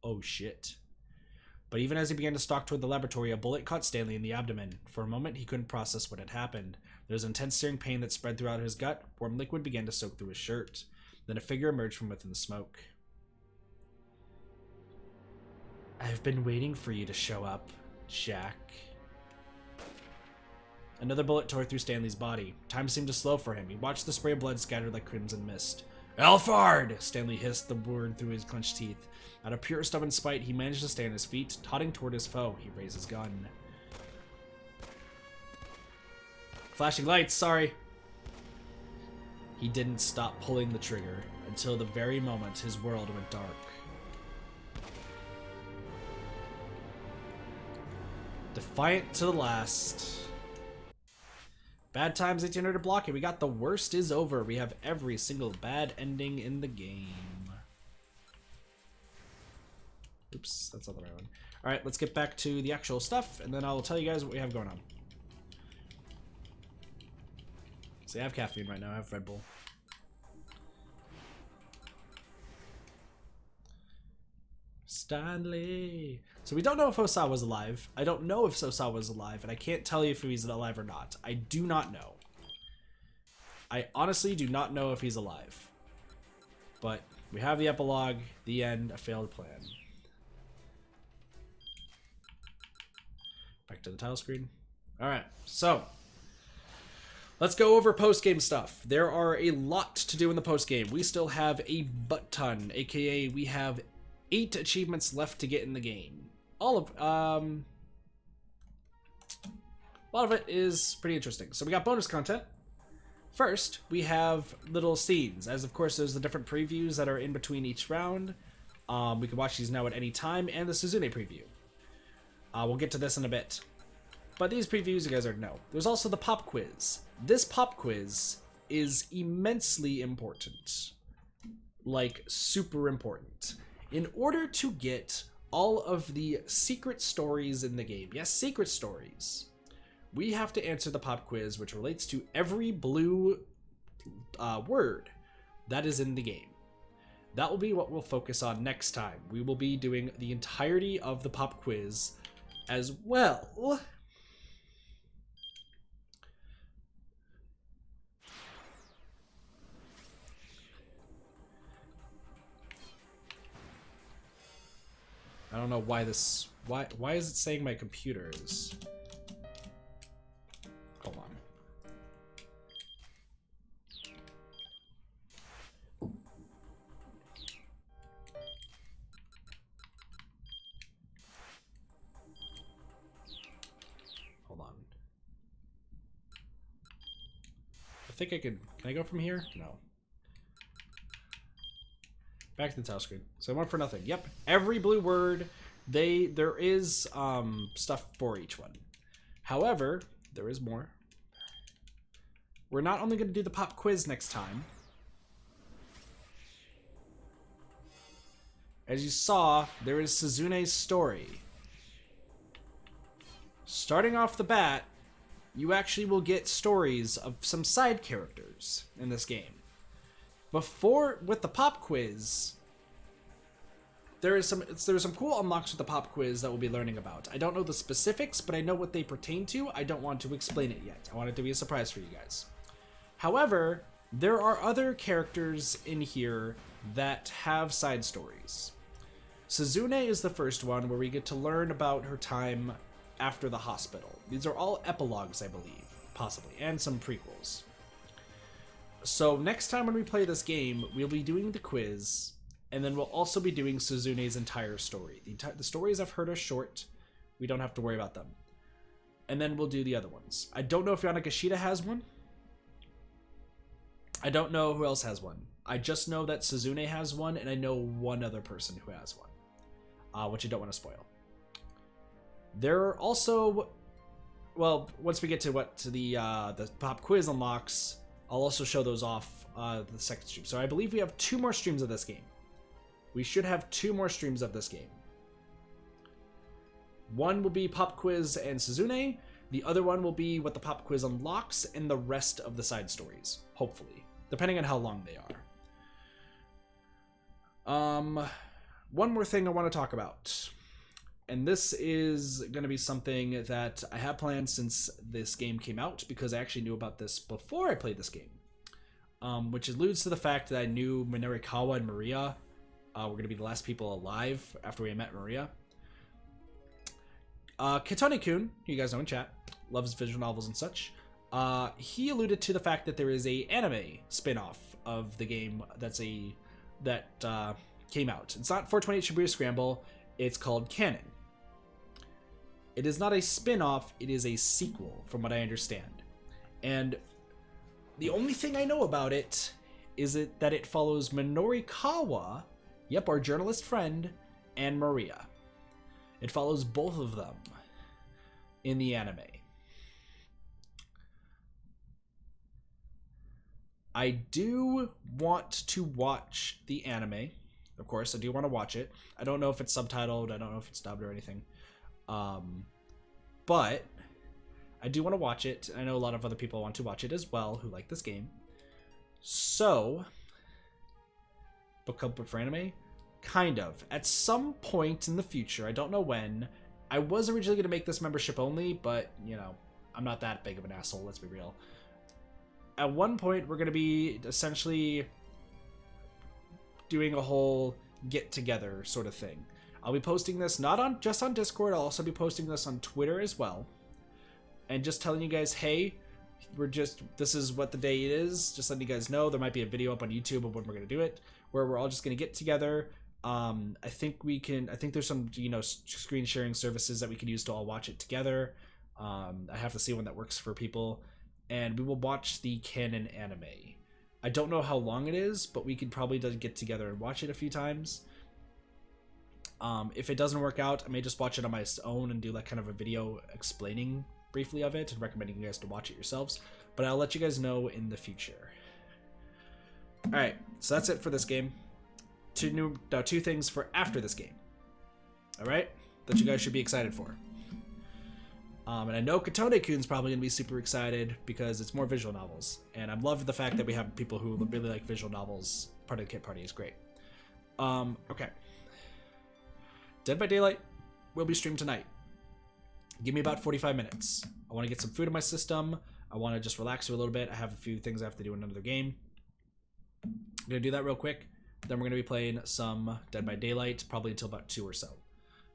Oh shit. But even as he began to stalk toward the laboratory, a bullet caught Stanley in the abdomen. For a moment, he couldn't process what had happened. There was intense searing pain that spread throughout his gut. Warm liquid began to soak through his shirt. Then a figure emerged from within the smoke. I've been waiting for you to show up, Jack. Another bullet tore through Stanley's body. Time seemed to slow for him. He watched the spray of blood scatter like crimson mist. Alfred! Stanley hissed the word through his clenched teeth. Out of pure stubborn spite, he managed to stay on his feet. Totting toward his foe, he raised his gun. Flashing lights, sorry. He didn't stop pulling the trigger until the very moment his world went dark. Defiant to the last. Bad times 1800 to block it. We got the worst is over. We have every single bad ending in the game. Oops, that's not the right one. Alright, let's get back to the actual stuff, and then I'll tell you guys what we have going on. So I have caffeine right now. I have Red Bull. Stanley. So we don't know if Osawa's alive. I don't know if Osawa's alive, and I can't tell you if he's alive or not. I do not know. I honestly do not know if he's alive. But we have the epilogue, the end, a failed plan. Back to the title screen. Alright, so let's go over post-game stuff. There are a lot to do in the post-game. We still have a butt-ton, aka we have 8 achievements left to get in the game. All of a lot of it is pretty interesting. So we got bonus content. First, we have little scenes, as of course there's the different previews that are in between each round. We can watch these now at any time, and the Suzune preview. We'll get to this in a bit. But these previews you guys already know. There's also the pop quiz. This pop quiz is immensely important. Like, super important. In order to get all of the secret stories in the game, yes, secret stories, we have to answer the pop quiz, which relates to every blue word that is in the game. That will be what we'll focus on next time. We will be doing the entirety of the pop quiz as well. I don't know why this... Why is it saying my computer is... Hold on. Hold on. I think I can I go from here? No. Back to the title screen. So I went for nothing. Yep. Every blue word, there is stuff for each one. However, there is more. We're not only going to do the pop quiz next time. As you saw, there is Suzune's story. Starting off the bat, you actually will get stories of some side characters in this game. With the pop quiz, there's some cool unlocks with the pop quiz that we'll be learning about. I don't know the specifics, but I know what they pertain to. I don't want to explain it yet. I want it to be a surprise for you guys. However, there are other characters in here that have side stories. Suzune is the first one where we get to learn about her time after the hospital. These are all epilogues, I believe, possibly, and some prequels. So next time when we play this game, we'll be doing the quiz, and then we'll also be doing Suzune's entire story. The stories I've heard are short. We don't have to worry about them. And then we'll do the other ones. I don't know if Yanagashita has one. I don't know who else has one. I just know that Suzune has one, and I know one other person who has one, which I don't want to spoil. There are also, well, once we get to the pop quiz unlocks, I'll also show those off the second stream. So I believe we have 2 more streams of this game. We should have 2 more streams of this game. One will be pop quiz and Suzune. The other one will be what the pop quiz unlocks and the rest of the side stories, hopefully, depending on how long they are. One more thing I want to talk about. And this is going to be something that I have planned since this game came out, because I actually knew about this before I played this game. Which alludes to the fact that I knew Minorikawa and Maria were going to be the last people alive after we met Maria. Kitone-kun, who you guys know in chat, loves visual novels and such. He alluded to the fact that there is a anime spin-off of the game that came out. It's not 428 Shibuya Scramble. It's called Canon. It is not a spin-off, it is a sequel, from what I understand. And the only thing I know about it is that it follows Minorikawa, yep, our journalist friend, and Maria. It follows both of them. in the anime. I do want to watch the anime. Of course, I do want to watch it. I don't know if it's subtitled. I don't know if it's dubbed or anything. But I do want to watch it. I know a lot of other people want to watch it as well who like this game. So, book club for anime? Kind of. At some point in the future, I don't know when, I was originally going to make this membership only, but, you know, I'm not that big of an asshole, let's be real. At one point, we're going to be essentially doing a whole get-together sort of thing. I'll be posting this not just on Discord, I'll also be posting this on Twitter as well. And just telling you guys, hey, this is what the day is. Just letting you guys know. There might be a video up on YouTube of when we're going to do it, where we're all just going to get together. I think there's some, you know, screen sharing services that we can use to all watch it together. I have to see when that works for people. And we will watch the canon anime. I don't know how long it is, but we could probably get together and watch it a few times. If it doesn't work out, I may just watch it on my own and do like kind of a video explaining briefly of it and recommending you guys to watch it yourselves. But I'll let you guys know in the future. Alright, so that's it for this game. Two things for after this game. Alright? That you guys should be excited for. And I know Katone-kun's probably going to be super excited because it's more visual novels. And I love the fact that we have people who really like visual novels. Part of the kit party is great. Okay. Dead by Daylight will be streamed tonight. Give me about 45 minutes. I want to get some food in my system. I want to just relax for a little bit. I have a few things I have to do in another game. I'm going to do that real quick. Then we're going to be playing some Dead by Daylight, probably until about 2 or so.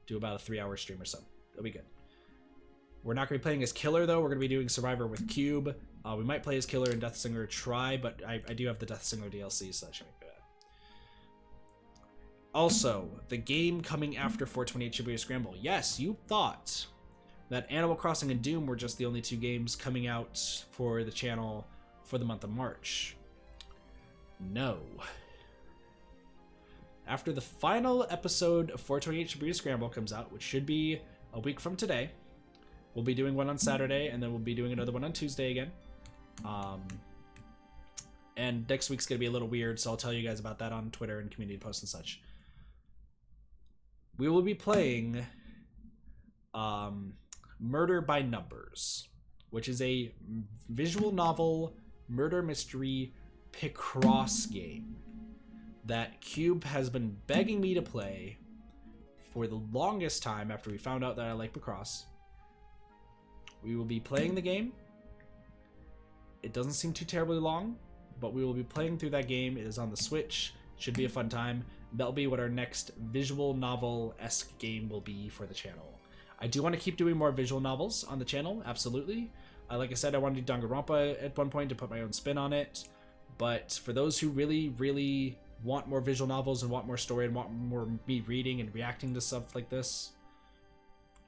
Do about a 3-hour stream or so. It'll be good. We're not going to be playing as Killer, though. We're going to be doing Survivor with Cube. We might play as Killer and Deathsinger Try, but I do have the Deathsinger DLC, so that should be good. Also, the game coming after 428 Shibuya Scramble. Yes, you thought that Animal Crossing and Doom were just the only 2 games coming out for the channel for the month of March. No. After the final episode of 428 Shibuya Scramble comes out, which should be a week from today, we'll be doing one on Saturday, and then we'll be doing another one on Tuesday again. And next week's going to be a little weird, so I'll tell you guys about that on Twitter and community posts and such. We will be playing Murder by Numbers, which is a visual novel murder mystery Picross game that Cube has been begging me to play for the longest time after we found out that I like Picross. We will be playing the game. It doesn't seem too terribly long, but we will be playing through that game. It is on the Switch. Should be a fun time. That'll be what our next visual novel-esque game will be for the channel. I do want to keep doing more visual novels on the channel, absolutely. Like I said, I wanted to do Danganronpa at one point to put my own spin on it. But for those who really, really want more visual novels and want more story and want more me reading and reacting to stuff like this,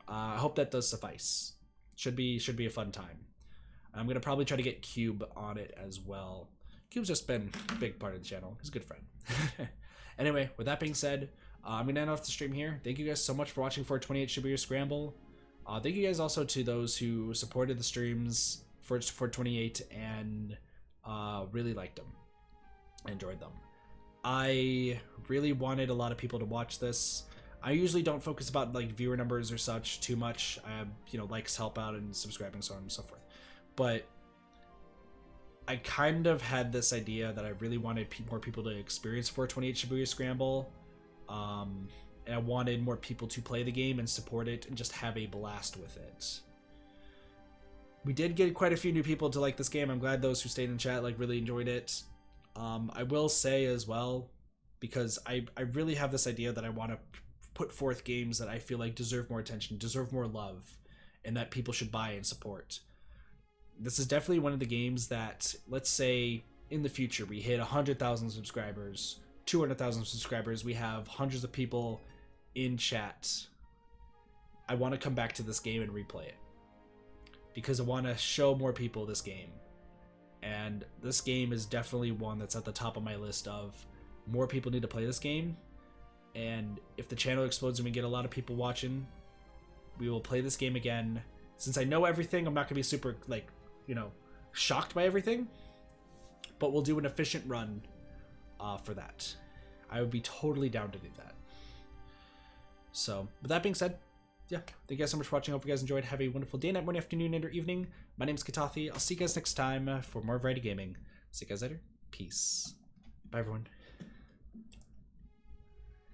I hope that does suffice. Should be a fun time. I'm going to probably try to get Cube on it as well. Cube's just been a big part of the channel. He's a good friend. Anyway, with that being said, I'm going to end off the stream here. Thank you guys so much for watching 428 Shibuya Scramble. Thank you guys also to those who supported the streams for 428 and really liked them. I enjoyed them. I really wanted a lot of people to watch this. I usually don't focus about like viewer numbers or such too much. I have, you know, likes help out and subscribing, so on and so forth. But I kind of had this idea that I really wanted more people to experience 428 Shibuya Scramble. And I wanted more people to play the game and support it and just have a blast with it. We did get quite a few new people to like this game. I'm glad those who stayed in chat like really enjoyed it. I will say as well, because I really have this idea that I want to put forth games that I feel like deserve more attention, deserve more love, and that people should buy and support. This is definitely one of the games that, let's say, in the future, we hit 100,000 subscribers, 200,000 subscribers, we have hundreds of people in chat. I want to come back to this game and replay it. Because I want to show more people this game. And this game is definitely one that's at the top of my list of more people need to play this game. And if the channel explodes and we get a lot of people watching, we will play this game again Since I know everything, I'm not gonna be super like, you know, shocked by everything. But we'll do an efficient run for that. I would be totally down to do that. So, with that being said, yeah, thank you guys so much for watching. I hope you guys enjoyed. Have a wonderful day, night, morning, afternoon, and or evening. My name is Katathi. I'll see you guys next time for more variety gaming. See you guys later. Peace. Bye, everyone.